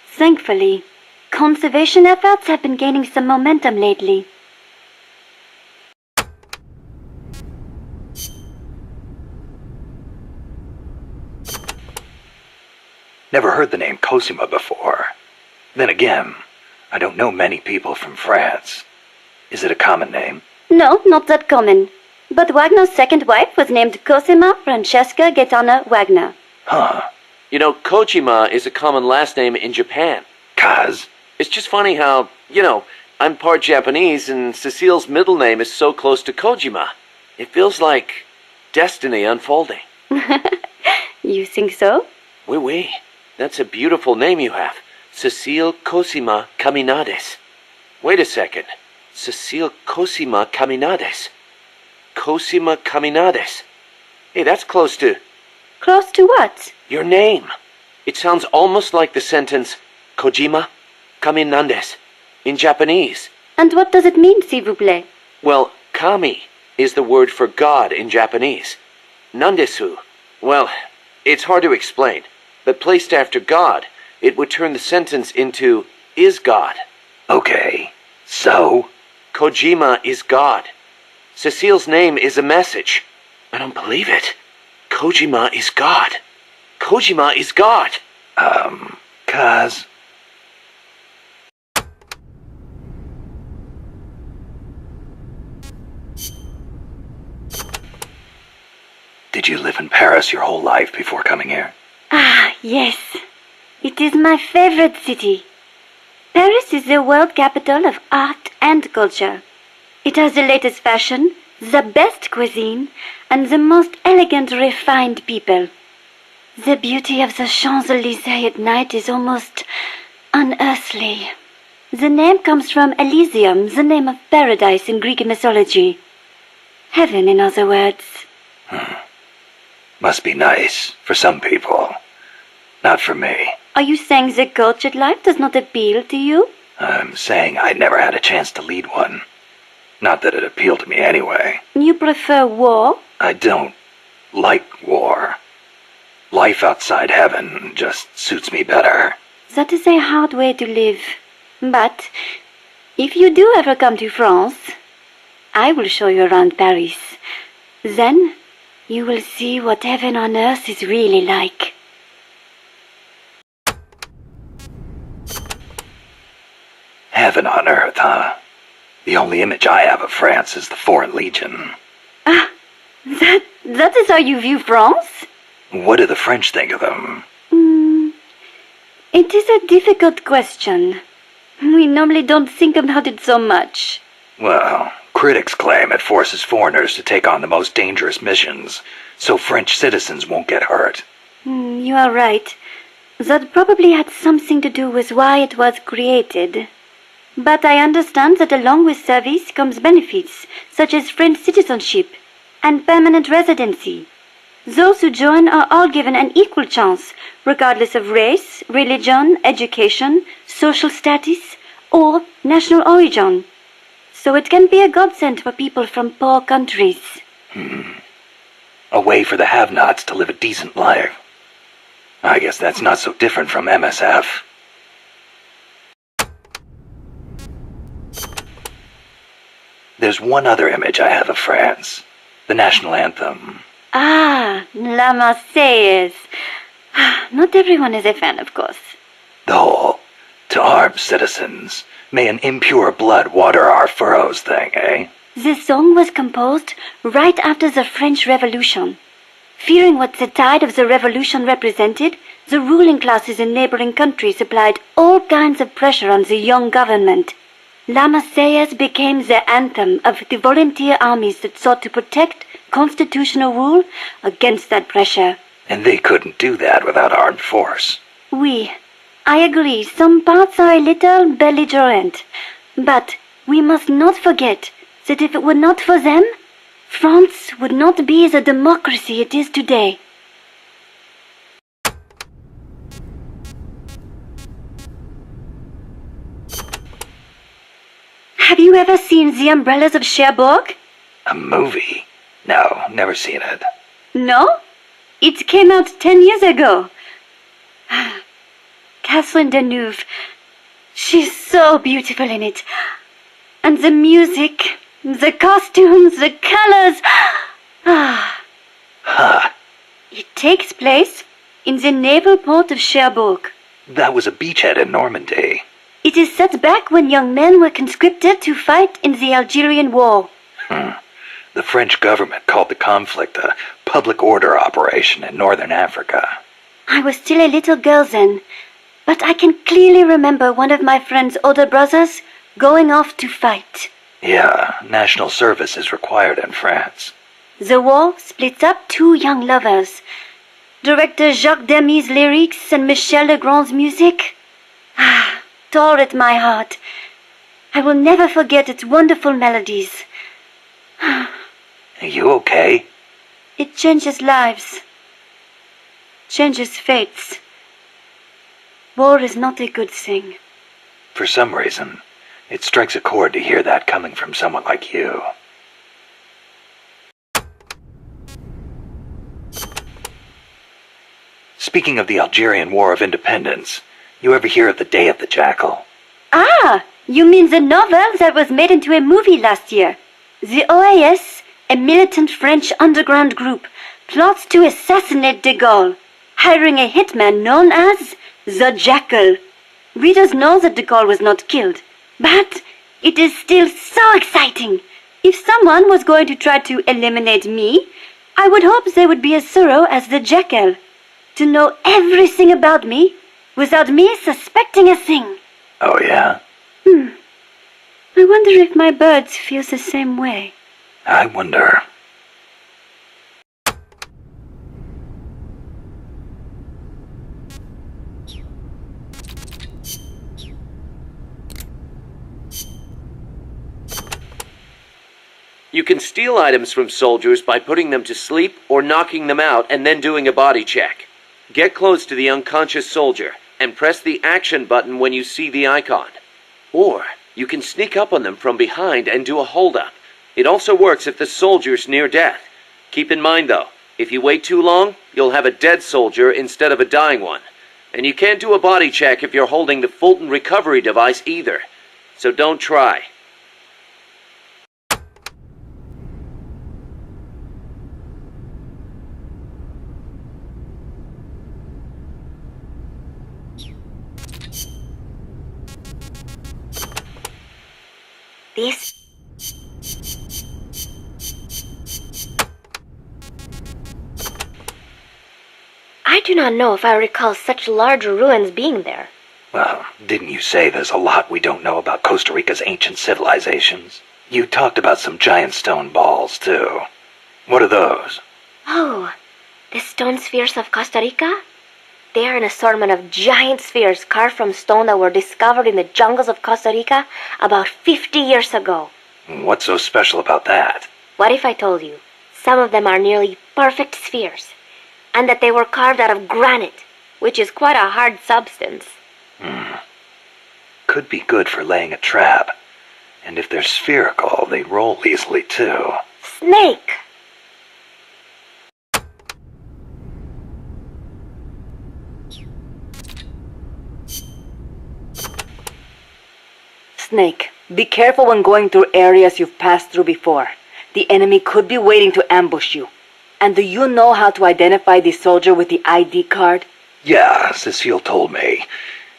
Thankfully, conservation efforts have been gaining some momentum lately. Never heard the name Cosima before. Then again, I don't know many people from France. Is it a common name? No, not that common. But Wagner's second wife was named Cosima Francesca Gaetana Wagner. Huh. You know, Kojima is a common last name in Japan. Kaz? It's just funny how, I'm part Japanese and Cecile's middle name is so close to Kojima. It feels like destiny unfolding. You think so? Oui, oui. That's a beautiful name you have. Cecile Cosima Caminades. Wait a second. Cecile Cosima Caminades. Cosima Caminades. Hey, that's close to... Close to what? your name. It sounds almost like the sentence, Kojima Caminades, in Japanese. And what does it mean, s'il vous plaît? Well, kami is the word for God in Japanese. Nandesu. Well, it's hard to explain, but placed after God, it would turn the sentence into, is God. Okay, so? Kojima is God. Cecile's name is a message. I don't believe it. Kojima is God. Kojima is God. Kaz? Did you live in Paris your whole life before coming here? Ah, yes. It is my favorite city. Paris is the world capital of art and culture. It has the latest fashion, the best cuisine, and the most elegant, refined people. The beauty of the Champs-Élysées at night is almost unearthly. The name comes from Elysium, the name of paradise in Greek mythology. Heaven, in other words. Must be nice for some people. Not for me. Are you saying the cultured life does not appeal to you? I'm saying I never had a chance to lead one. Not that it appealed to me anyway. You prefer war? I don't like war. Life outside heaven just suits me better. That is a hard way to live. But if you do ever come to France, I will show you around Paris. Then you will see what heaven on earth is really like. Heaven on earth, huh? The only image I have of France is the Foreign Legion. Ah, that is how you view France? What do the French think of them? It is a difficult question. We normally don't think about it so much. Well, critics claim it forces foreigners to take on the most dangerous missions, so French citizens won't get hurt. You are right. That probably had something to do with why it was created. But I understand that along with service comes benefits, such as French citizenship and permanent residency. Those who join are all given an equal chance, regardless of race, religion, education, social status, or national origin. So it can be a godsend for people from poor countries. A way for the have-nots to live a decent life. I guess that's not so different from MSF. There's one other image I have of France. The national anthem. Ah, La Marseillaise. Not everyone is a fan, of course. The whole, to arms, citizens, may an impure blood water our furrows thing, eh? The song was composed right after the French Revolution. Fearing what the tide of the revolution represented, the ruling classes in neighboring countries applied all kinds of pressure on the young government. La Marseillaise became the anthem of the volunteer armies that sought to protect constitutional rule against that pressure. And they couldn't do that without armed force. Oui, I agree, some parts are a little belligerent. But we must not forget that if it were not for them, France would not be the democracy it is today. Have you ever seen The Umbrellas of Cherbourg? A movie? No, never seen it. No? It came out 10 years ago. Catherine Deneuve. She's so beautiful in it. And the music, the costumes, the colors. It takes place in the naval port of Cherbourg. That was a beachhead in Normandy. It is set back when young men were conscripted to fight in the Algerian War. The French government called the conflict a public order operation in northern Africa. I was still a little girl then, but I can clearly remember one of my friend's older brothers going off to fight. Yeah, national service is required in France. The war splits up two young lovers. Director Jacques Demy's lyrics and Michel Legrand's music tore at my heart. I will never forget its wonderful melodies. Are you okay? It changes lives. Changes fates. War is not a good thing. For some reason, it strikes a chord to hear that coming from someone like you. Speaking of the Algerian War of Independence, you ever hear of the Day of the Jackal? Ah, you mean the novel that was made into a movie last year? The OAS, a militant French underground group, plots to assassinate de Gaulle, hiring a hitman known as the Jackal. Readers know that de Gaulle was not killed, but it is still so exciting. If someone was going to try to eliminate me, I would hope they would be as thorough as the Jackal, to know everything about me without me suspecting a thing. Oh, yeah? I wonder if my birds feel the same way. I wonder. You can steal items from soldiers by putting them to sleep or knocking them out and then doing a body check. Get close to the unconscious soldier and press the action button when you see the icon. Or you can sneak up on them from behind and do a hold-up. It also works if the soldier's near death. Keep in mind though, if you wait too long, you'll have a dead soldier instead of a dying one. And you can't do a body check if you're holding the Fulton recovery device either. So don't try. This? I do not know if I recall such large ruins being there. Well, didn't you say there's a lot we don't know about Costa Rica's ancient civilizations? You talked about some giant stone balls, too. What are those? Oh, the stone spheres of Costa Rica? They are an assortment of giant spheres carved from stone that were discovered in the jungles of Costa Rica about 50 years ago. What's so special about that? What if I told you some of them are nearly perfect spheres, and that they were carved out of granite, which is quite a hard substance? Could be good for laying a trap. And if they're spherical, they roll easily, too. Snake! Snake, be careful when going through areas you've passed through before. The enemy could be waiting to ambush you. And do you know how to identify the soldier with the ID card? Yeah, Cecile told me.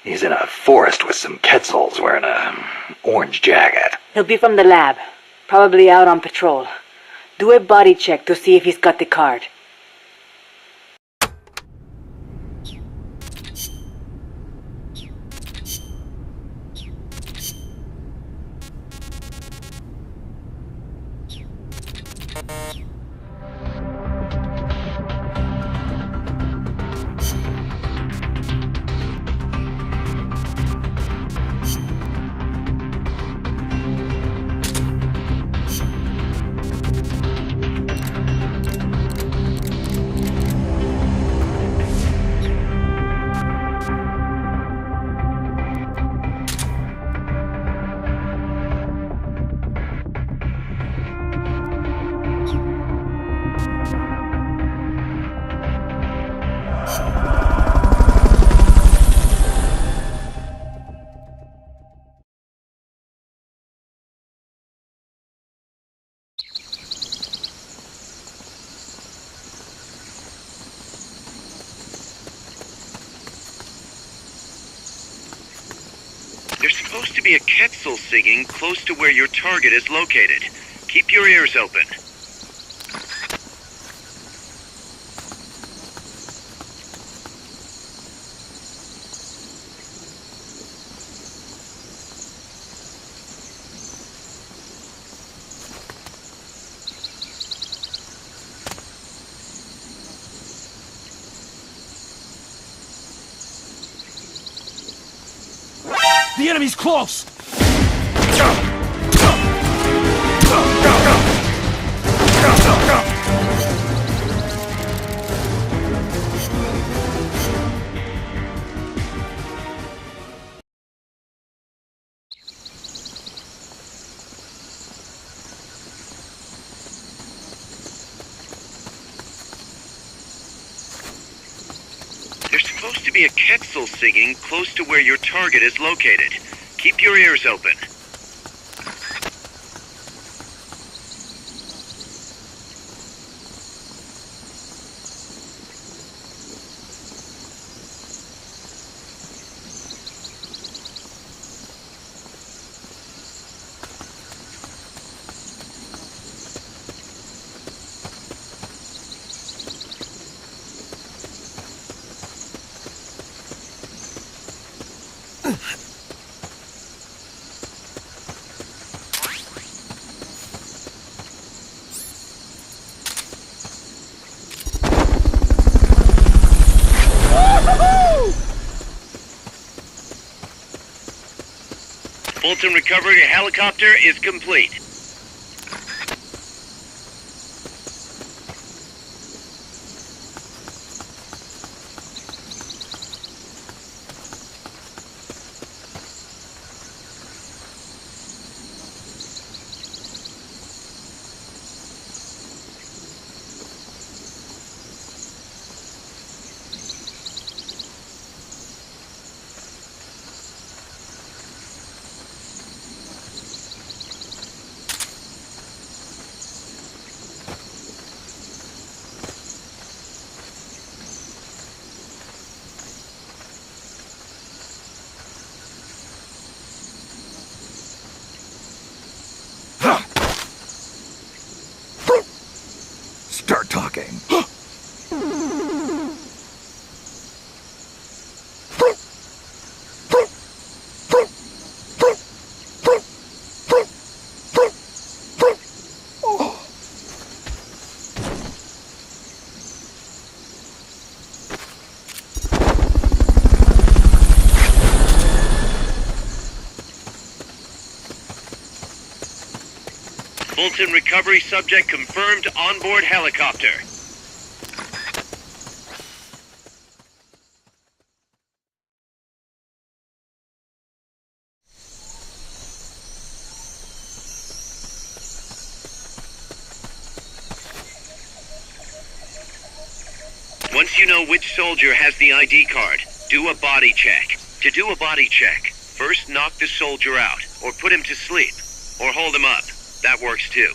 He's in a forest with some Quetzals wearing a orange jacket. He'll be from the lab, probably out on patrol. Do a body check to see if he's got the card. There's supposed to be a Quetzal singing close to where your target is located. Keep your ears open. The enemy's close! There's supposed to be a Quetzal singing close to where your target is located. Keep your ears open. Fulton recovery helicopter is complete. Fulton recovery subject confirmed onboard helicopter. Once you know which soldier has the ID card, do a body check. To do a body check, first knock the soldier out, or put him to sleep, or hold him up. That works too.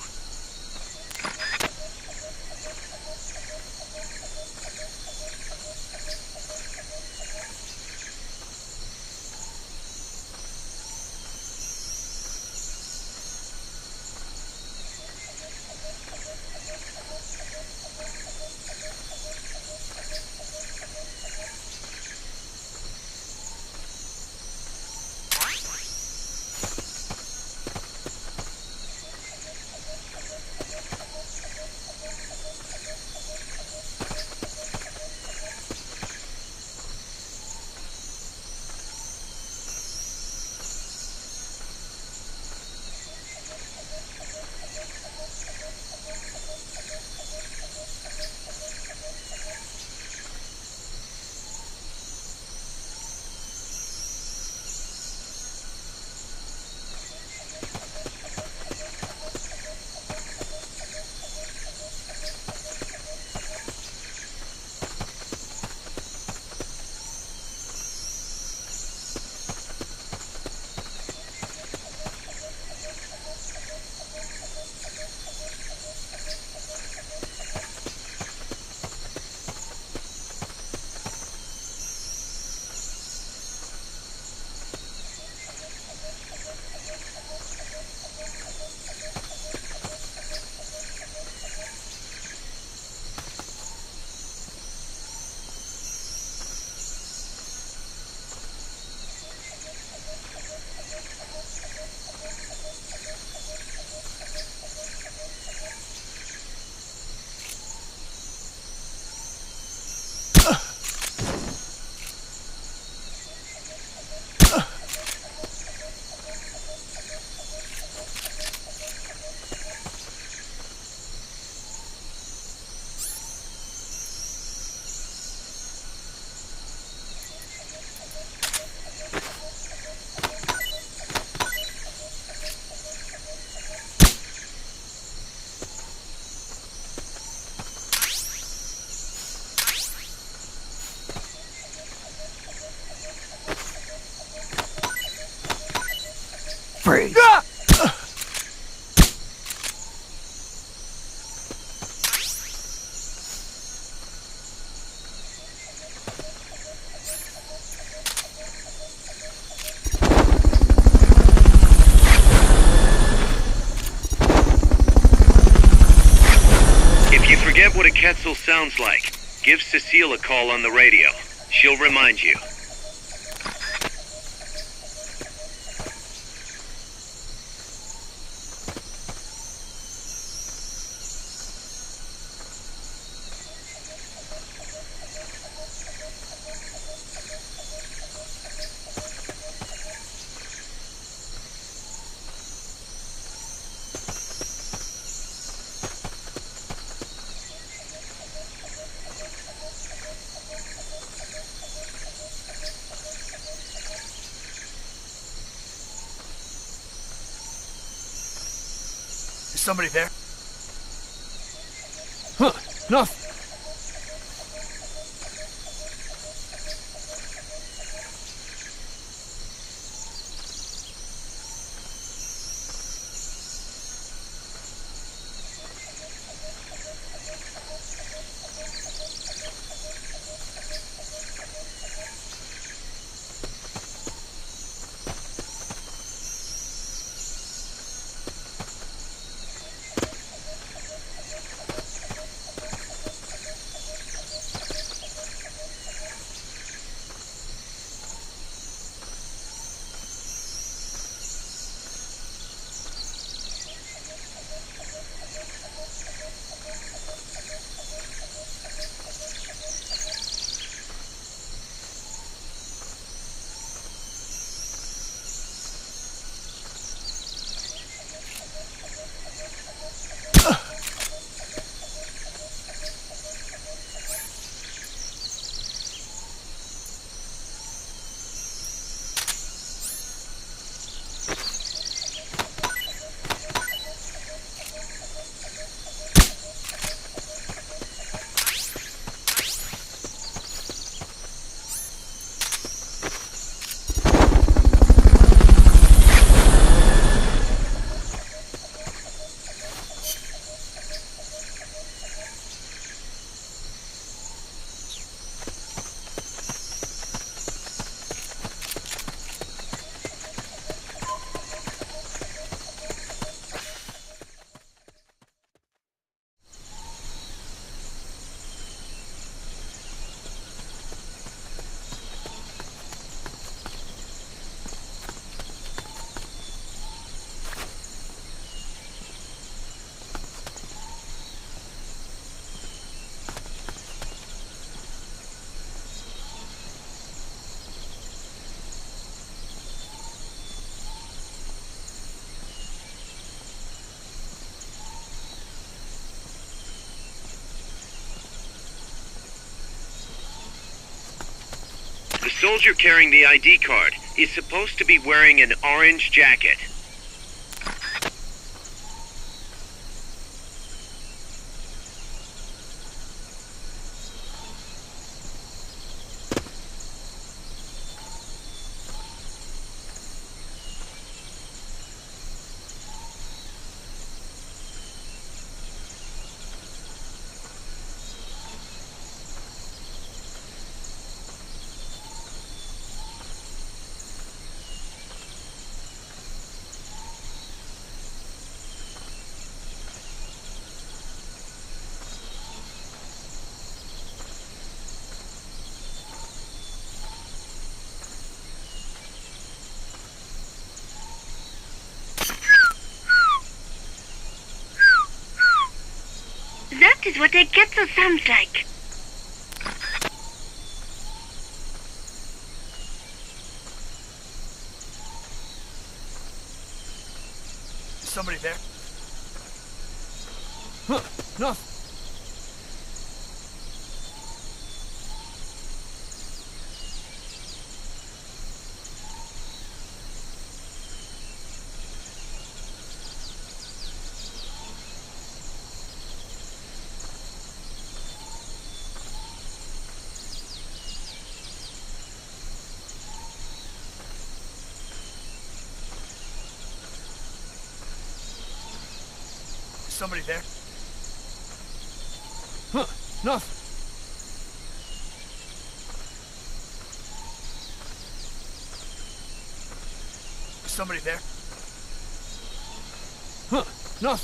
Freeze. If you forget what a Quetzal sounds like, give Cecile a call on the radio. She'll remind you. Is somebody there? Huh, nothing. soldier carrying the ID card is supposed to be wearing an orange jacket. That is what a Quetzal sounds like. Somebody there? Huh, no. Somebody there? Huh, no. Somebody there? Huh, no.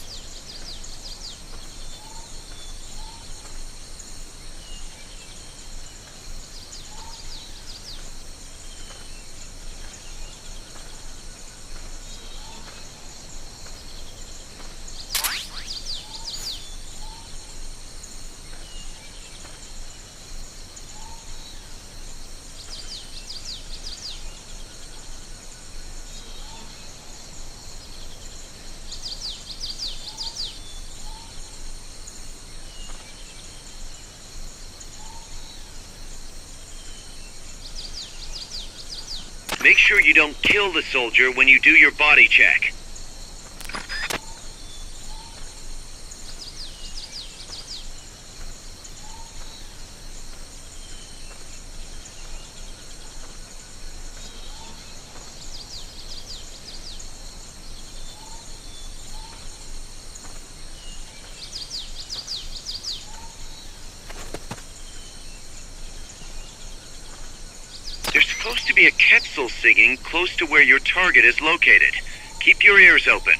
Make sure you don't kill the soldier when you do your body check. There's supposed to be a Quetzal singing close to where your target is located. Keep your ears open.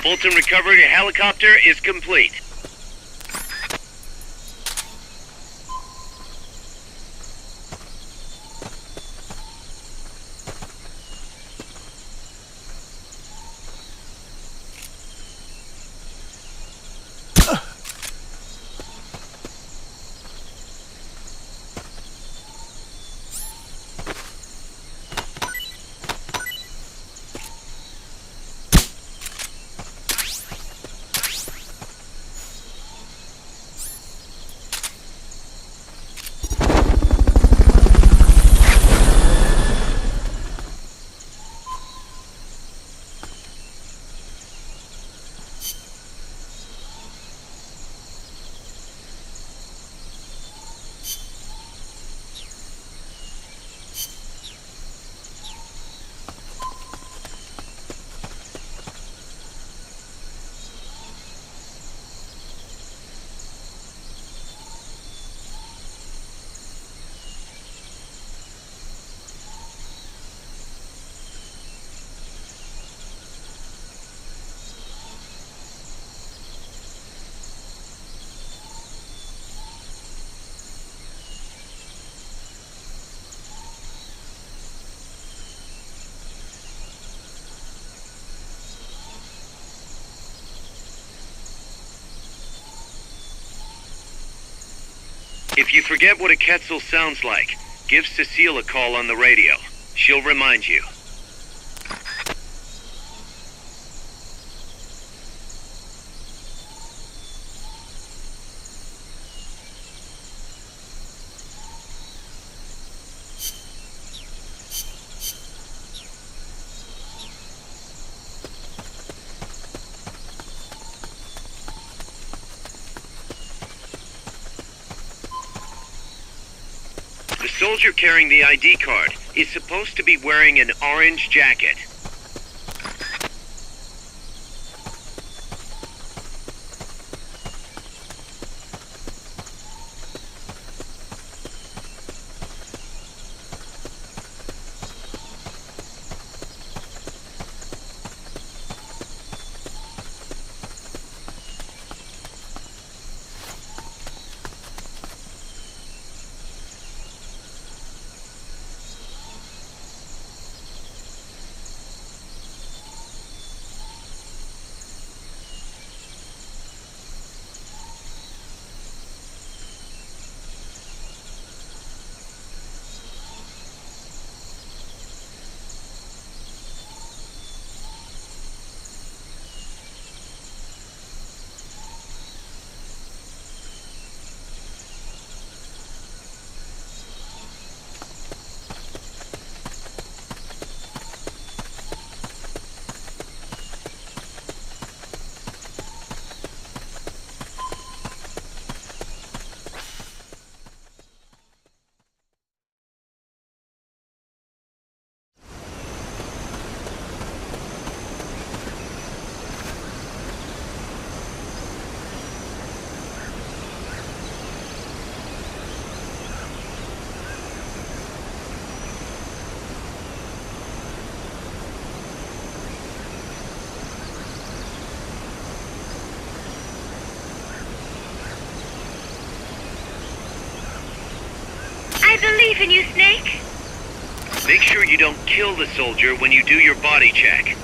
Fulton recovery helicopter is complete. If you forget what a Quetzal sounds like, give Cecile a call on the radio. She'll remind you. The soldier carrying the ID card is supposed to be wearing an orange jacket. I believe in you, Snake. Make sure you don't kill the soldier when you do your body check.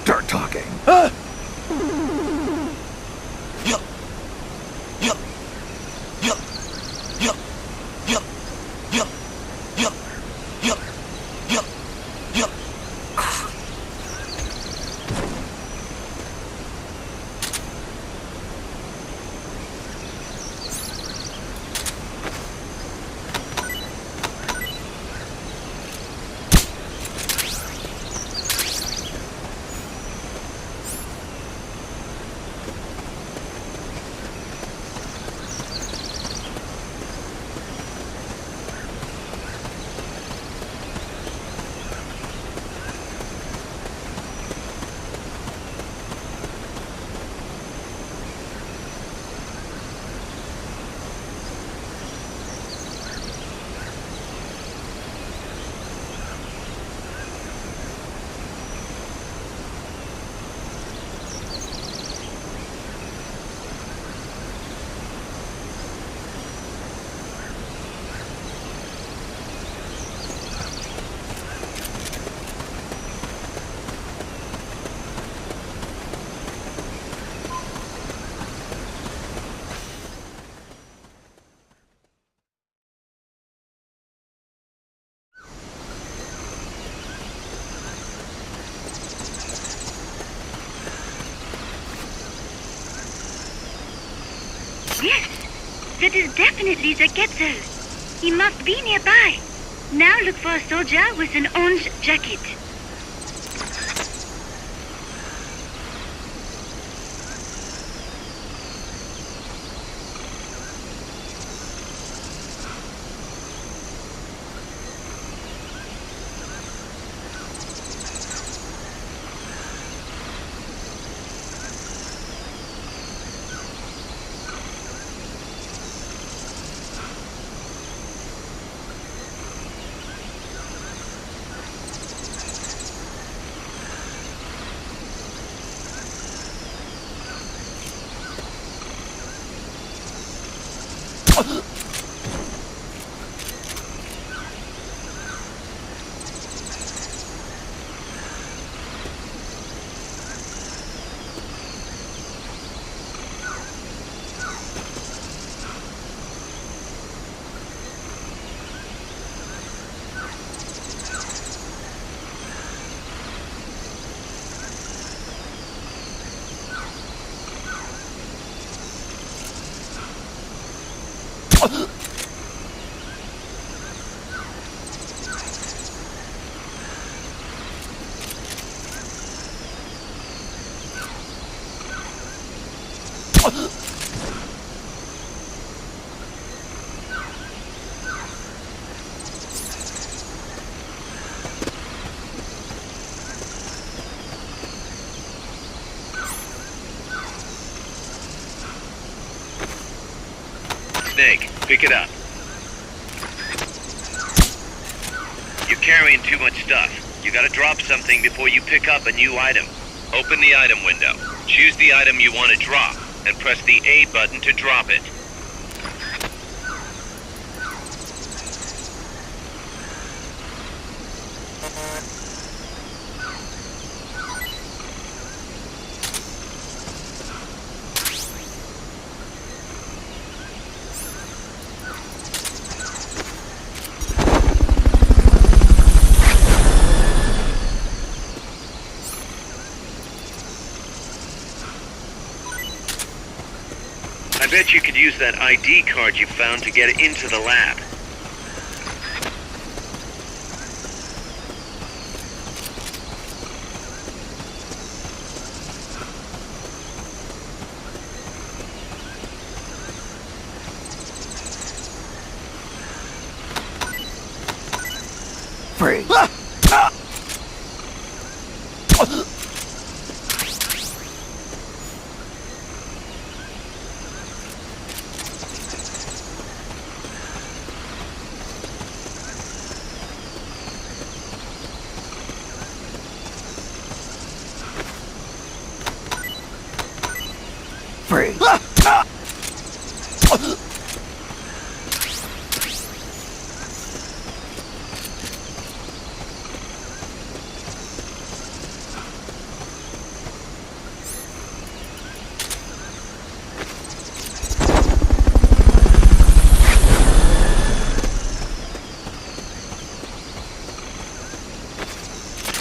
Start talking. That is definitely the Quetzal. He must be nearby. Now look for a soldier with an orange jacket. Snake, pick it up. You're carrying too much stuff. You gotta drop something before you pick up a new item. Open the item window. Choose the item you want to drop, and press the A button to drop it. I bet you could use that ID card you found to get into the lab.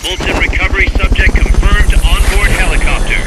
Fulton recovery subject confirmed onboard helicopter.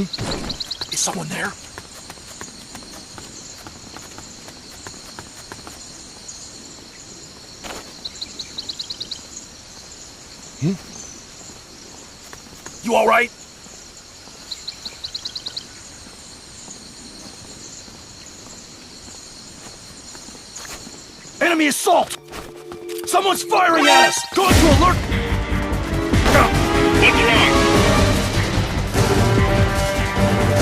Is someone there? You all right? Enemy assault! Someone's firing at us! Going to alert! What's wrong?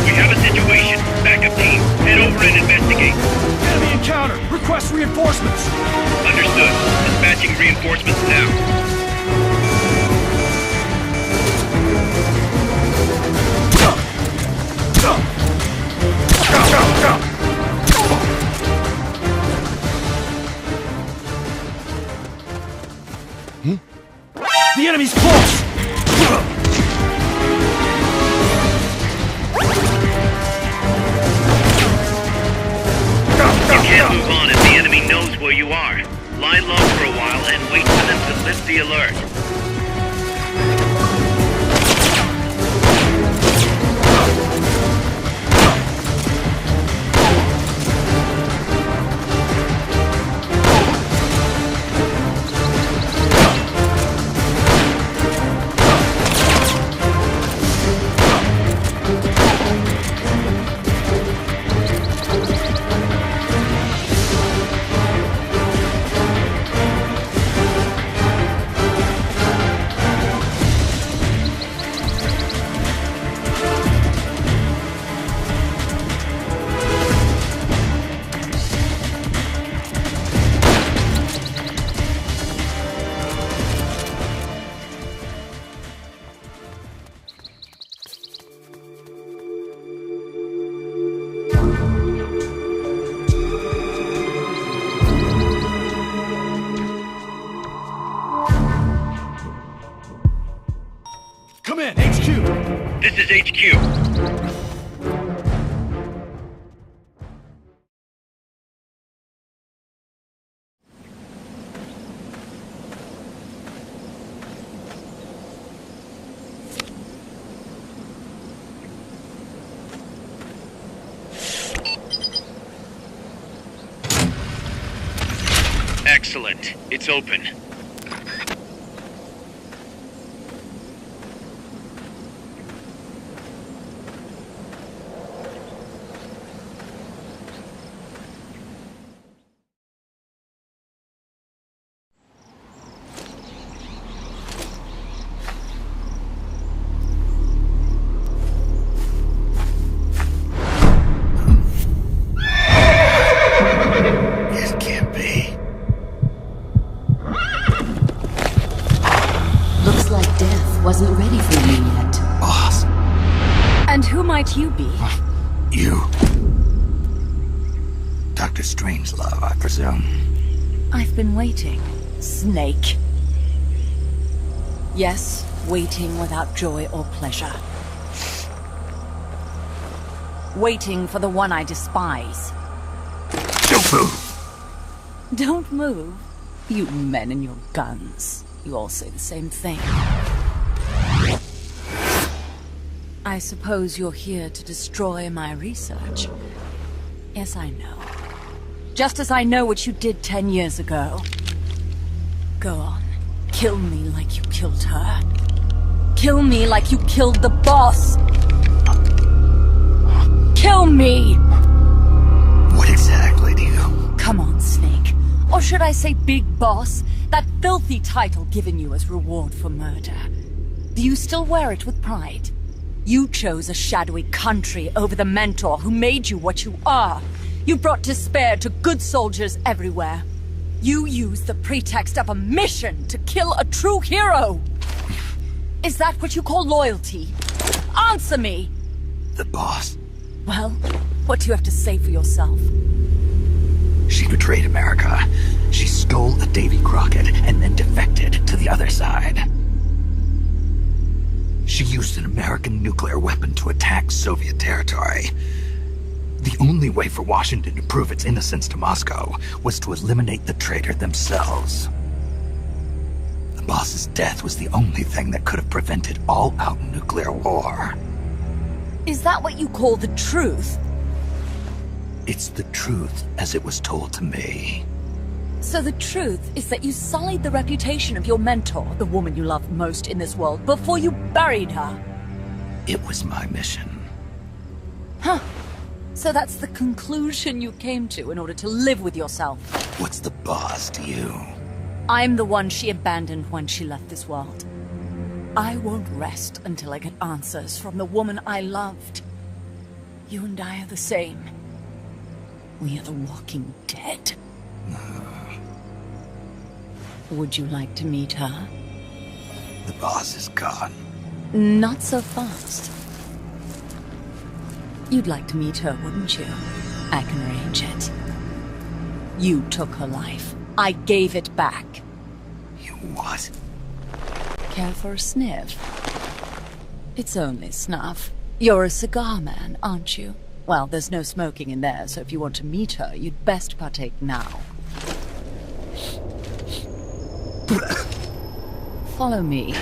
We have a situation. Backup team, head over and investigate. Enemy encounter! Request reinforcements! Understood. Dispatching reinforcements now. The enemy's close! You can't move on if the enemy knows where you are. Lie low for a while and wait for them to lift the alert. Come in, HQ! This is HQ. Excellent. It's open. It can't be. Looks like death wasn't ready for you yet. Boss, And who might you be? you. Dr. Strangelove, I presume. I've been waiting, Snake. Yes, waiting without joy or pleasure. Waiting for the one I despise. Don't move! Don't move. You men and your guns. You all say the same thing. I suppose you're here to destroy my research. Yes, I know. Just as I know what you did 10 years ago. Go on. Kill me like you killed her. Kill me like you killed the boss. Kill me! What exactly do you... Come on, Snake. Or should I say Big Boss? That filthy title given you as reward for murder. Do you still wear it with pride? You chose a shadowy country over the mentor who made you what you are. You brought despair to good soldiers everywhere. You used the pretext of a mission to kill a true hero. Is that what you call loyalty? Answer me! The boss. Well, what do you have to say for yourself? She betrayed America. She stole a Davy Crockett and then defected to the other side. She used an American nuclear weapon to attack Soviet territory. The only way for Washington to prove its innocence to Moscow was to eliminate the traitor themselves. The boss's death was the only thing that could have prevented all-out nuclear war. Is that what you call the truth? It's the truth as it was told to me. So the truth is that you sullied the reputation of your mentor, the woman you loved most in this world, before you buried her. It was my mission. Huh. So that's the conclusion you came to in order to live with yourself. What's the boss to you? I'm the one she abandoned when she left this world. I won't rest until I get answers from the woman I loved. You and I are the same. We are the walking dead. Would you like to meet her? The boss is gone. Not so fast. You'd like to meet her, wouldn't you? I can arrange it. You took her life. I gave it back. You what? Care for a sniff? It's only snuff. You're a cigar man, aren't you? Well, there's no smoking in there, so if you want to meet her, you'd best partake now. Follow me.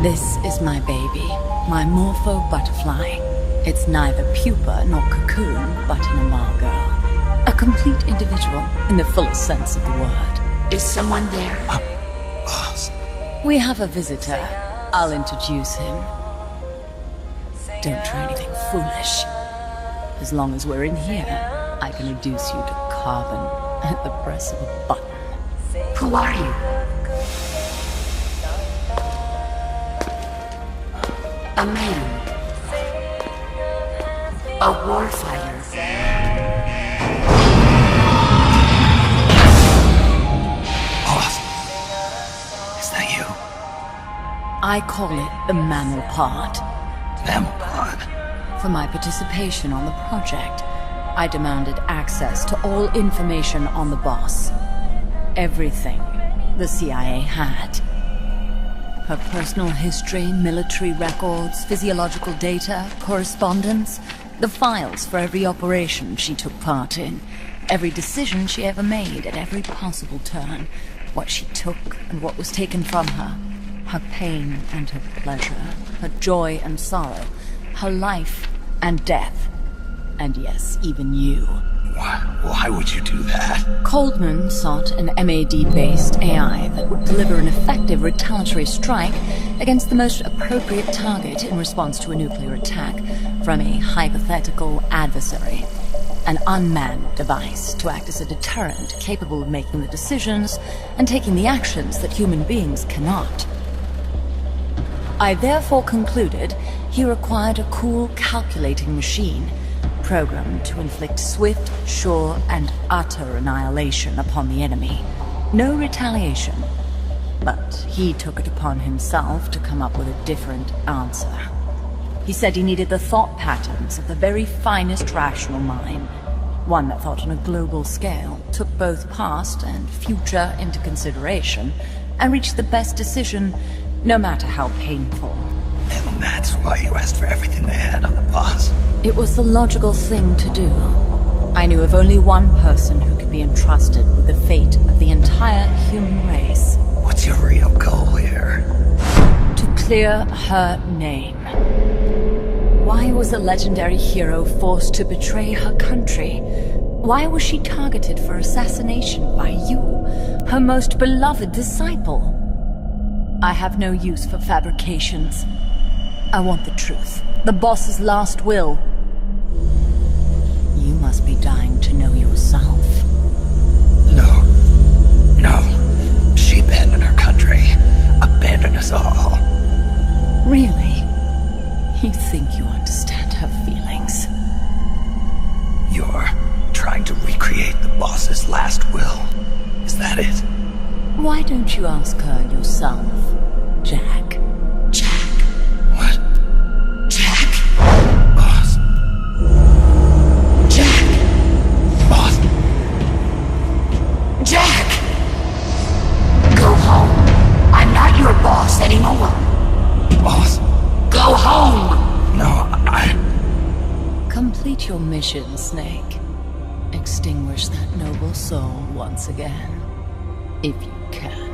This is my baby, my morpho butterfly. It's neither pupa nor cocoon, but an amalgam. A complete individual, in the fullest sense of the word. Is someone there? Boss. We have a visitor. I'll introduce him. Don't try anything foolish. As long as we're in here, I can reduce you to carbon at the press of a button. Who are you? A man. A warfighter. Boss. Is that you? I call it the mammal pod. Mammal pod? For my participation on the project, I demanded access to all information on the boss. Everything the CIA had. Her personal history, military records, physiological data, correspondence, the files for every operation she took part in, every decision she ever made at every possible turn, what she took and what was taken from her, her pain and her pleasure, her joy and sorrow, her life and death, and yes, even you. Why would you do that? Coldman sought an MAD-based AI that would deliver an effective retaliatory strike against the most appropriate target in response to a nuclear attack from a hypothetical adversary. An unmanned device to act as a deterrent capable of making the decisions and taking the actions that human beings cannot. I therefore concluded he required a cool, calculating machine programmed to inflict swift, sure, and utter annihilation upon the enemy. No retaliation. But he took it upon himself to come up with a different answer. He said he needed the thought patterns of the very finest rational mind. One that thought on a global scale, took both past and future into consideration, and reached the best decision, no matter how painful. And that's why you asked for everything they had on the boss. It was the logical thing to do. I knew of only one person who could be entrusted with the fate of the entire human race. What's your real goal here? To clear her name. Why was a legendary hero forced to betray her country? Why was she targeted for assassination by you, her most beloved disciple? I have no use for fabrications. I want the truth. The boss's last will. You must be dying to know yourself. No. She abandoned her country. Abandoned us all. Really? You think you understand her feelings? You're trying to recreate the boss's last will. Is that it? Why don't you ask her yourself, Jack? What? Jack? Boss. Jack! Boss. Jack! Go home. I'm not your boss anymore. Boss. Go home! No, Complete your mission, Snake. Extinguish that noble soul once again. If you can.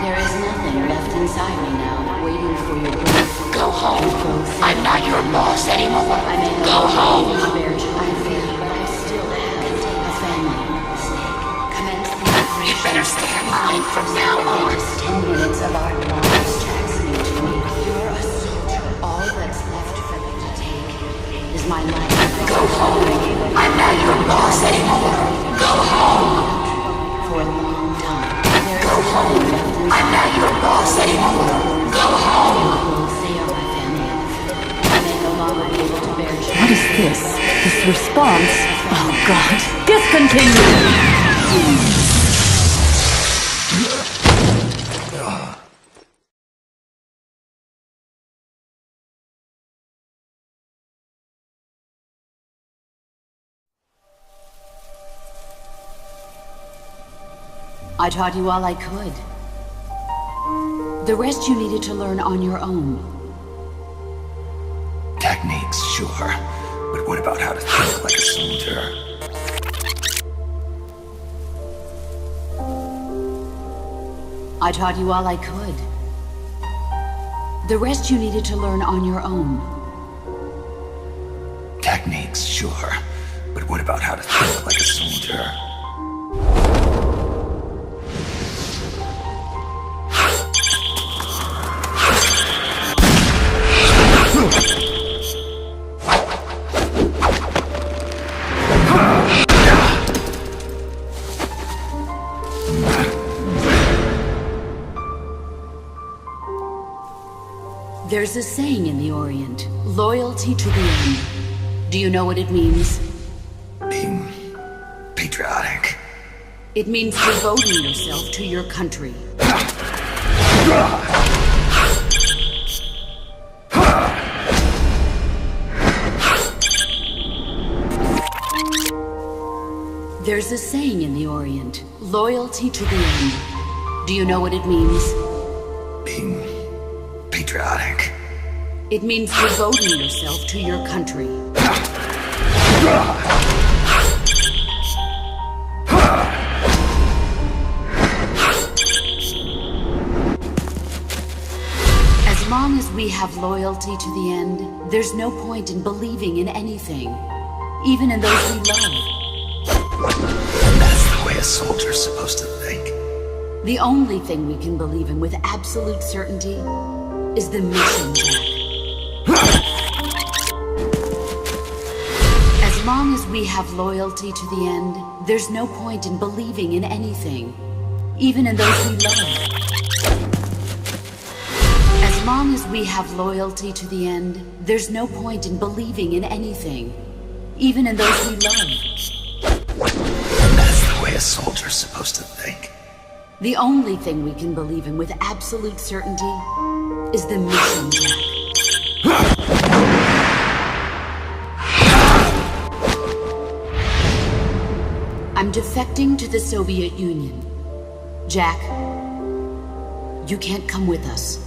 There is nothing left inside me now, waiting for your growth. Go home. I'm not your boss anymore. I may Go not home. be able to bear children, but I still have a family. Commence the operation. You better stay in line from now on. Just 10 minutes of our lives taxing you to me. You're a soldier. All that's left for me to take is my life. Go home. I'm not your boss anymore. Go home. For a long time. Go home. I'm not your boss anymore. Go home. They are my family. I may no longer be able to bear children. What is this? This response? Oh God. Discontinue! I taught you all I could. The rest you needed to learn on your own. Techniques, sure. But what about how to think like a soldier? I taught you all I could. The rest you needed to learn on your own. Techniques, sure. But what about how to think like a soldier? There's a saying in the Orient, loyalty to the end. Do you know what it means? Being patriotic. It means devoting yourself to your country. There's a saying in the Orient, loyalty to the end. Do you know what it means? Being patriotic. It means devoting yourself to your country. As long as we have loyalty to the end, there's no point in believing in anything, even in those we love. That's the way a soldier's supposed to think. The only thing we can believe in with absolute certainty is the mission, Jack. As long as we have loyalty to the end, there's no point in believing in anything, even in those we love. As long as we have loyalty to the end, there's no point in believing in anything, even in those we love. That's the way a soldier's supposed to think. The only thing we can believe in with absolute certainty is the mission, Jack. I'm defecting to the Soviet Union. Jack, you can't come with us.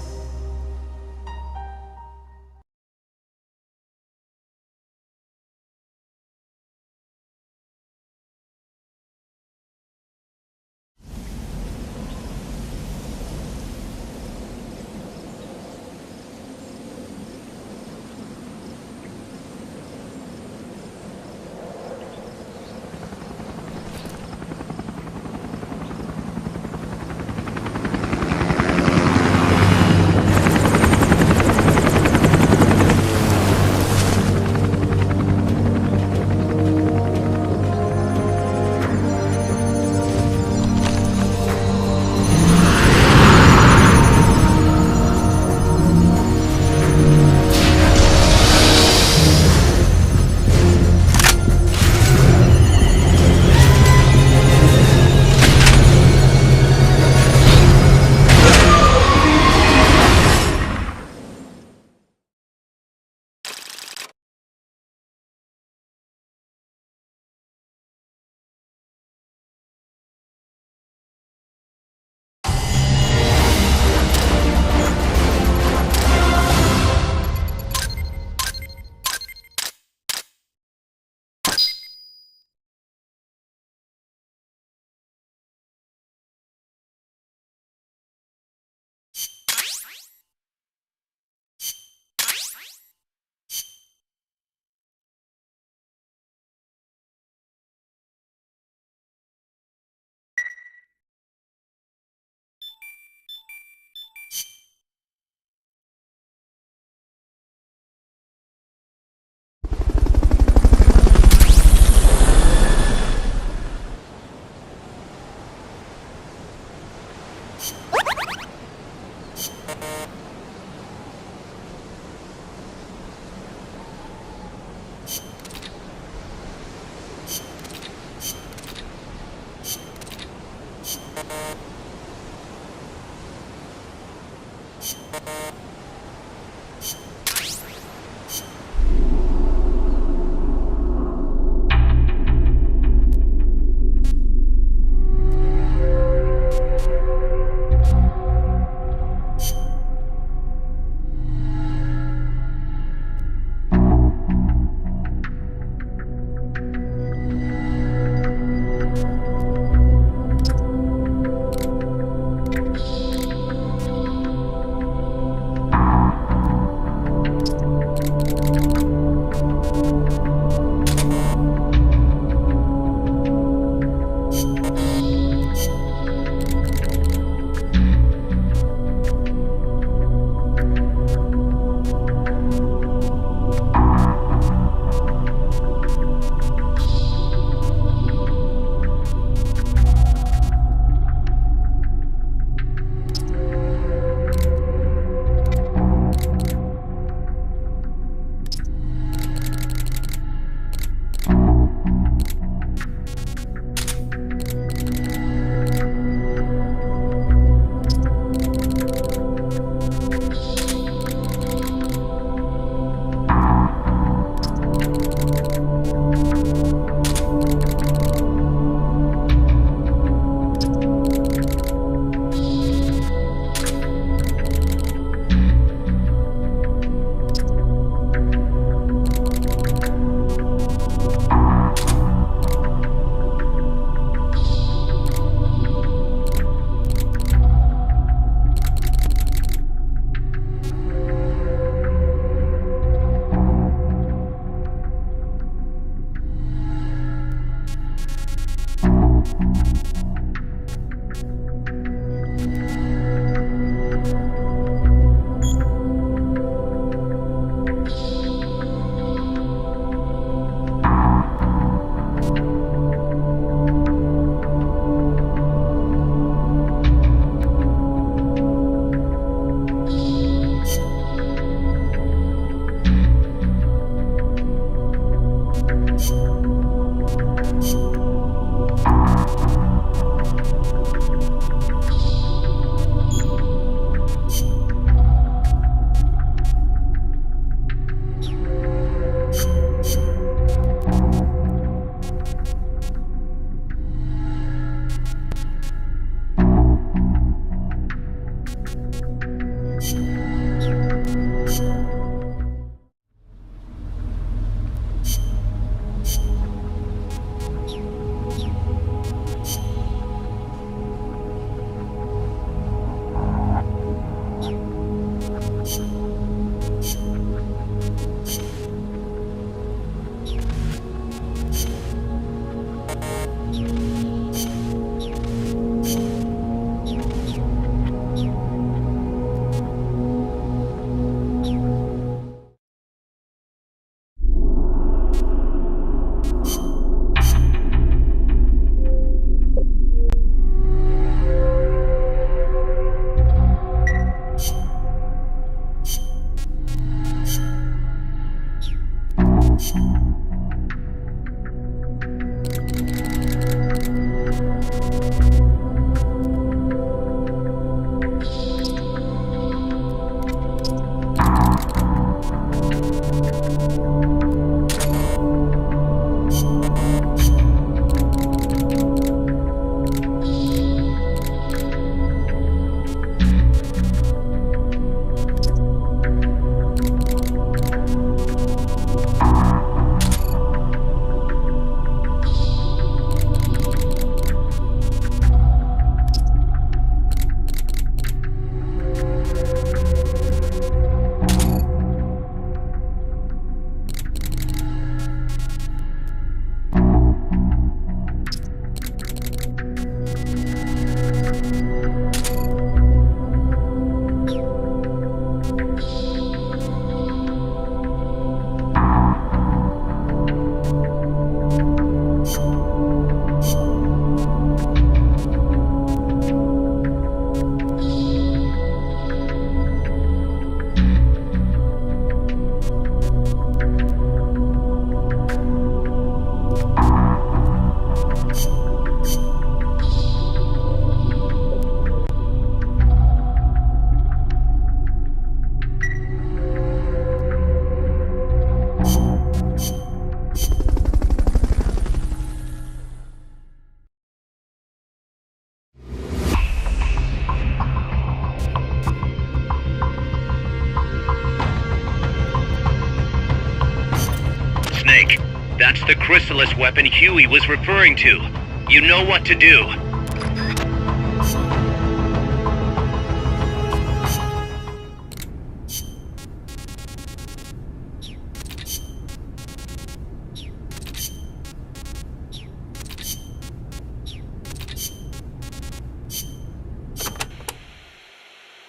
chrysalis weapon Huey was referring to. You know what to do.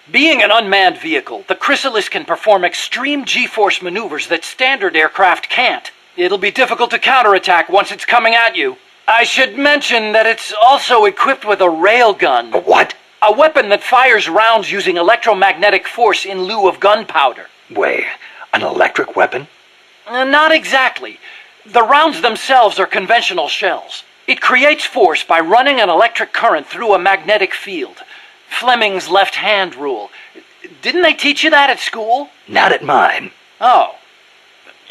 Being an unmanned vehicle, the chrysalis can perform extreme G-force maneuvers that standard aircraft can't. It'll be difficult to counterattack once it's coming at you. I should mention that it's also equipped with a railgun. A what? A weapon that fires rounds using electromagnetic force in lieu of gunpowder. Wait, an electric weapon? Not exactly. The rounds themselves are conventional shells. It creates force by running an electric current through a magnetic field. Fleming's left-hand rule. Didn't they teach you that at school? Not at mine. Oh.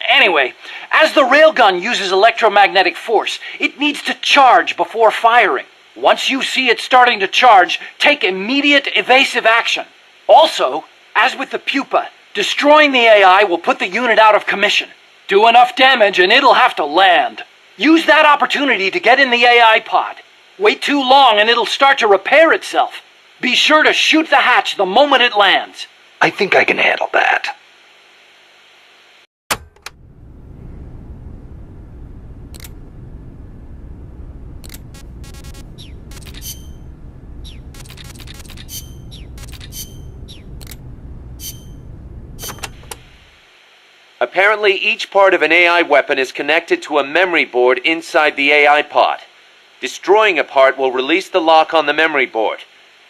Anyway, as the railgun uses electromagnetic force, it needs to charge before firing. Once you see it starting to charge, take immediate evasive action. Also, as with the pupa, destroying the AI will put the unit out of commission. Do enough damage and it'll have to land. Use that opportunity to get in the AI pod. Wait too long and it'll start to repair itself. Be sure to shoot the hatch the moment it lands. I think I can handle that. Apparently, each part of an AI weapon is connected to a memory board inside the AI pod. Destroying a part will release the lock on the memory board.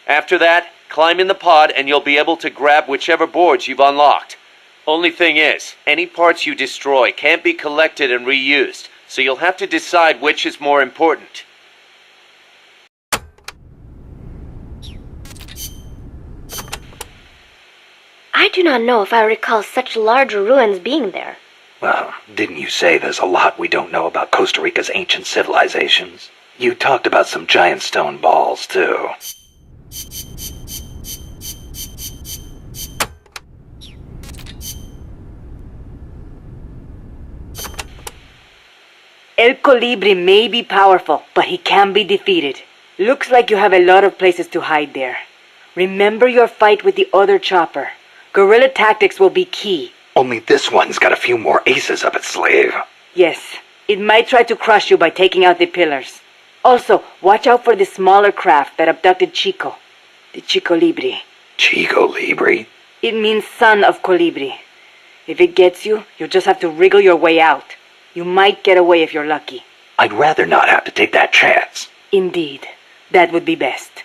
After that, climb in the pod and you'll be able to grab whichever boards you've unlocked. Only thing is, any parts you destroy can't be collected and reused, so you'll have to decide which is more important. I do not know if I recall such large ruins being there. Well, didn't you say there's a lot we don't know about Costa Rica's ancient civilizations? You talked about some giant stone balls, too. El Colibri may be powerful, but he can be defeated. Looks like you have a lot of places to hide there. Remember your fight with the other chopper. Guerrilla tactics will be key. Only this one's got a few more aces up its sleeve. Yes, it might try to crush you by taking out the pillars. Also, watch out for the smaller craft that abducted Chico. The Chico Libri. Chico Libri? It means son of Colibri. If it gets you, you'll just have to wriggle your way out. You might get away if you're lucky. I'd rather not have to take that chance. Indeed. That would be best.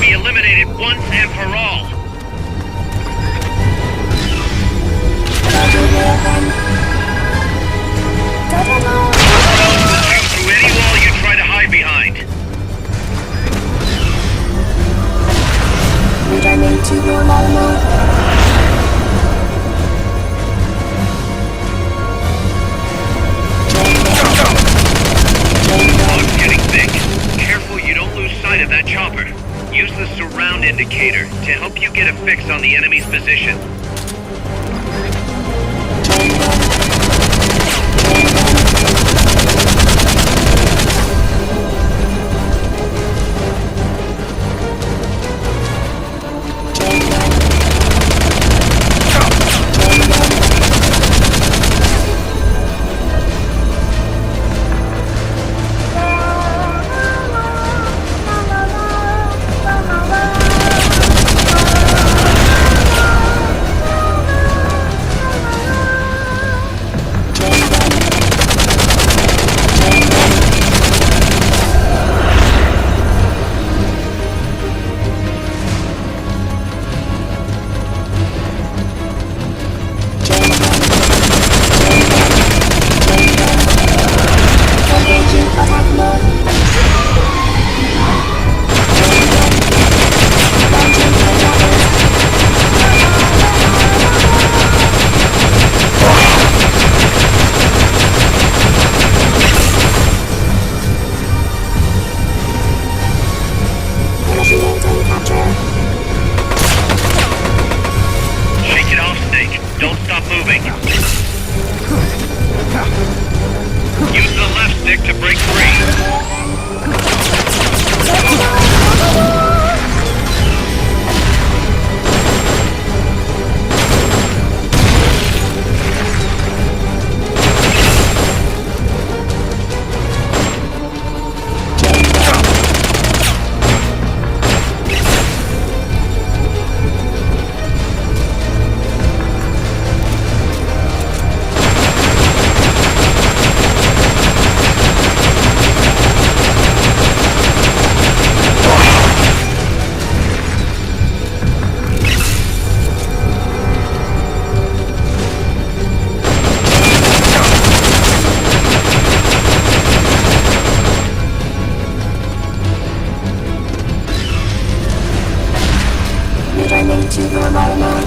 be eliminated once and for all. Shoot through any wall you try to hide behind. Returning to normal mode. Fog's getting thick. Careful you don't lose sight of that chopper. Use the surround indicator to help you get a fix on the enemy's position. Shake it off, Snake. Don't stop moving. Use the left stick to break free. Returning to normal mode.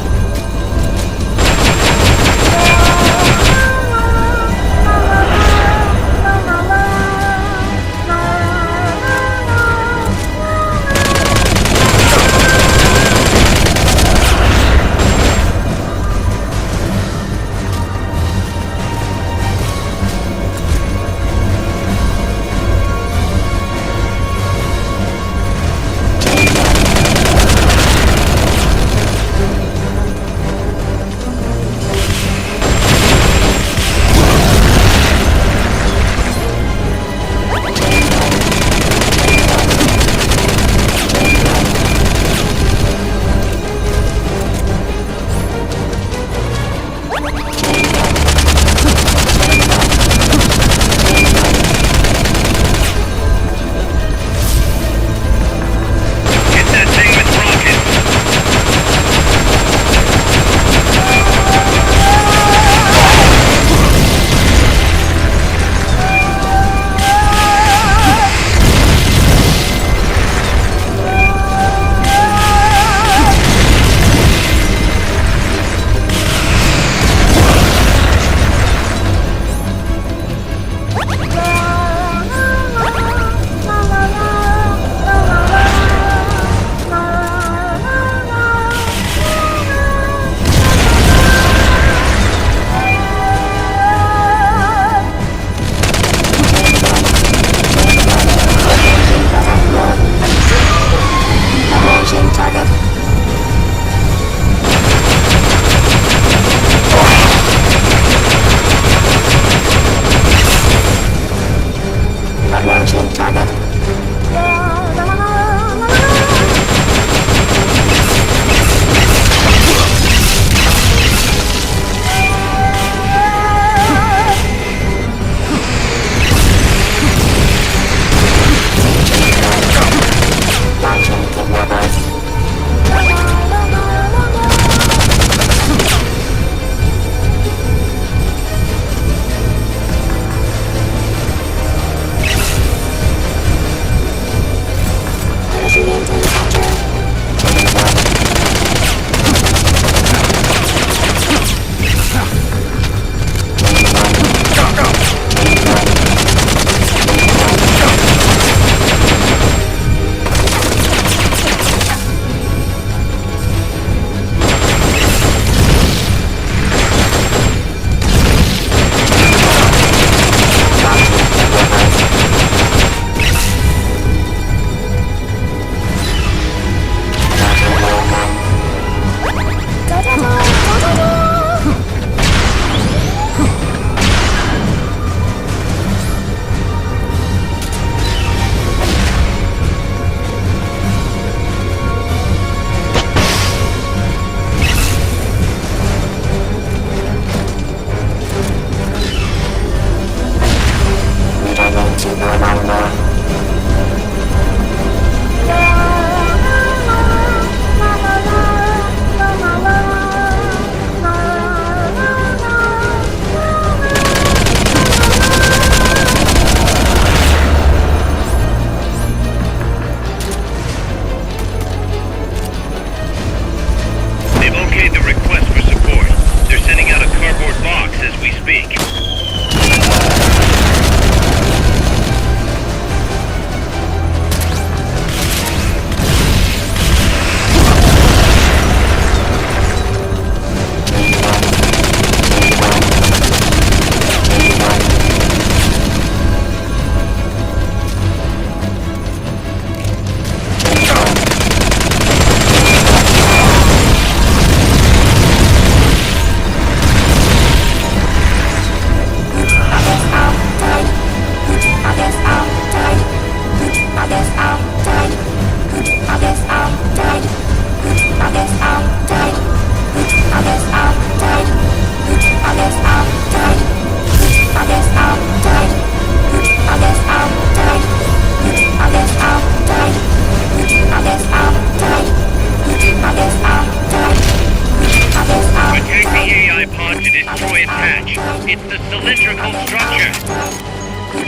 Launching kidnappers. It's the cylindrical structure.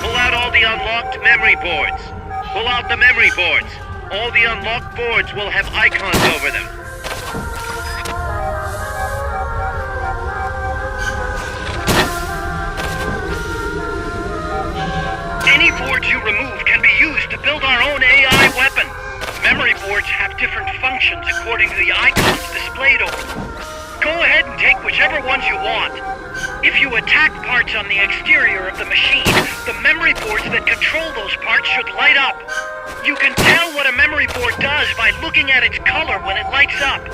Pull out all the unlocked memory boards. Pull out the memory boards. All the unlocked boards will have icons over them. Any boards you remove can be used to build our own AI weapon. Memory boards have different functions according to the icons displayed over them. Go ahead and take whichever ones you want. If you attack parts on the exterior of the machine, the memory boards that control those parts should light up. You can tell what a memory board does by looking at its color when it lights up.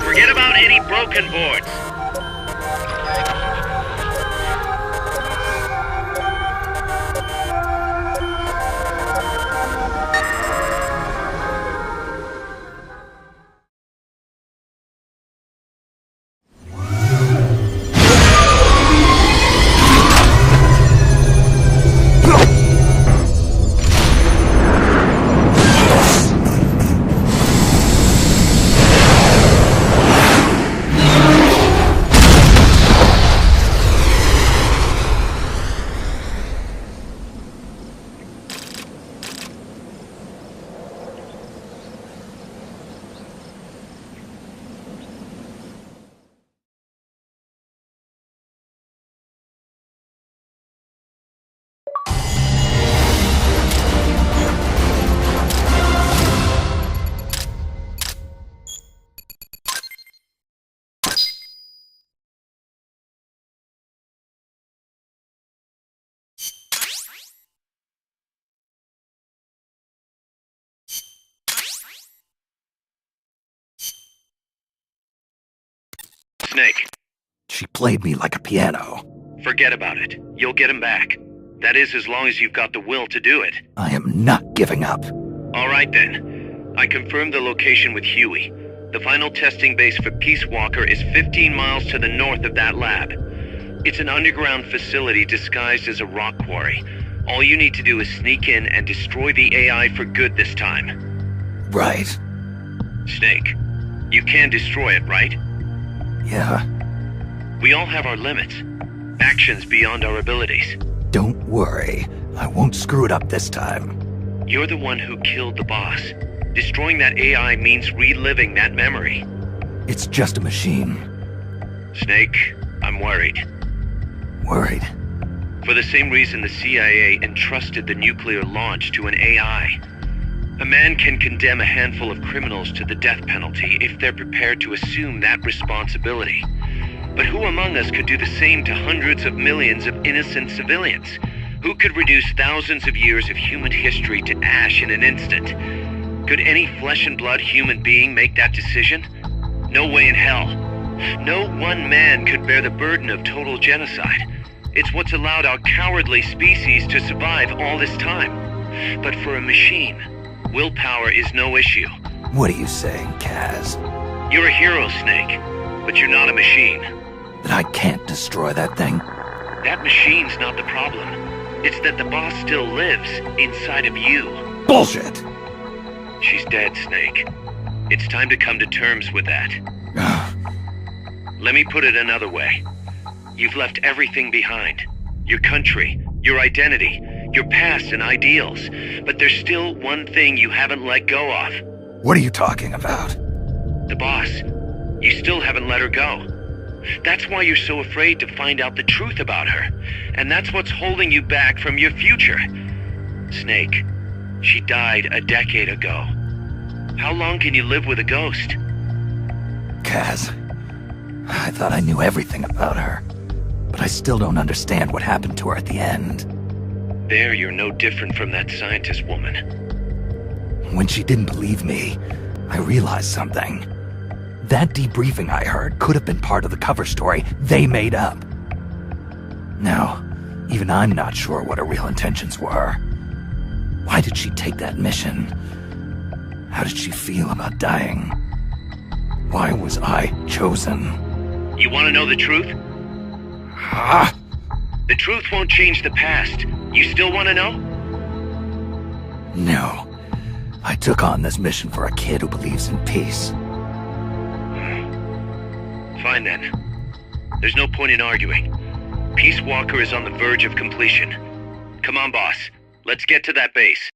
Forget about any broken boards. Snake, She played me like a piano. forget about it. You'll get him back. That is, as long as you've got the will to do it. I am not giving up. All right then. I confirmed the location with Huey. The final testing base for Peace Walker is 15 miles to the north of that lab. It's an underground facility disguised as a rock quarry. All you need to do is sneak in and destroy the AI for good this time. Right. Snake, you can destroy it, right? Yeah. We all have our limits. Actions beyond our abilities. Don't worry. I won't screw it up this time. You're the one who killed the boss. Destroying that AI means reliving that memory. It's just a machine. Snake, I'm worried. Worried? For the same reason the CIA entrusted the nuclear launch to an AI. A man can condemn a handful of criminals to the death penalty if they're prepared to assume that responsibility. But who among us could do the same to hundreds of millions of innocent civilians? Who could reduce thousands of years of human history to ash in an instant? Could any flesh and blood human being make that decision? No way in hell. No one man could bear the burden of total genocide. It's what's allowed our cowardly species to survive all this time. But for a machine, willpower is no issue. What are you saying, Kaz? You're a hero, Snake, but you're not a machine. That I can't destroy that thing? That machine's not the problem. It's that the boss still lives inside of you. Bullshit! She's dead, Snake. It's time to come to terms with that. Let me put it another way. You've left everything behind. Your country, your identity, your past and ideals. But there's still one thing you haven't let go of. What are you talking about? The boss. You still haven't let her go. That's why you're so afraid to find out the truth about her. And that's what's holding you back from your future. Snake, she died a decade ago. How long can you live with a ghost? Kaz, I thought I knew everything about her, but I still don't understand what happened to her at the end. There, you're no different from that scientist woman. When she didn't believe me, I realized something. That debriefing I heard could have been part of the cover story they made up. Now, even I'm not sure what her real intentions were. Why did she take that mission? How did she feel about dying? Why was I chosen? You want to know the truth? Ah! The truth won't change the past. You still want to know? No. I took on this mission for a kid who believes in peace. Fine then. There's no point in arguing. Peace Walker is on the verge of completion. Come on, boss. Let's get to that base.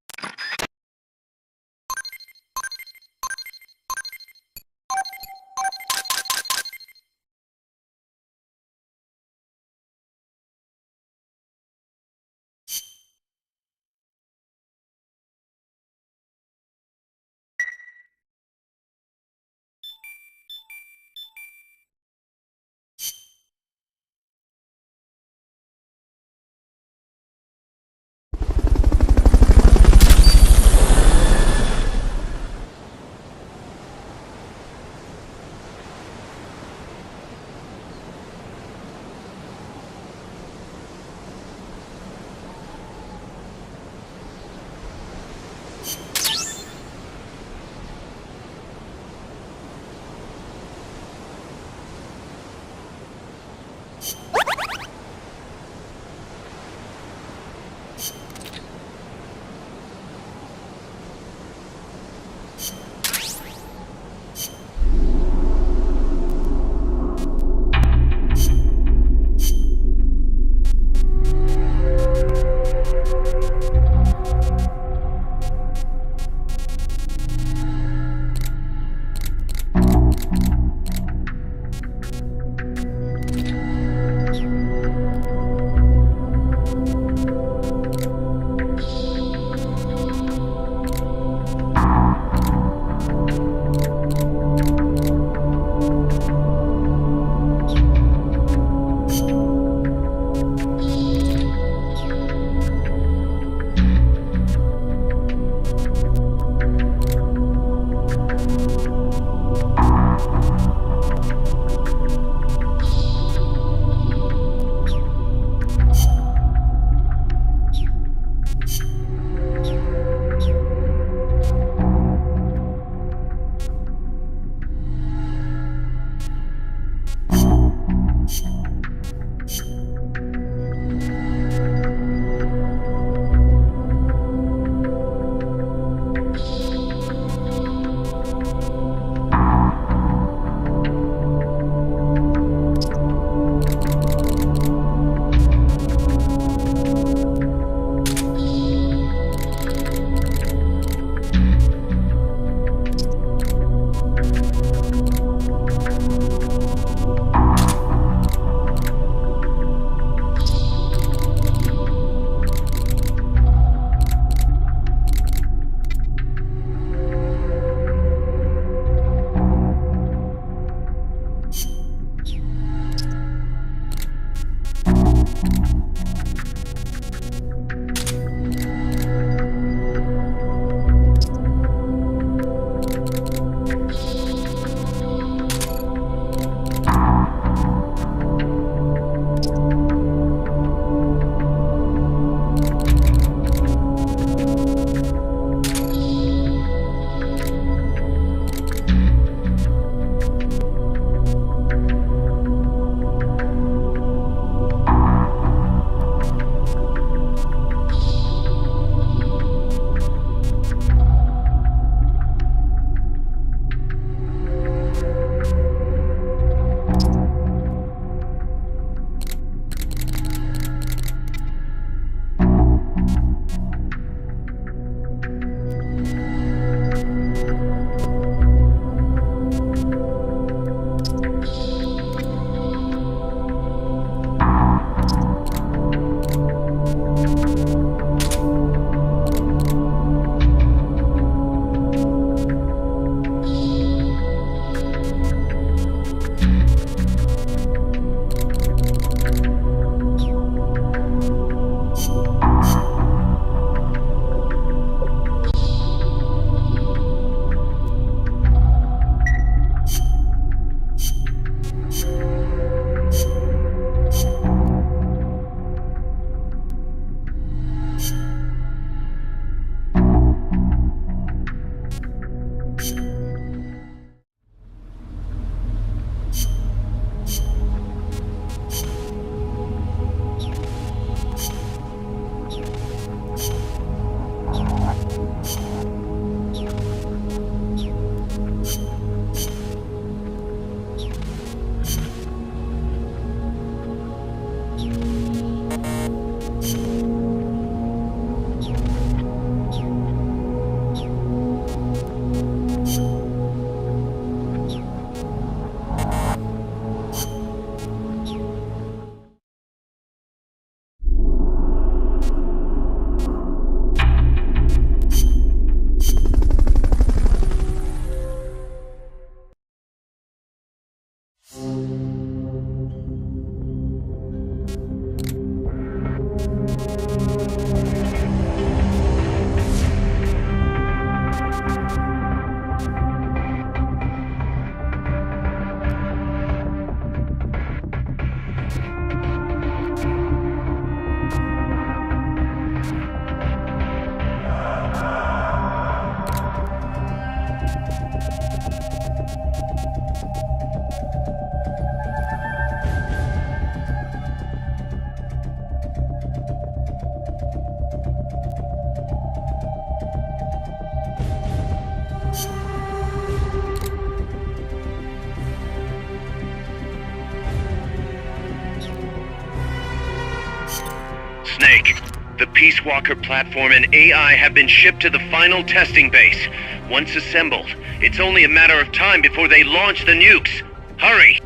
Peace Walker platform and AI have been shipped to the final testing base. Once assembled, it's only a matter of time before they launch the nukes. Hurry!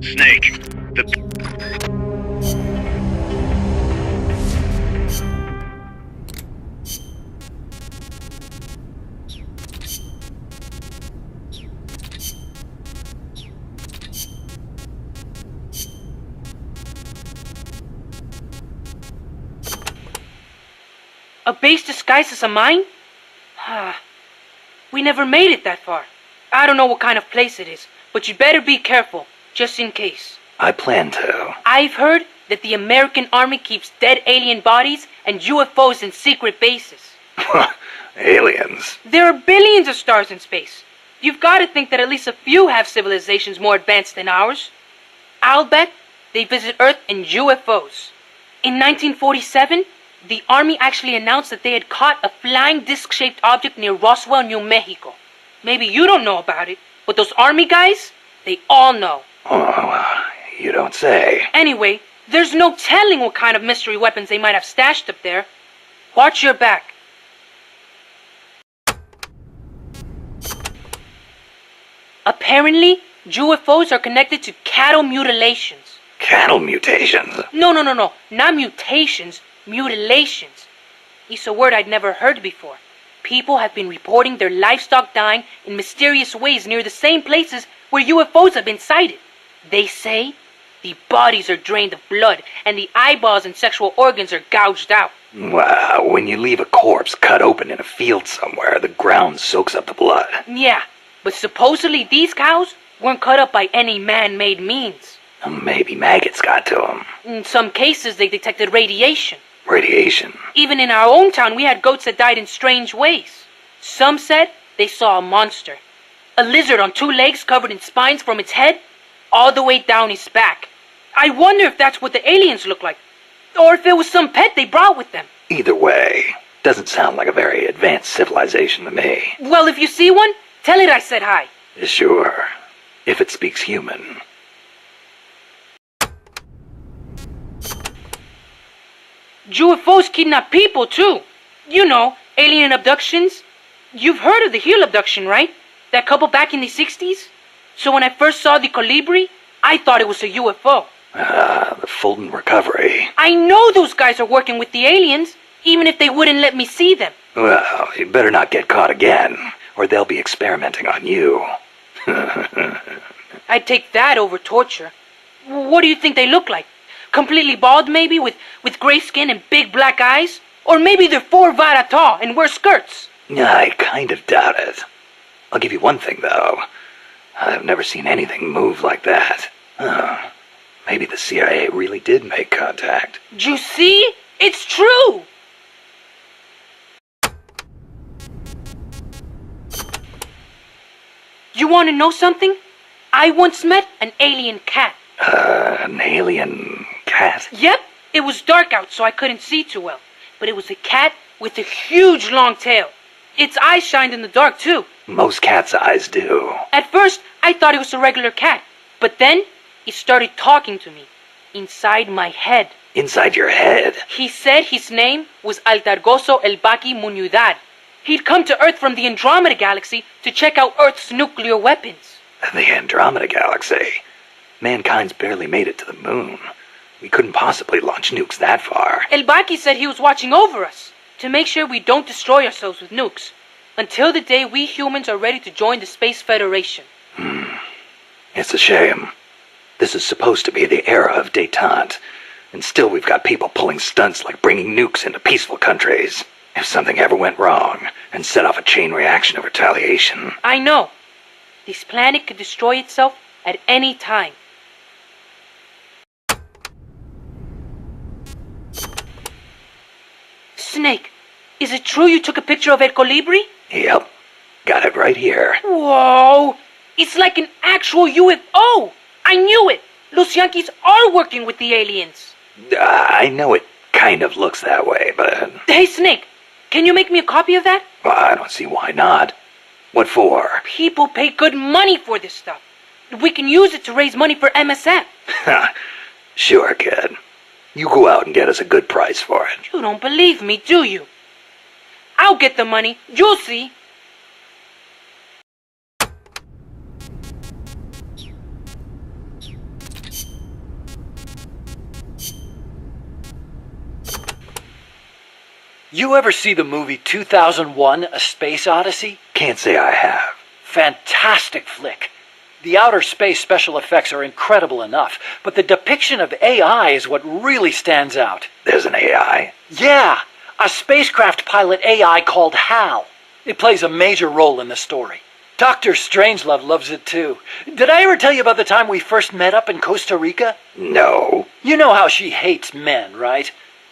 Snake, A base disguised as a mine? We never made it that far. I don't know what kind of place it is, but you better be careful, just in case. I plan to. I've heard that the American Army keeps dead alien bodies and UFOs in secret bases. Aliens. There are billions of stars in space. You've got to think that at least a few have civilizations more advanced than ours. I'll bet they visit Earth in UFOs. In 1947, the Army actually announced that they had caught a flying disc-shaped object near Roswell, New Mexico. Maybe you don't know about it, but those Army guys, they all know. Oh, you don't say. Anyway, there's no telling what kind of mystery weapons they might have stashed up there. Watch your back. Apparently, UFOs are connected to cattle mutilations. Cattle mutations? No. Not mutations, mutilations. It's a word I'd never heard before. People have been reporting their livestock dying in mysterious ways near the same places where UFOs have been sighted. They say the bodies are drained of blood and the eyeballs and sexual organs are gouged out. Wow, when you leave a corpse cut open in a field somewhere, the ground soaks up the blood. Yeah, but supposedly these cows weren't cut up by any man-made means. Maybe maggots got to them. In some cases, they detected radiation. Radiation? Even in our own town, we had goats that died in strange ways. Some said they saw a monster. A lizard on 2 legs covered in spines from its head all the way down its back. I wonder if that's what the aliens look like. Or if it was some pet they brought with them. Either way, doesn't sound like a very advanced civilization to me. Well, if you see one, tell it I said hi. Sure, if it speaks human. UFOs kidnap people, too. You know, alien abductions. You've heard of the Hill abduction, right? That couple back in the 60s? So when I first saw the Colibri, I thought it was a UFO. The Fulton recovery. I know those guys are working with the aliens, even if they wouldn't let me see them. Well, you better not get caught again, or they'll be experimenting on you. I'd take that over torture. What do you think they look like? Completely bald, maybe, with gray skin and big black eyes? Or maybe they're 4 vara tall and wear skirts? I kind of doubt it. I'll give you one thing, though. I've never seen anything move like that. Maybe the CIA really did make contact. You see? It's true! You want to know something? I once met an alien cat. An alien cat? Yep. It was dark out, so I couldn't see too well. But it was a cat with a huge long tail. Its eyes shined in the dark, too. Most cats' eyes do. At first, I thought it was a regular cat. But then, it started talking to me. Inside my head. Inside your head? He said his name was Altargoso El Baki Munyudad. He'd come to Earth from the Andromeda Galaxy to check out Earth's nuclear weapons. The Andromeda Galaxy? Mankind's barely made it to the moon. We couldn't possibly launch nukes that far. El Baki said he was watching over us, to make sure we don't destroy ourselves with nukes, until the day we humans are ready to join the Space Federation. It's a shame. This is supposed to be the era of détente, and still we've got people pulling stunts like bringing nukes into peaceful countries. If something ever went wrong, and set off a chain reaction of retaliation... I know. This planet could destroy itself at any time. Snake, is it true you took a picture of El Colibri? Yep. Got it right here. Whoa! It's like an actual UFO! I knew it! Los Yankees are working with the aliens. I know it kind of looks that way, but... Hey, Snake, can you make me a copy of that? Well, I don't see why not. What for? People pay good money for this stuff. We can use it to raise money for MSF. Sure, kid. You go out and get us a good price for it. You don't believe me, do you? I'll get the money. You'll see. You ever see the movie 2001: A Space Odyssey? Can't say I have. Fantastic flick. The outer space special effects are incredible enough, but the depiction of AI is what really stands out. There's an AI? Yeah, a spacecraft pilot AI called HAL. It plays a major role in the story. Dr. Strangelove loves it too. Did I ever tell you about the time we first met up in Costa Rica? No. You know how she hates men, right?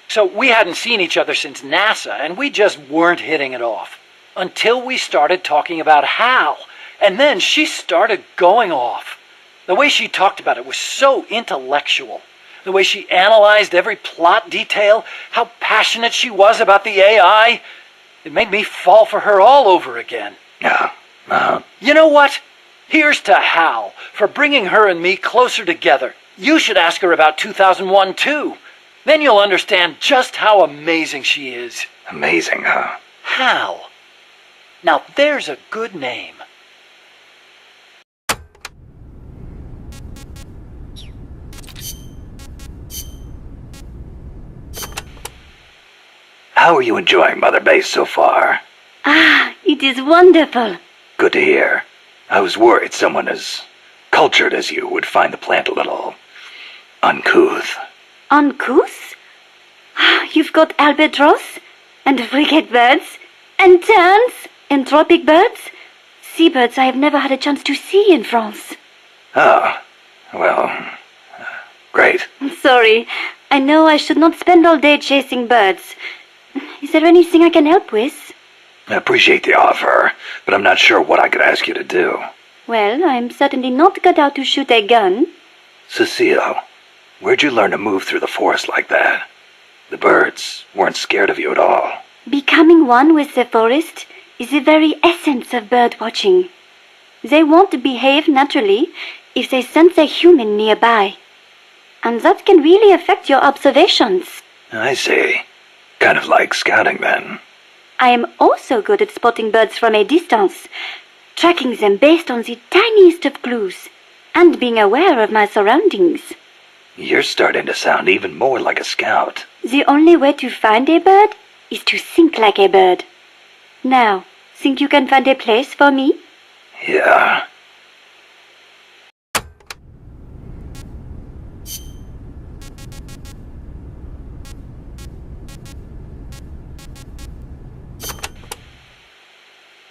So we hadn't seen each other since NASA, and we just weren't hitting it off. Until we started talking about HAL. And then she started going off. The way she talked about it was so intellectual. The way she analyzed every plot detail, how passionate she was about the AI. It made me fall for her all over again. You know what? Here's to Hal for bringing her and me closer together. You should ask her about 2001 too. Then you'll understand just how amazing she is. Amazing, huh? Hal. Now there's a good name. How are you enjoying Mother Base so far? It is wonderful. Good to hear. I was worried someone as cultured as you would find the plant a little uncouth. Uncouth? You've got albatross, and frigate birds, and terns, and tropic birds. Seabirds I have never had a chance to see in France. Oh, well, great. Sorry, I know I should not spend all day chasing birds. Is there anything I can help with? I appreciate the offer, but I'm not sure what I could ask you to do. Well, I'm certainly not cut out to shoot a gun. Cecile, where'd you learn to move through the forest like that? The birds weren't scared of you at all. Becoming one with the forest is the very essence of bird watching. They won't behave naturally if they sense a human nearby. And that can really affect your observations. I see. Kind of like scouting, then. I am also good at spotting birds from a distance, tracking them based on the tiniest of clues, and being aware of my surroundings. You're starting to sound even more like a scout. The only way to find a bird is to think like a bird. Now, think you can find a place for me? Yeah.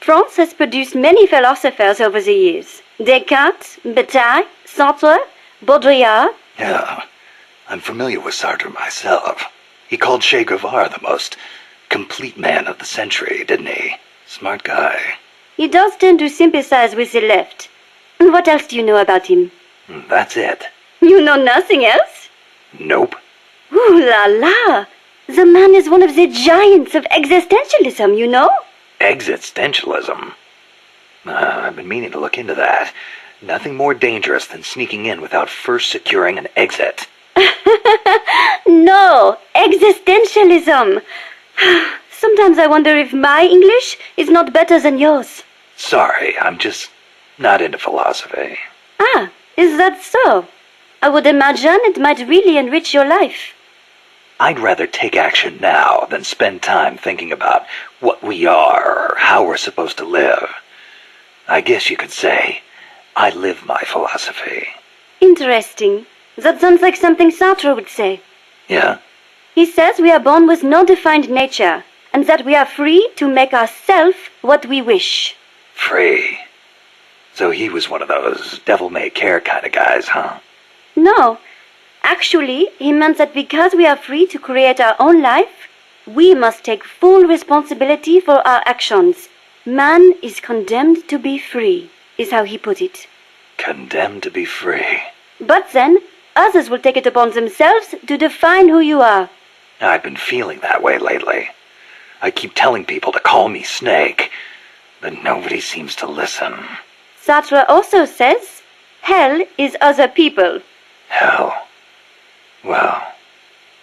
France has produced many philosophers over the years. Descartes, Bataille, Sartre, Baudrillard. Yeah, I'm familiar with Sartre myself. He called Che Guevara the most complete man of the century, didn't he? Smart guy. He does tend to sympathize with the left. And what else do you know about him? That's it. You know nothing else? Nope. Ooh la la! The man is one of the giants of existentialism, you know? Existentialism? I've been meaning to look into that. Nothing more dangerous than sneaking in without first securing an exit. No, existentialism. Sometimes I wonder if my English is not better than yours. Sorry, I'm just not into philosophy. Ah, is that so? I would imagine it might really enrich your life. I'd rather take action now than spend time thinking about what we are or how we're supposed to live. I guess you could say I live my philosophy. Interesting. That sounds like something Sartre would say. Yeah? He says we are born with no defined nature, and that we are free to make ourselves what we wish. Free. So he was one of those devil-may-care kind of guys, huh? No. Actually, he meant that because we are free to create our own life, we must take full responsibility for our actions. Man is condemned to be free, is how he put it. Condemned to be free. But then, others will take it upon themselves to define who you are. I've been feeling that way lately. I keep telling people to call me Snake, but nobody seems to listen. Sartre also says, hell is other people. Hell? Well,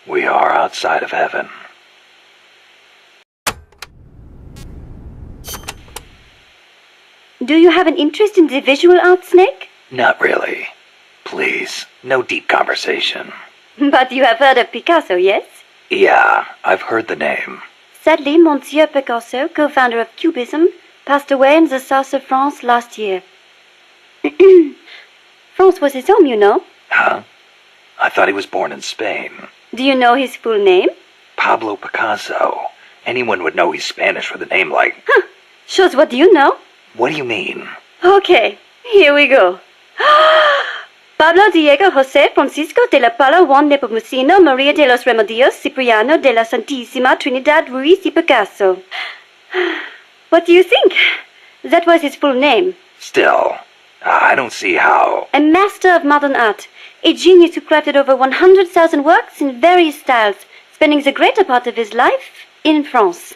we are outside of heaven. Do you have an interest in the visual arts, Snake? Not really. Please, no deep conversation. But you have heard of Picasso, yes? Yeah, I've heard the name. Sadly, Monsieur Picasso, co-founder of Cubism, passed away in the south of France last year. France was his home, you know. Huh? I thought he was born in Spain. Do you know his full name? Pablo Picasso. Anyone would know he's Spanish with a name like... Huh. Shows what you know. What do you mean? Okay, here we go. Pablo Diego José Francisco de la Pala Juan Nepomuceno Maria de los Remedios Cipriano de la Santísima Trinidad Ruiz y Picasso. What do you think? That was his full name. Still, I don't see how... A master of modern art. A genius who crafted over 100,000 works in various styles, spending the greater part of his life in France.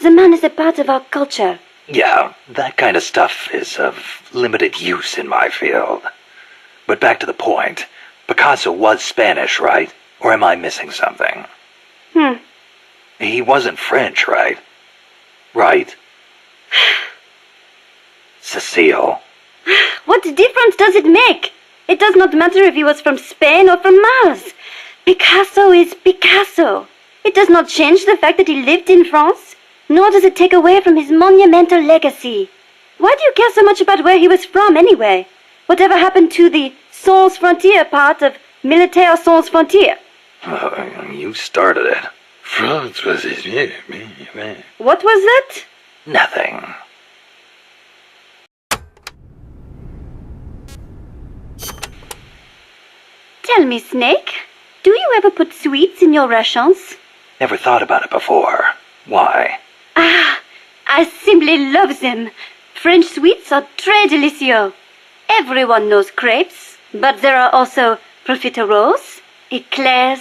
The man is a part of our culture. Yeah, that kind of stuff is of limited use in my field. But back to the point. Picasso was Spanish, right? Or am I missing something? He wasn't French, right? Right? Cecile. What difference does it make? It does not matter if he was from Spain or from Mars. Picasso is Picasso. It does not change the fact that he lived in France, nor does it take away from his monumental legacy. Why do you care so much about where he was from, anyway? Whatever happened to the Sans Frontières part of Militaire Sans Frontières? You started it. France was his... What was that? Nothing. Tell me, Snake, do you ever put sweets in your rations? Never thought about it before. Why? Ah, I simply love them. French sweets are très délicieux. Everyone knows crepes, but there are also profiteroles, eclairs,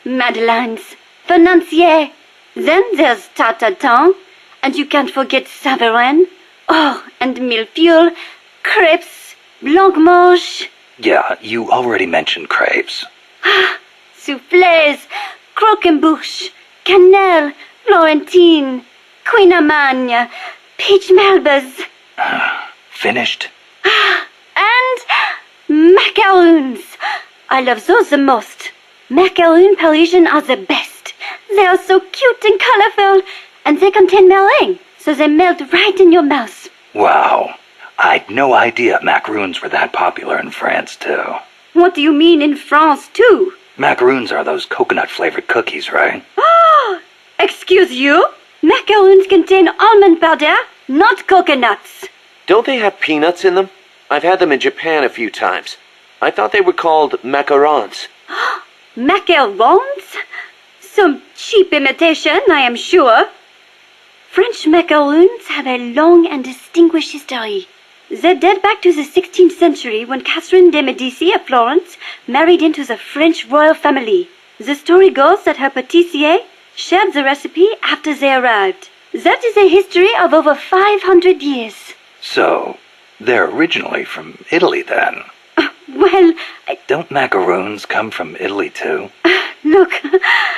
madeleines, financiers. Then there's tarte tatin, and you can't forget Savarin. Oh, and millefiori, crepes, blancmange. Yeah, you already mentioned crepes. Soufflés, croquembouche, cannelle, Florentine, Queen Amagne, peach melbas. Finished? And macaroons. I love those the most. Macaroon Parisian are the best. They are so cute and colorful, and they contain meringue, so they melt right in your mouth. Wow. I'd no idea macaroons were that popular in France, too. What do you mean in France, too? Macaroons are those coconut-flavored cookies, right? Oh, excuse you? Macaroons contain almond powder, not coconuts. Don't they have peanuts in them? I've had them in Japan a few times. I thought they were called macarons. Macarons? Some cheap imitation, I am sure. French macaroons have a long and distinguished history. They date back to the 16th century when Catherine de Medici of Florence married into the French royal family. The story goes that her pâtissier shared the recipe after they arrived. That is a history of over 500 years. So, they're originally from Italy then? Well, Don't macaroons come from Italy too? Look,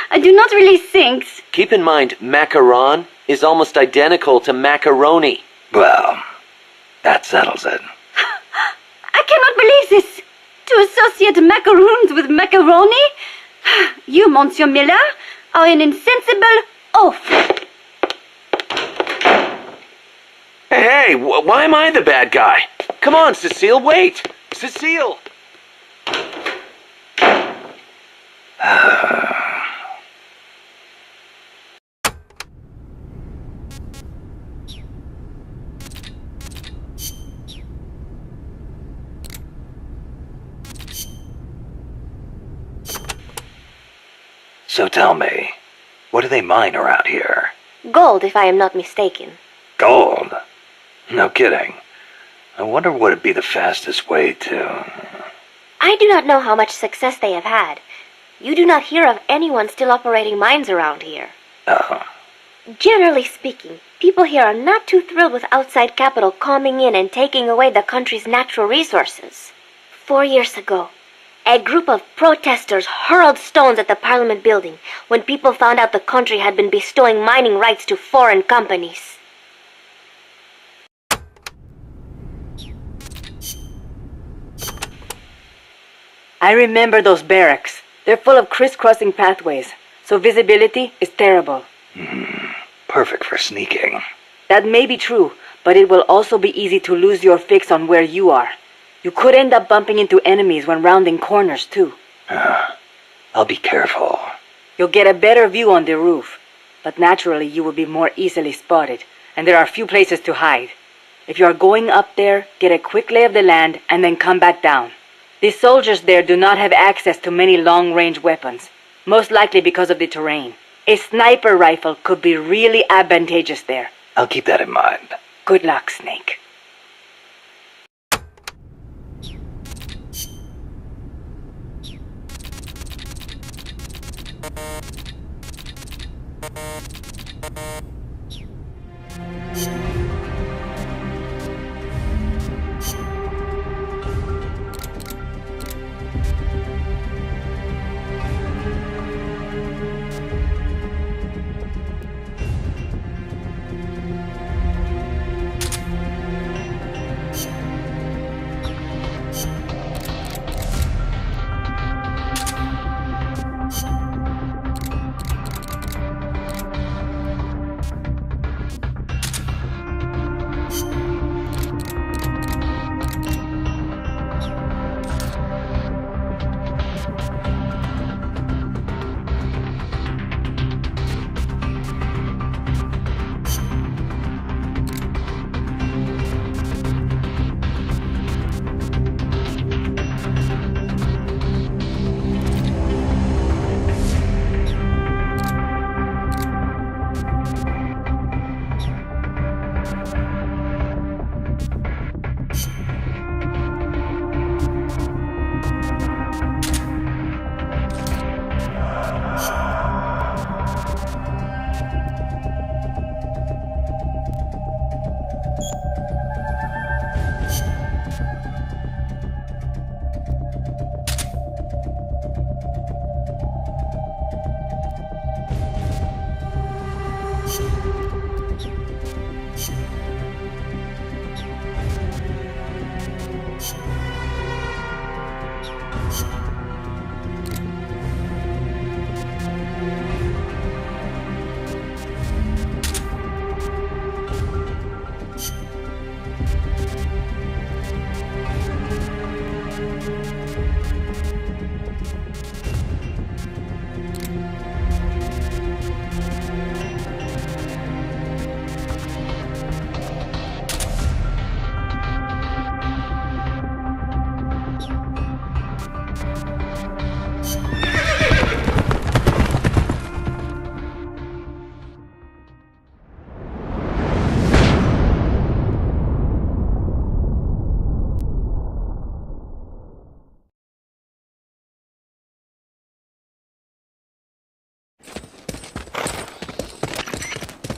I do not really think. Keep in mind, macaron is almost identical to macaroni. Well, that settles it. I cannot believe this. To associate macaroons with macaroni? You, Monsieur Miller, are an insensible oaf. Hey, why am I the bad guy? Come on, Cecile, wait! Cecile! So tell me, what do they mine around here? Gold, if I am not mistaken. Gold? No kidding. I wonder what would be the fastest way to... I do not know how much success they have had. You do not hear of anyone still operating mines around here. Oh. Generally speaking, people here are not too thrilled with outside capital coming in and taking away the country's natural resources. 4 years ago, a group of protesters hurled stones at the Parliament building when people found out the country had been bestowing mining rights to foreign companies. I remember those barracks. They're full of crisscrossing pathways, so visibility is terrible. Perfect for sneaking. That may be true, but it will also be easy to lose your fix on where you are. You could end up bumping into enemies when rounding corners, too. I'll be careful. You'll get a better view on the roof, but naturally you will be more easily spotted, and there are few places to hide. If you are going up there, get a quick lay of the land and then come back down. The soldiers there do not have access to many long-range weapons, most likely because of the terrain. A sniper rifle could be really advantageous there. I'll keep that in mind. Good luck, Snake.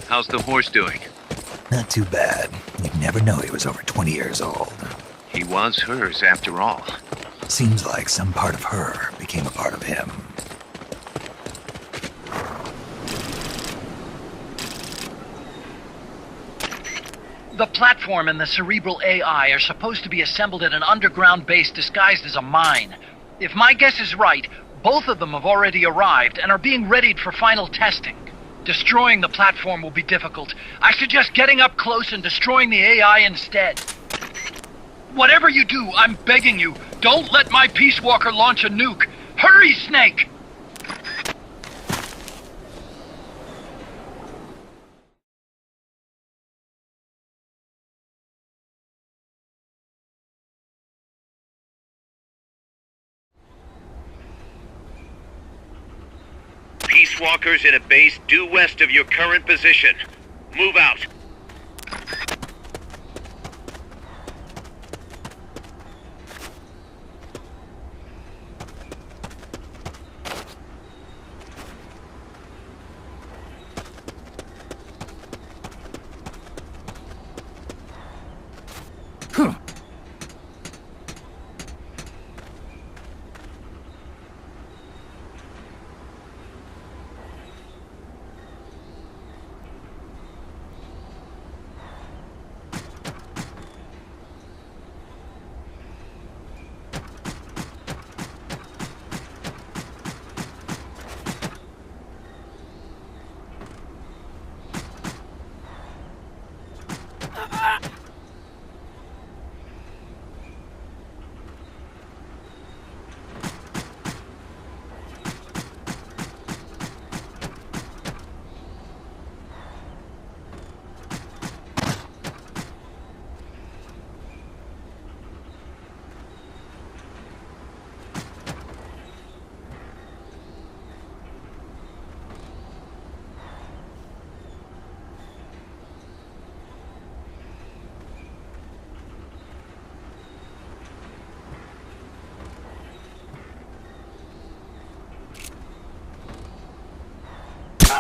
How's the horse doing? Not too bad. You'd never know he was over 20 years old. He was hers, after all. Seems like some part of her became a part of him. The platform and the cerebral AI are supposed to be assembled at an underground base disguised as a mine. If my guess is right, both of them have already arrived and are being readied for final testing. Destroying the platform will be difficult. I suggest getting up close and destroying the AI instead. Whatever you do, I'm begging you, don't let my Peace Walker launch a nuke. Hurry, Snake! Peace Walkers in a base due west of your current position. Move out.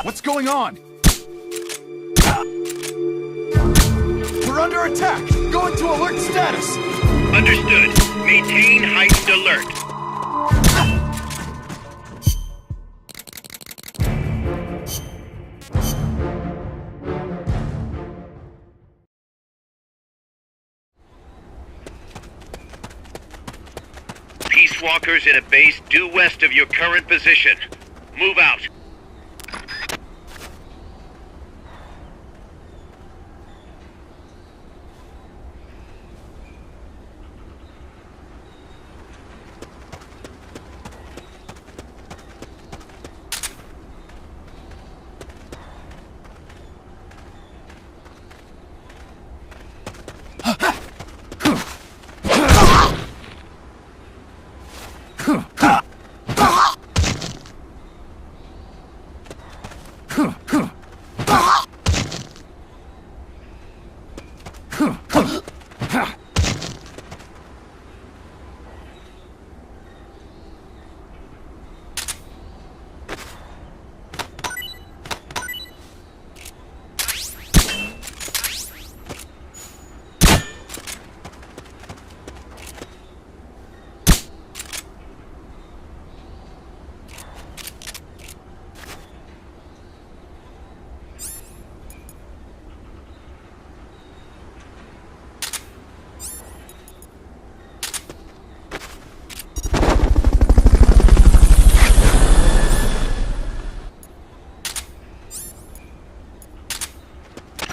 What's going on? We're under attack! Go into alert status! Understood. Maintain heightened alert. Peace Walkers in a base due west of your current position. Move out.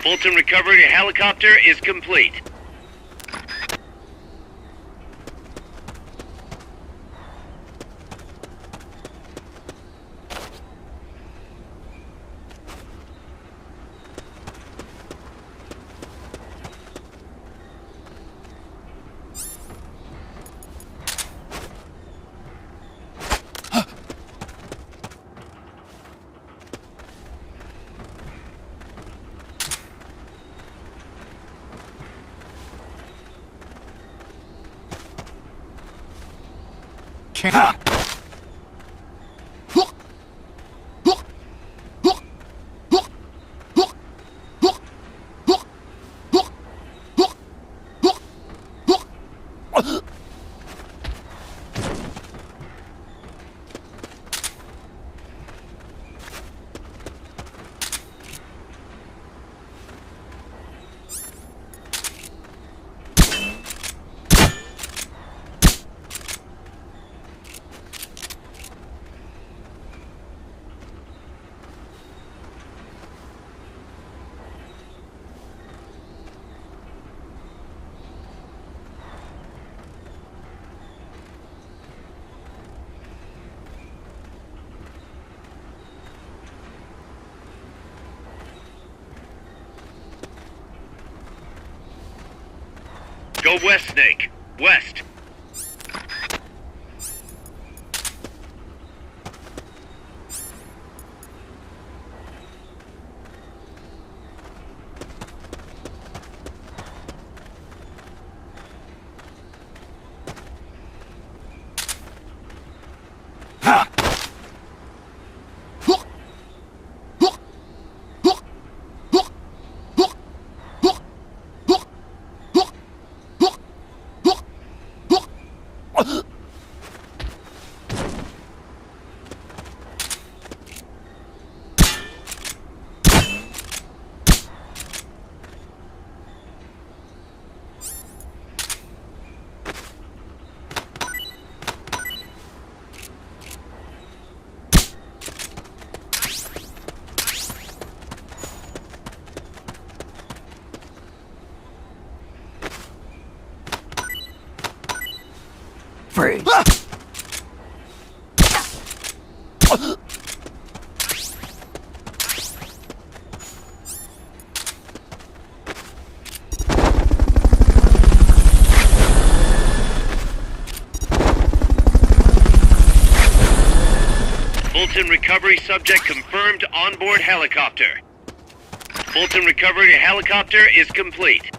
Fulton recovery helicopter is complete. Go west, Snake. West. Freeze. Fulton recovery subject confirmed onboard helicopter. Fulton recovery helicopter is complete.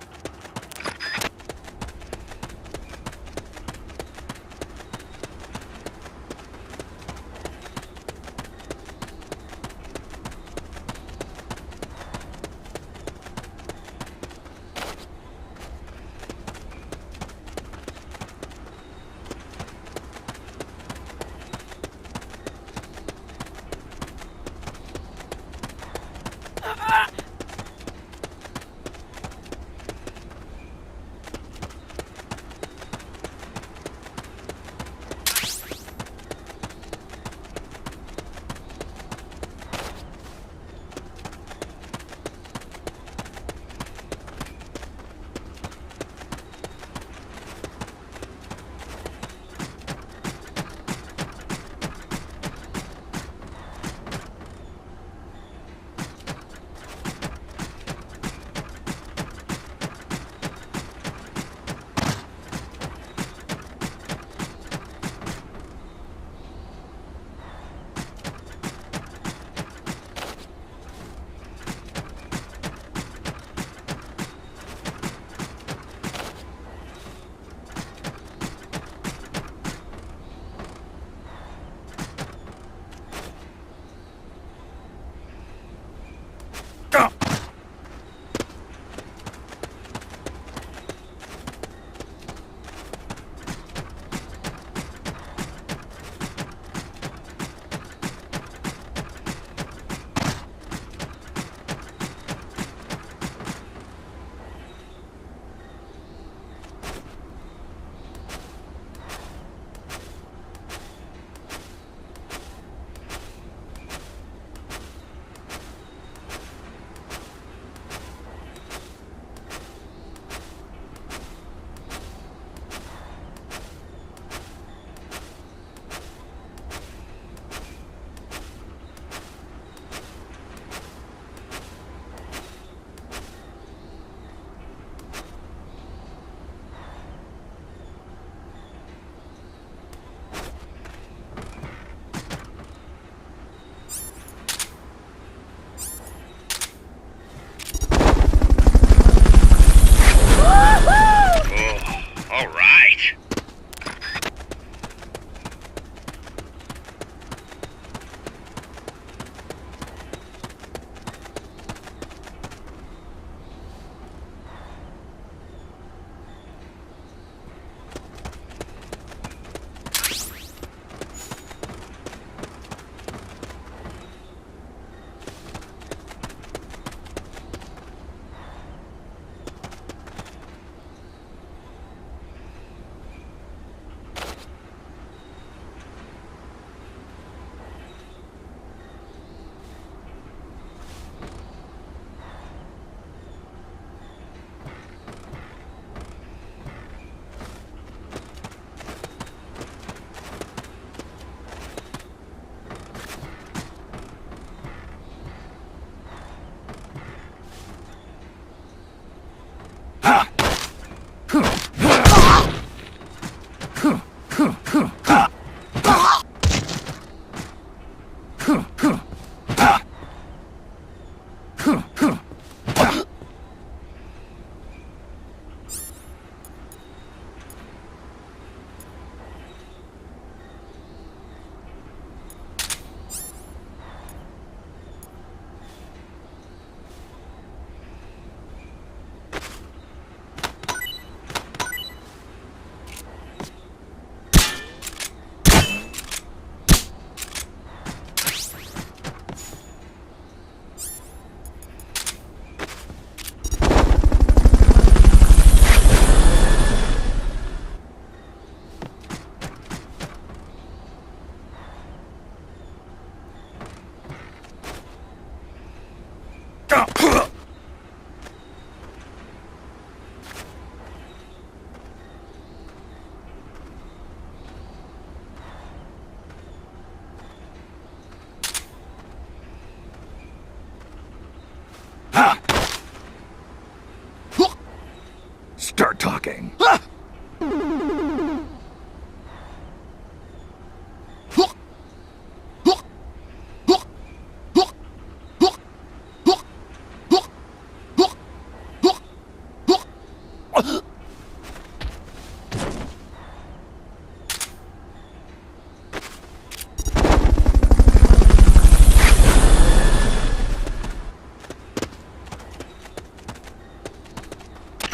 Start talking.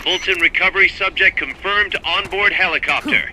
Fulton recovery subject confirmed onboard helicopter.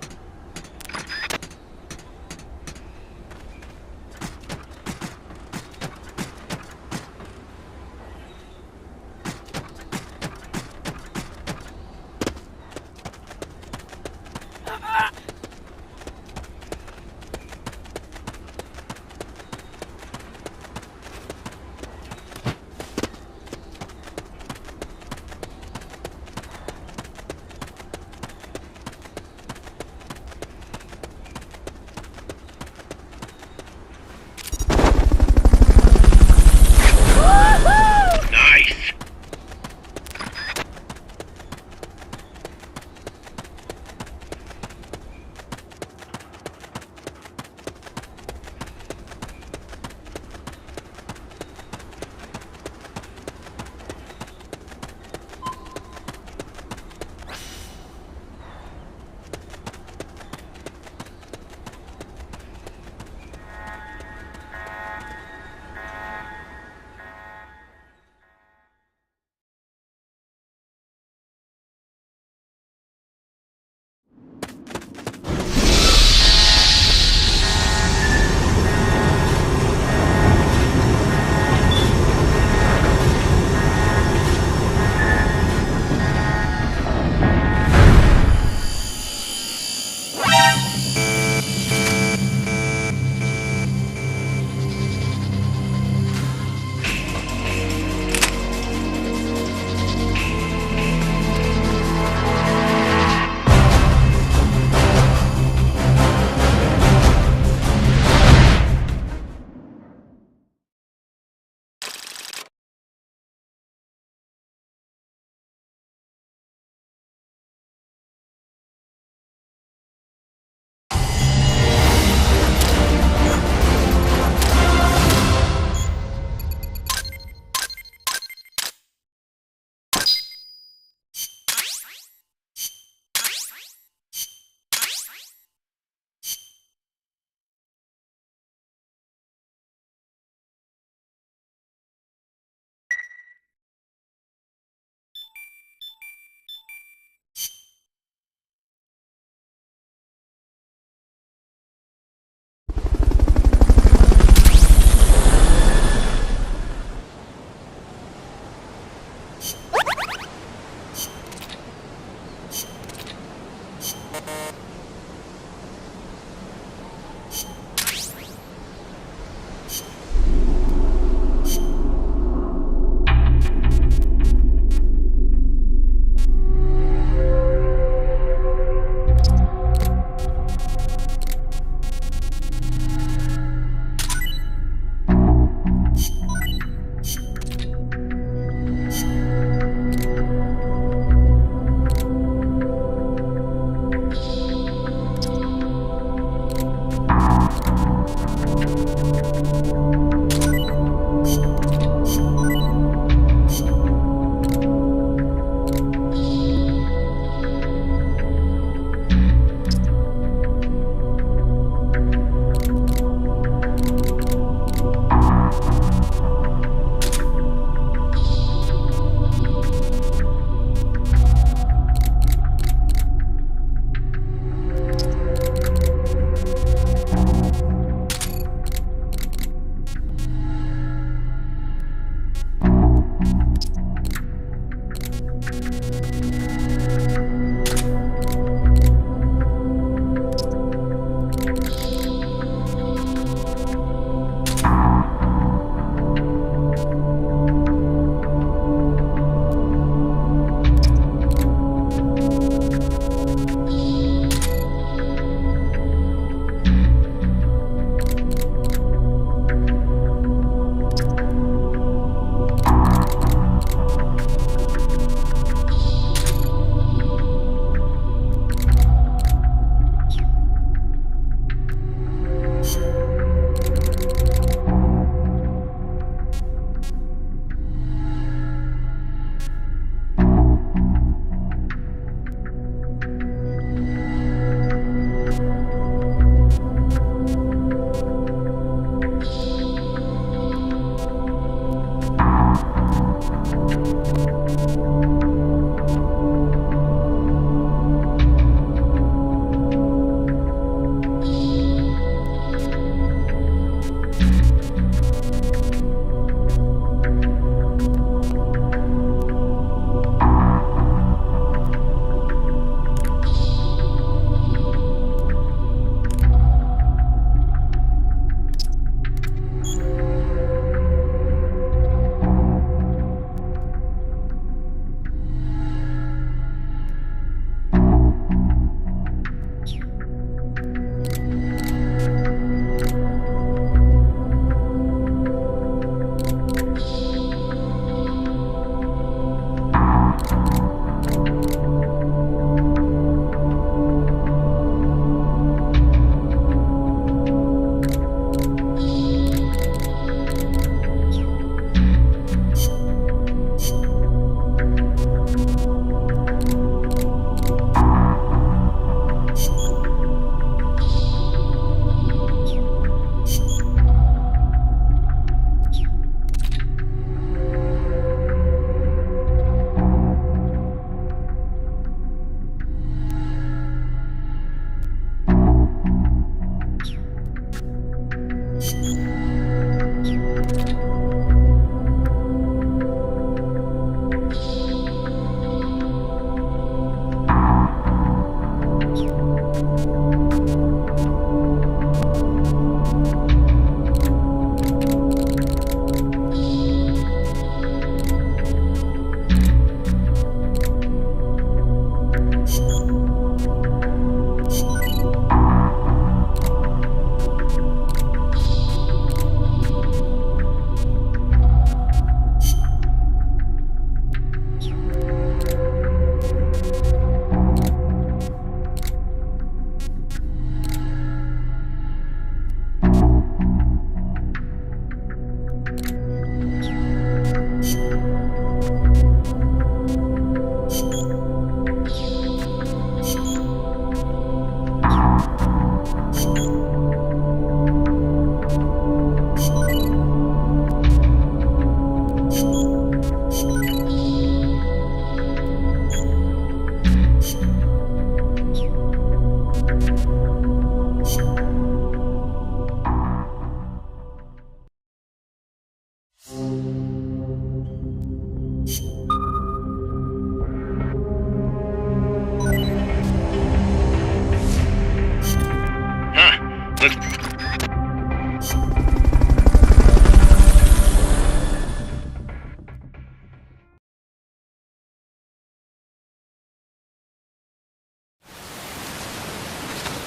Look.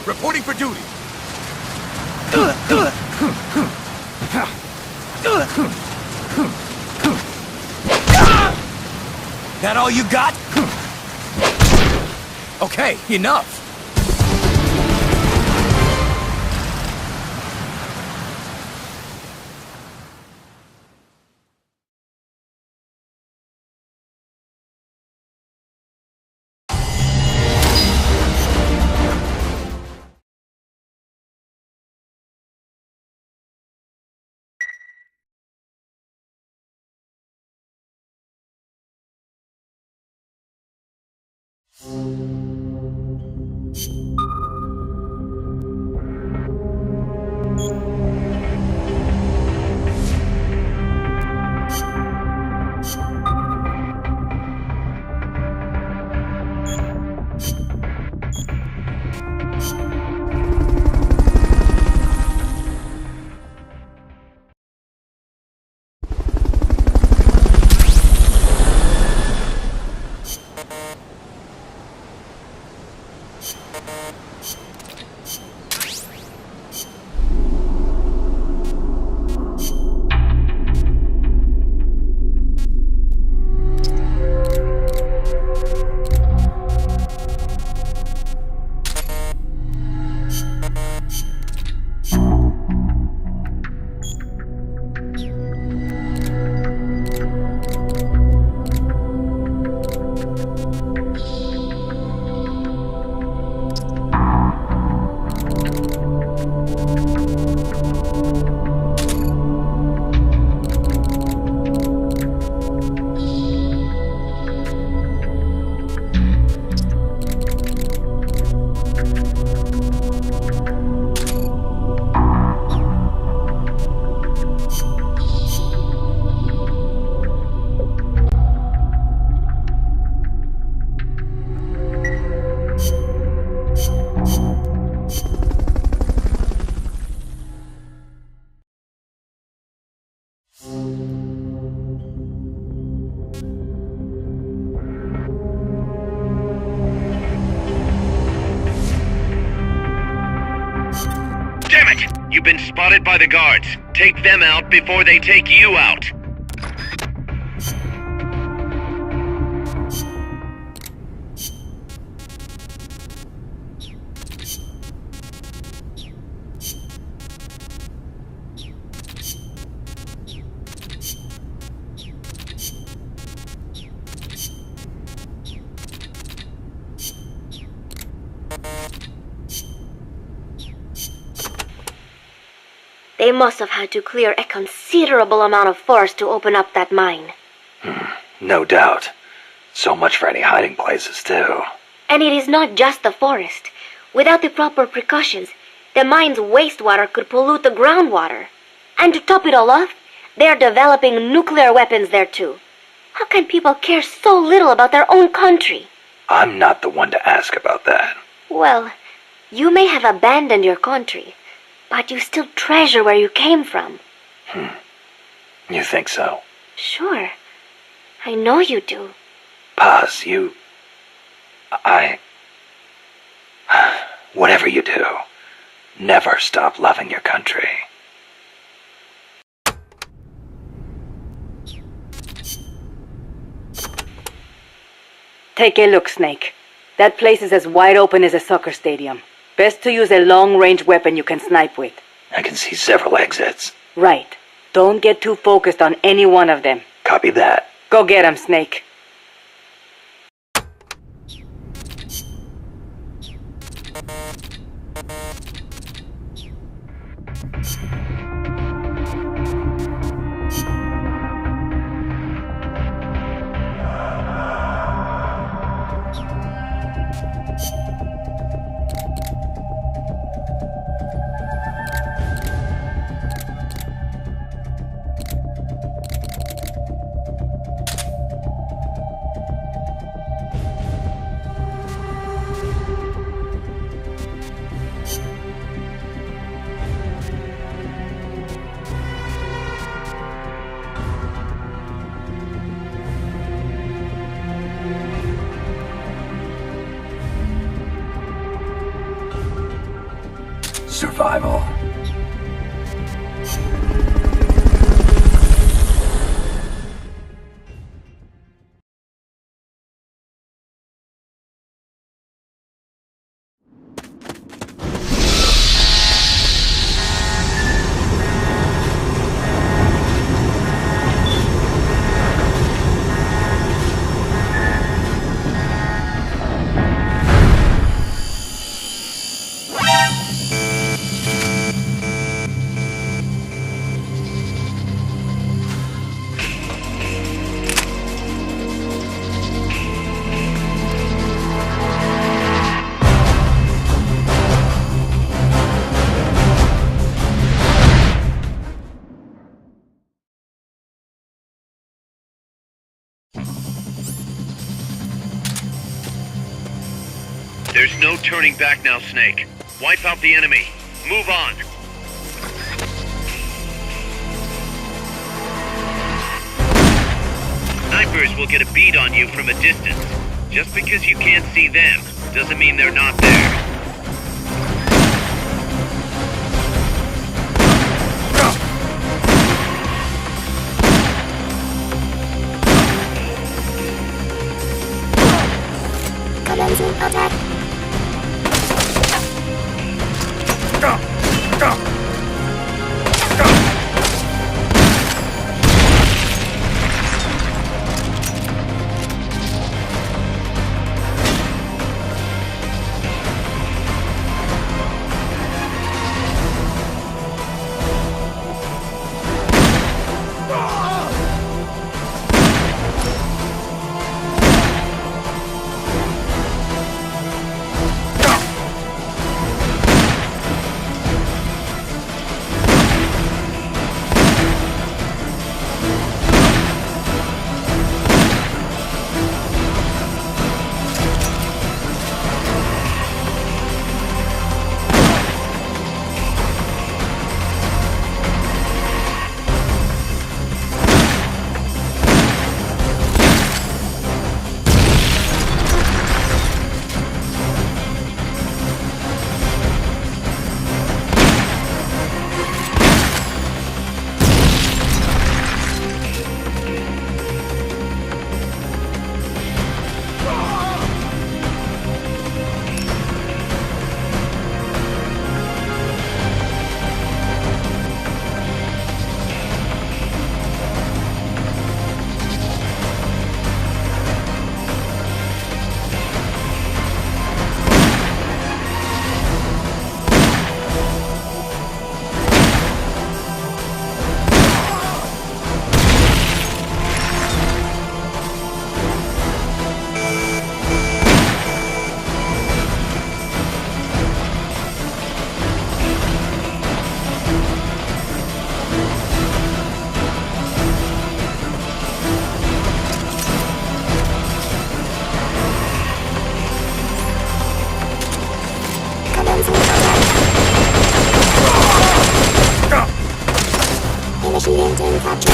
Reporting for duty. That all you got? Okay, enough. You've been spotted by the guards. Take them out before they take you out. They must have had to clear a considerable amount of forest to open up that mine. No doubt. So much for any hiding places, too. And it is not just the forest. Without the proper precautions, the mine's wastewater could pollute the groundwater. And to top it all off, they are developing nuclear weapons there too. How can people care so little about their own country? I'm not the one to ask about that. Well, you may have abandoned your country, but you still treasure where you came from. You think so? Sure. I know you do. Paz, whatever you do, never stop loving your country. Take a look, Snake. That place is as wide open as a soccer stadium. Best to use a long-range weapon you can snipe with. I can see several exits. Right. Don't get too focused on any one of them. Copy that. Go get 'em, Snake. Survival. There's no turning back now, Snake. Wipe out the enemy. Move on. Snipers will get a bead on you from a distance. Just because you can't see them doesn't mean they're not there. Commencing attack. Initiating capture.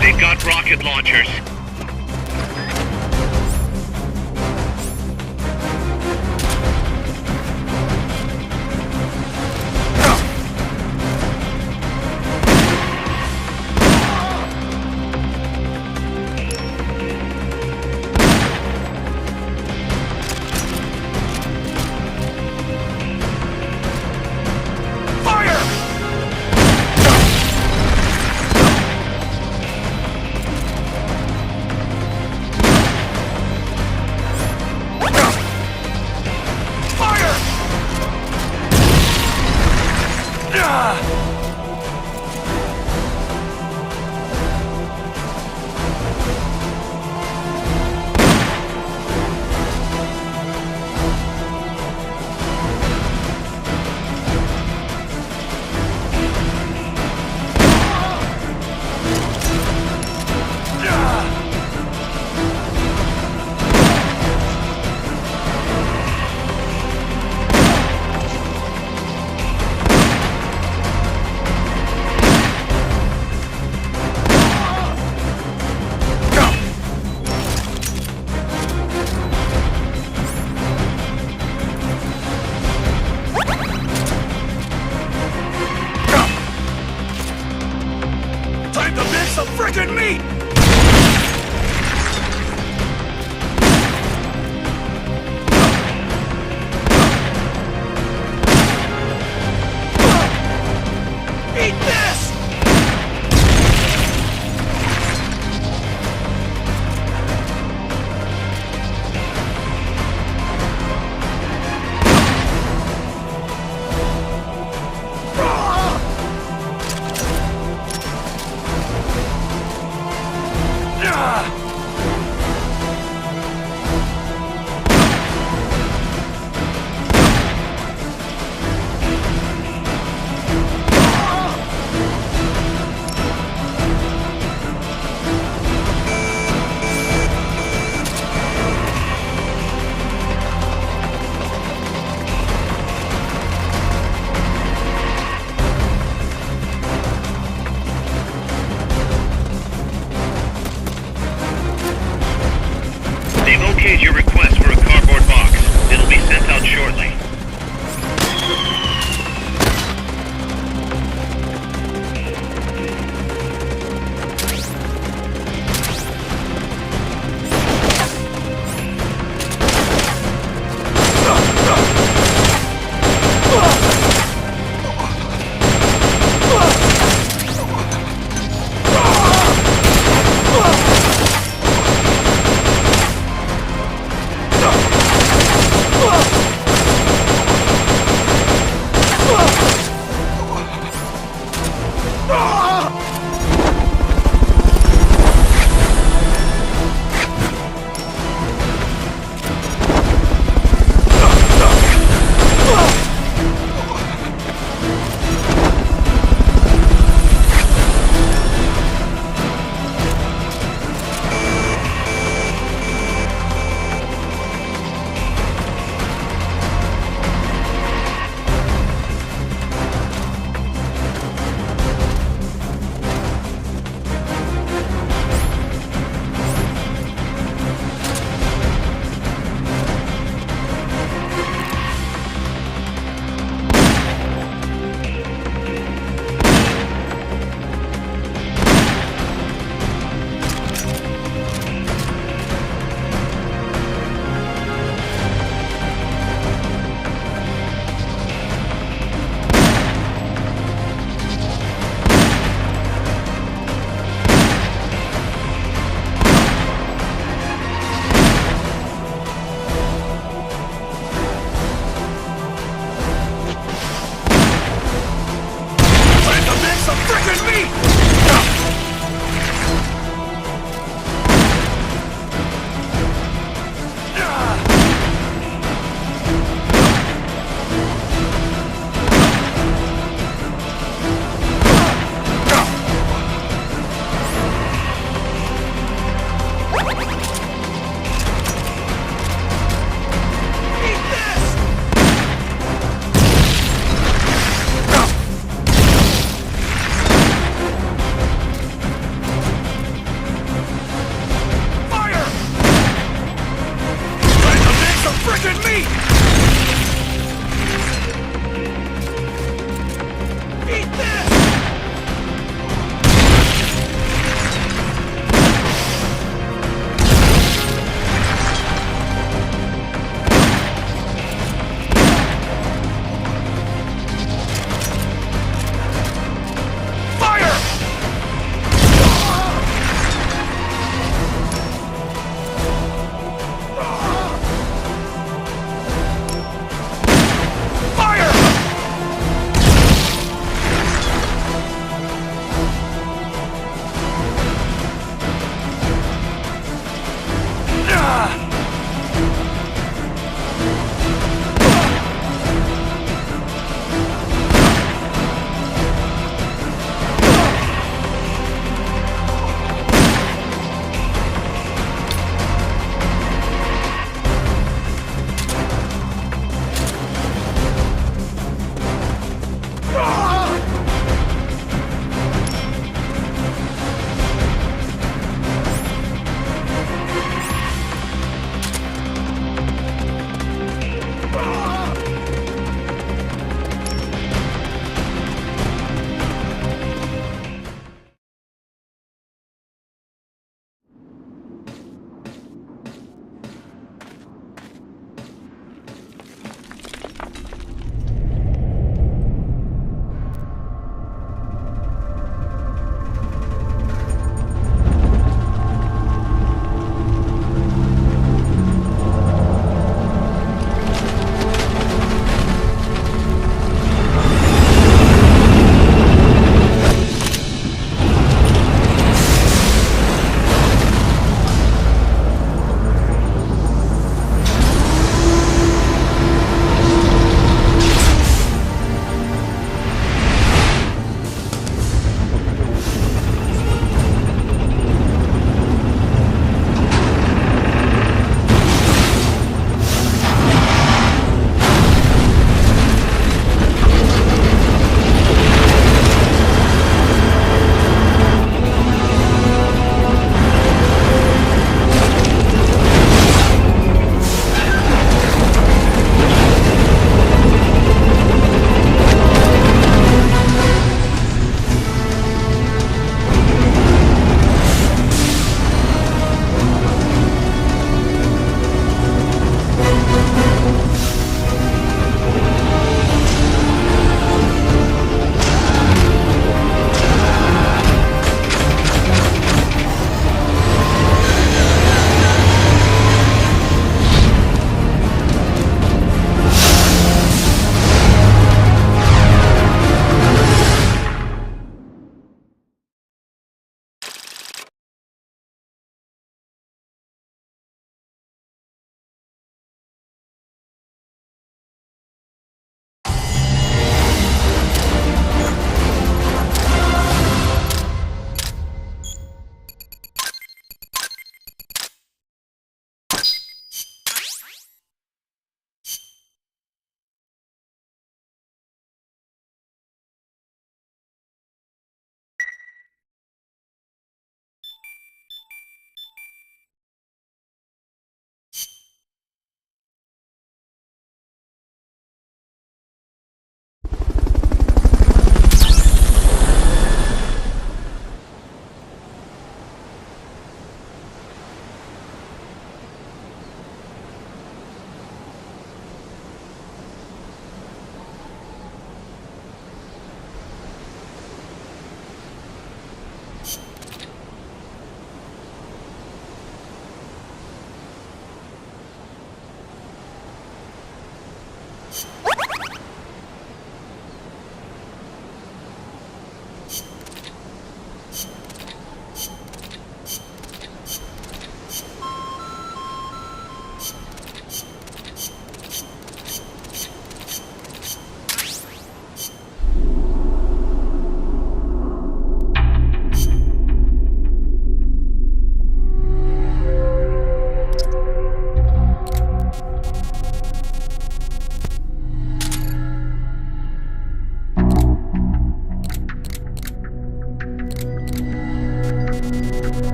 They've got rocket launchers. me! Eat this! They've okayed your request for a cardboard box. It'll be sent out shortly.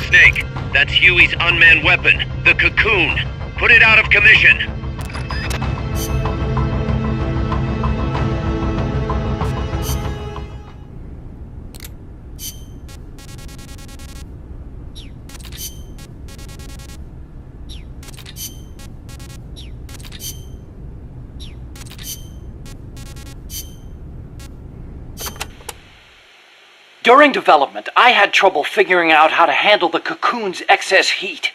Snake, that's Huey's unmanned weapon, the Cocoon. Put it out of commission. During development, I had trouble figuring out how to handle the Cocoon's excess heat.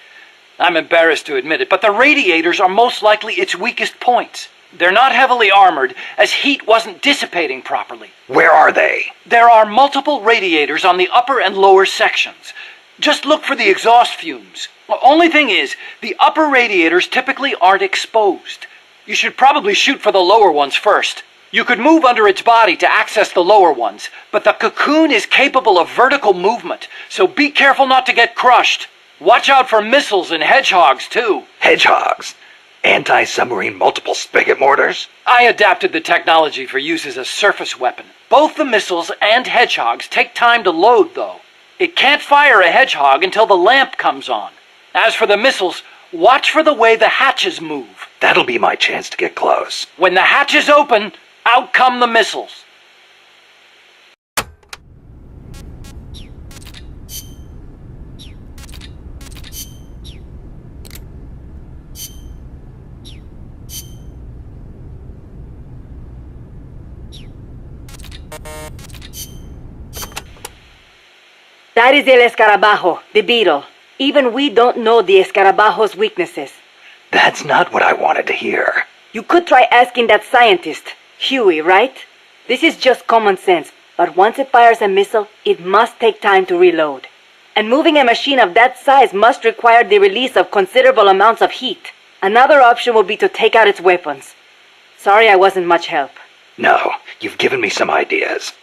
I'm embarrassed to admit it, but the radiators are most likely its weakest points. They're not heavily armored, as heat wasn't dissipating properly. Where are they? There are multiple radiators on the upper and lower sections. Just look for the exhaust fumes. The only thing is, the upper radiators typically aren't exposed. You should probably shoot for the lower ones first. You could move under its body to access the lower ones, but the Cocoon is capable of vertical movement, so be careful not to get crushed. Watch out for missiles and hedgehogs, too. Hedgehogs? Anti-submarine multiple spigot mortars? I adapted the technology for use as a surface weapon. Both the missiles and hedgehogs take time to load, though. It can't fire a hedgehog until the lamp comes on. As for the missiles, watch for the way the hatches move. That'll be my chance to get close. When the hatches open, out come the missiles. That is El Escarabajo, the beetle. Even we don't know the Escarabajo's weaknesses. That's not what I wanted to hear. You could try asking that scientist, Huey, right? This is just common sense, but once it fires a missile, it must take time to reload. And moving a machine of that size must require the release of considerable amounts of heat. Another option would be to take out its weapons. Sorry I wasn't much help. No, you've given me some ideas.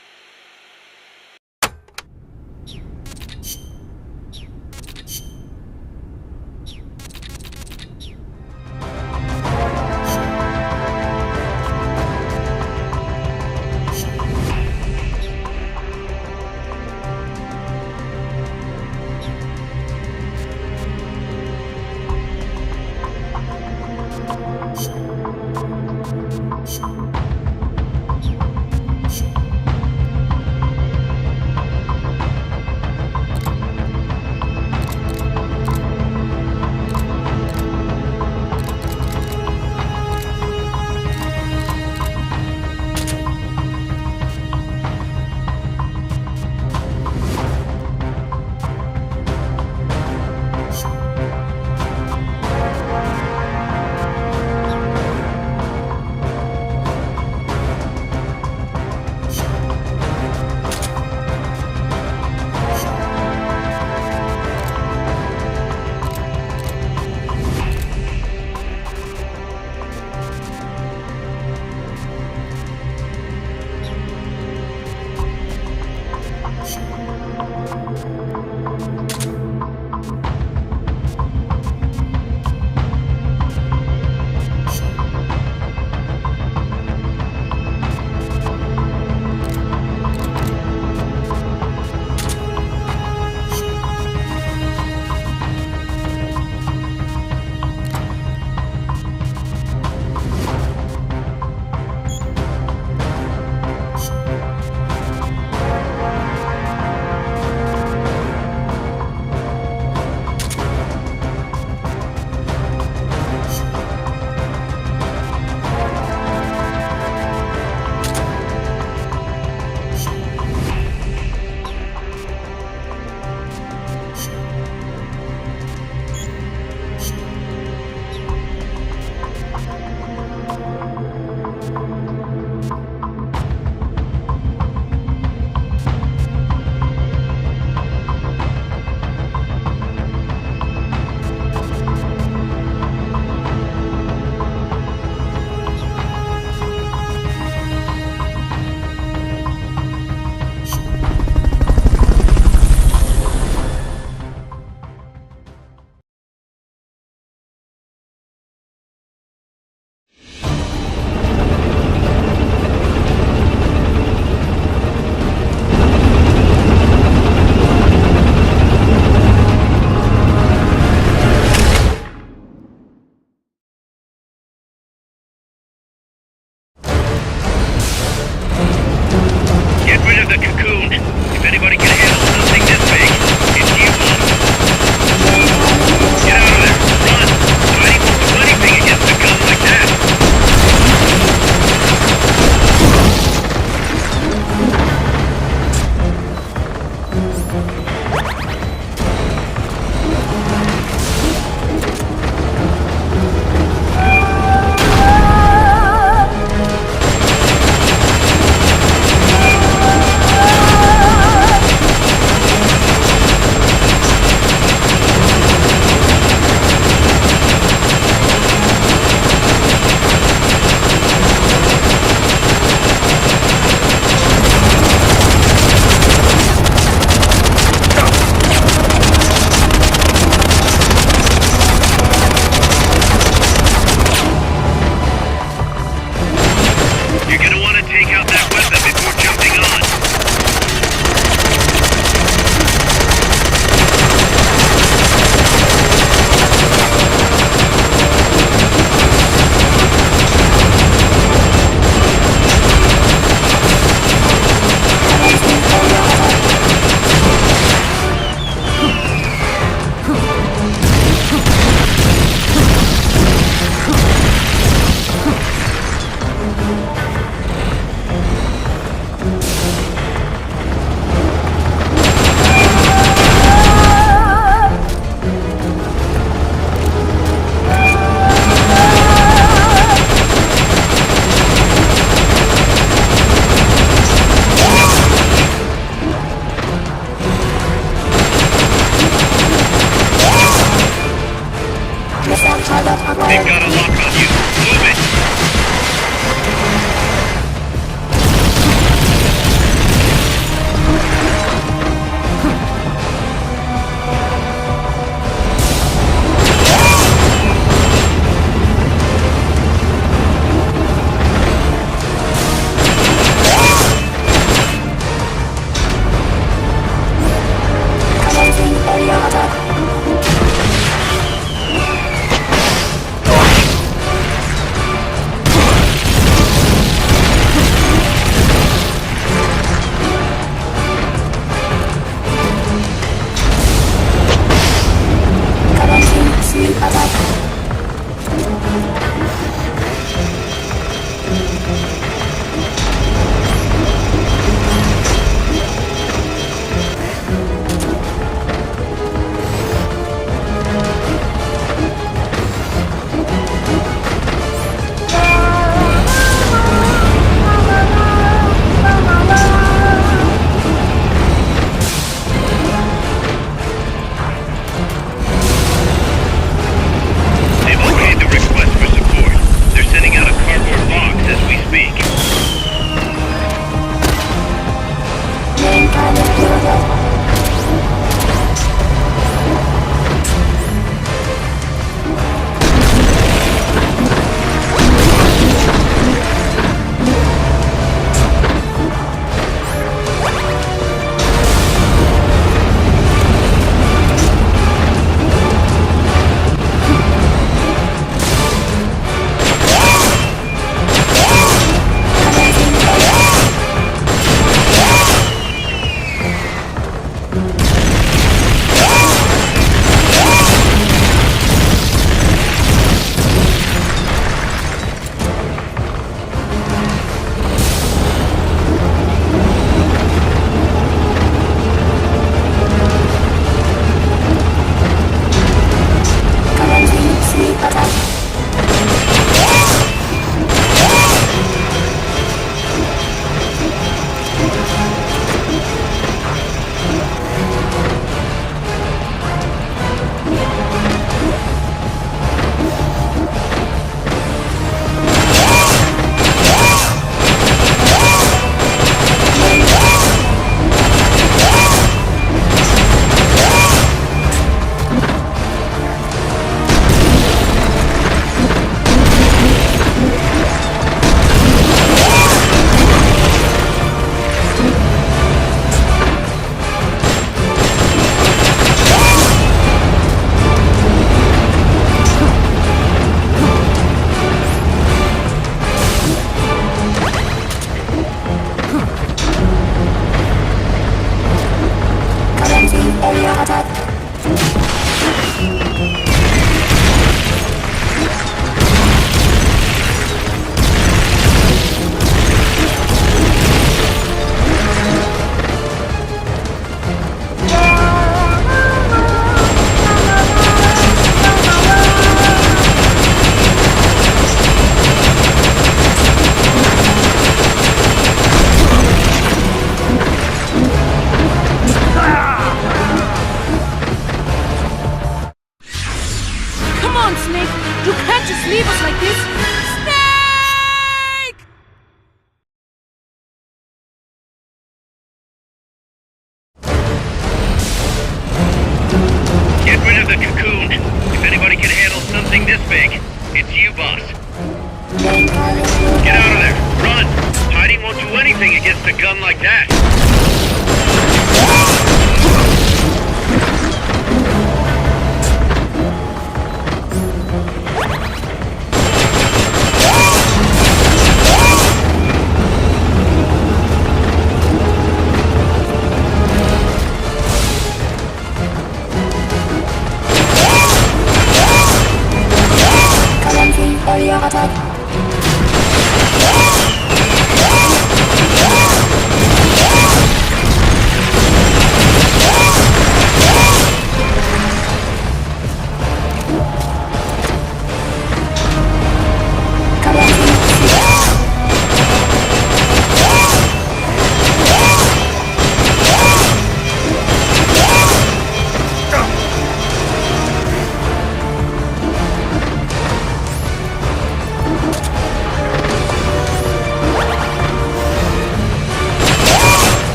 They've got a lock on you. Move it!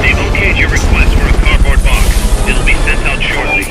They've okayed your request for a cardboard box. It'll be sent out shortly.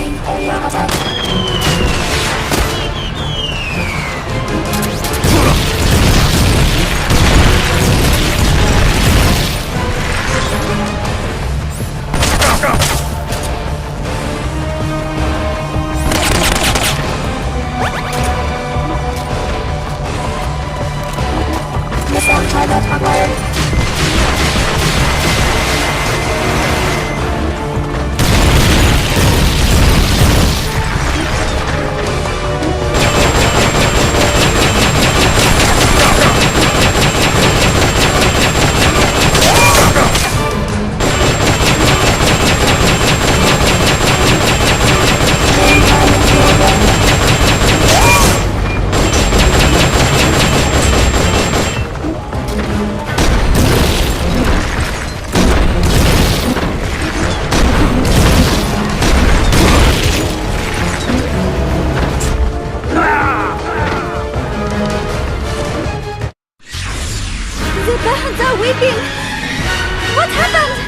The birds are weeping! What happened?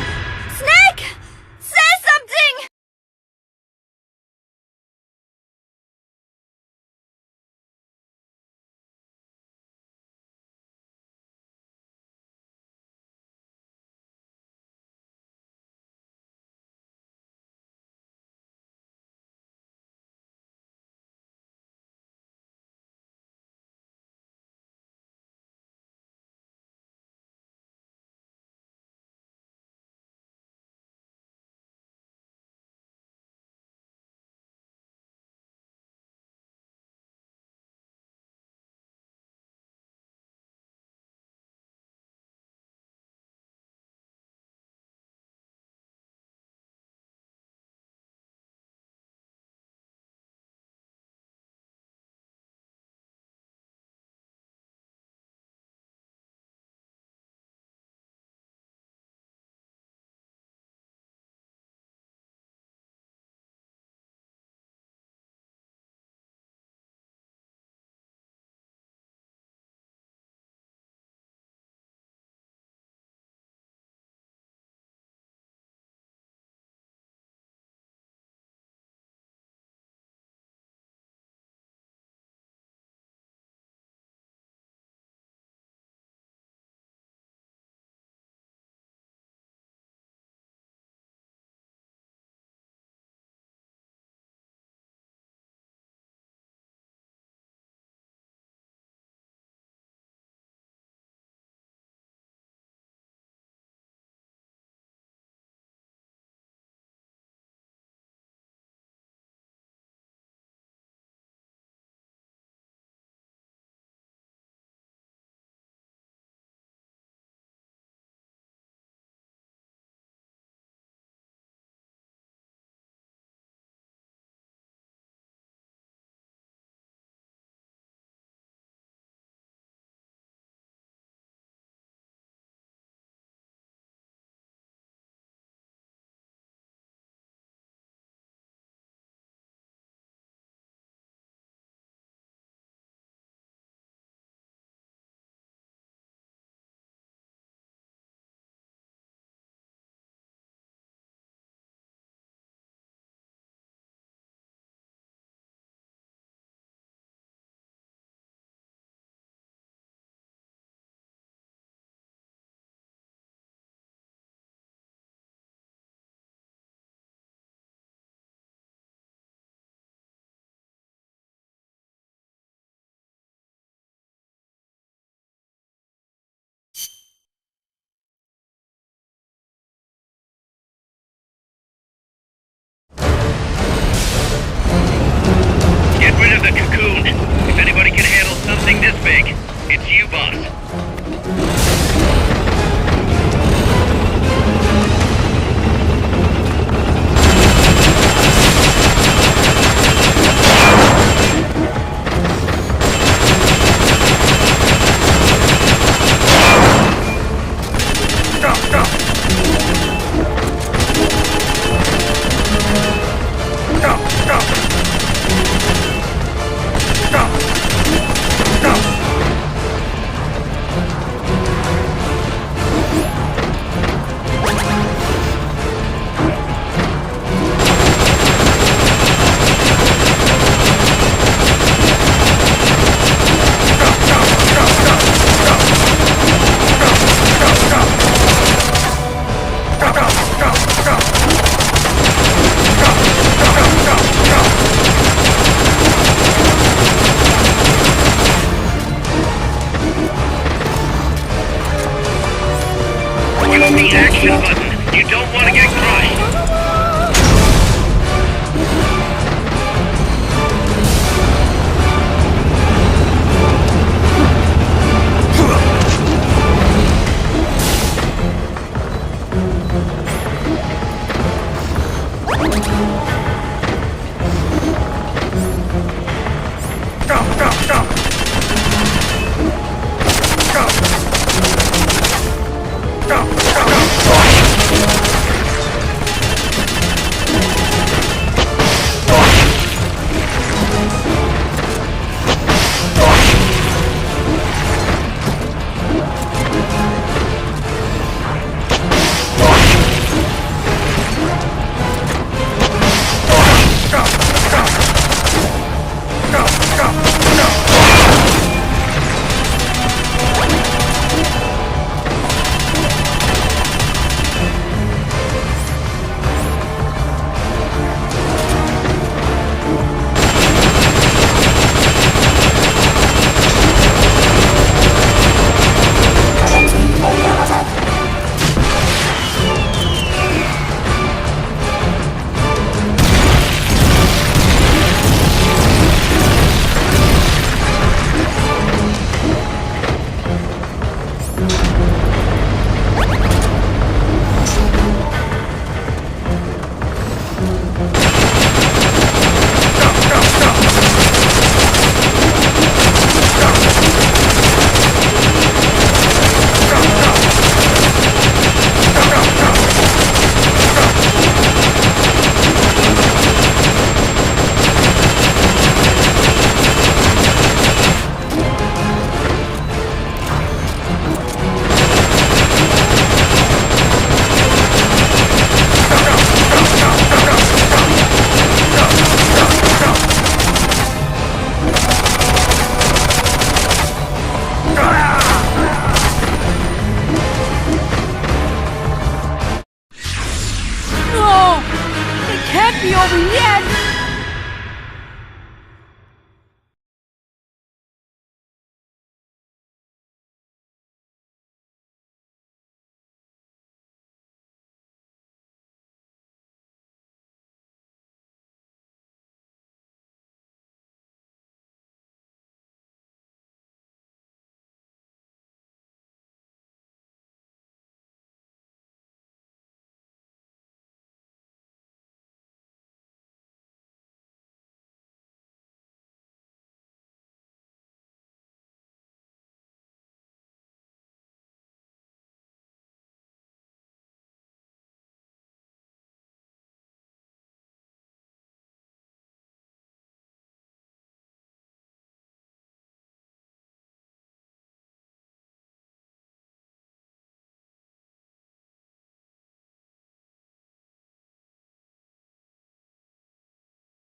the action button. You don't want to get crushed.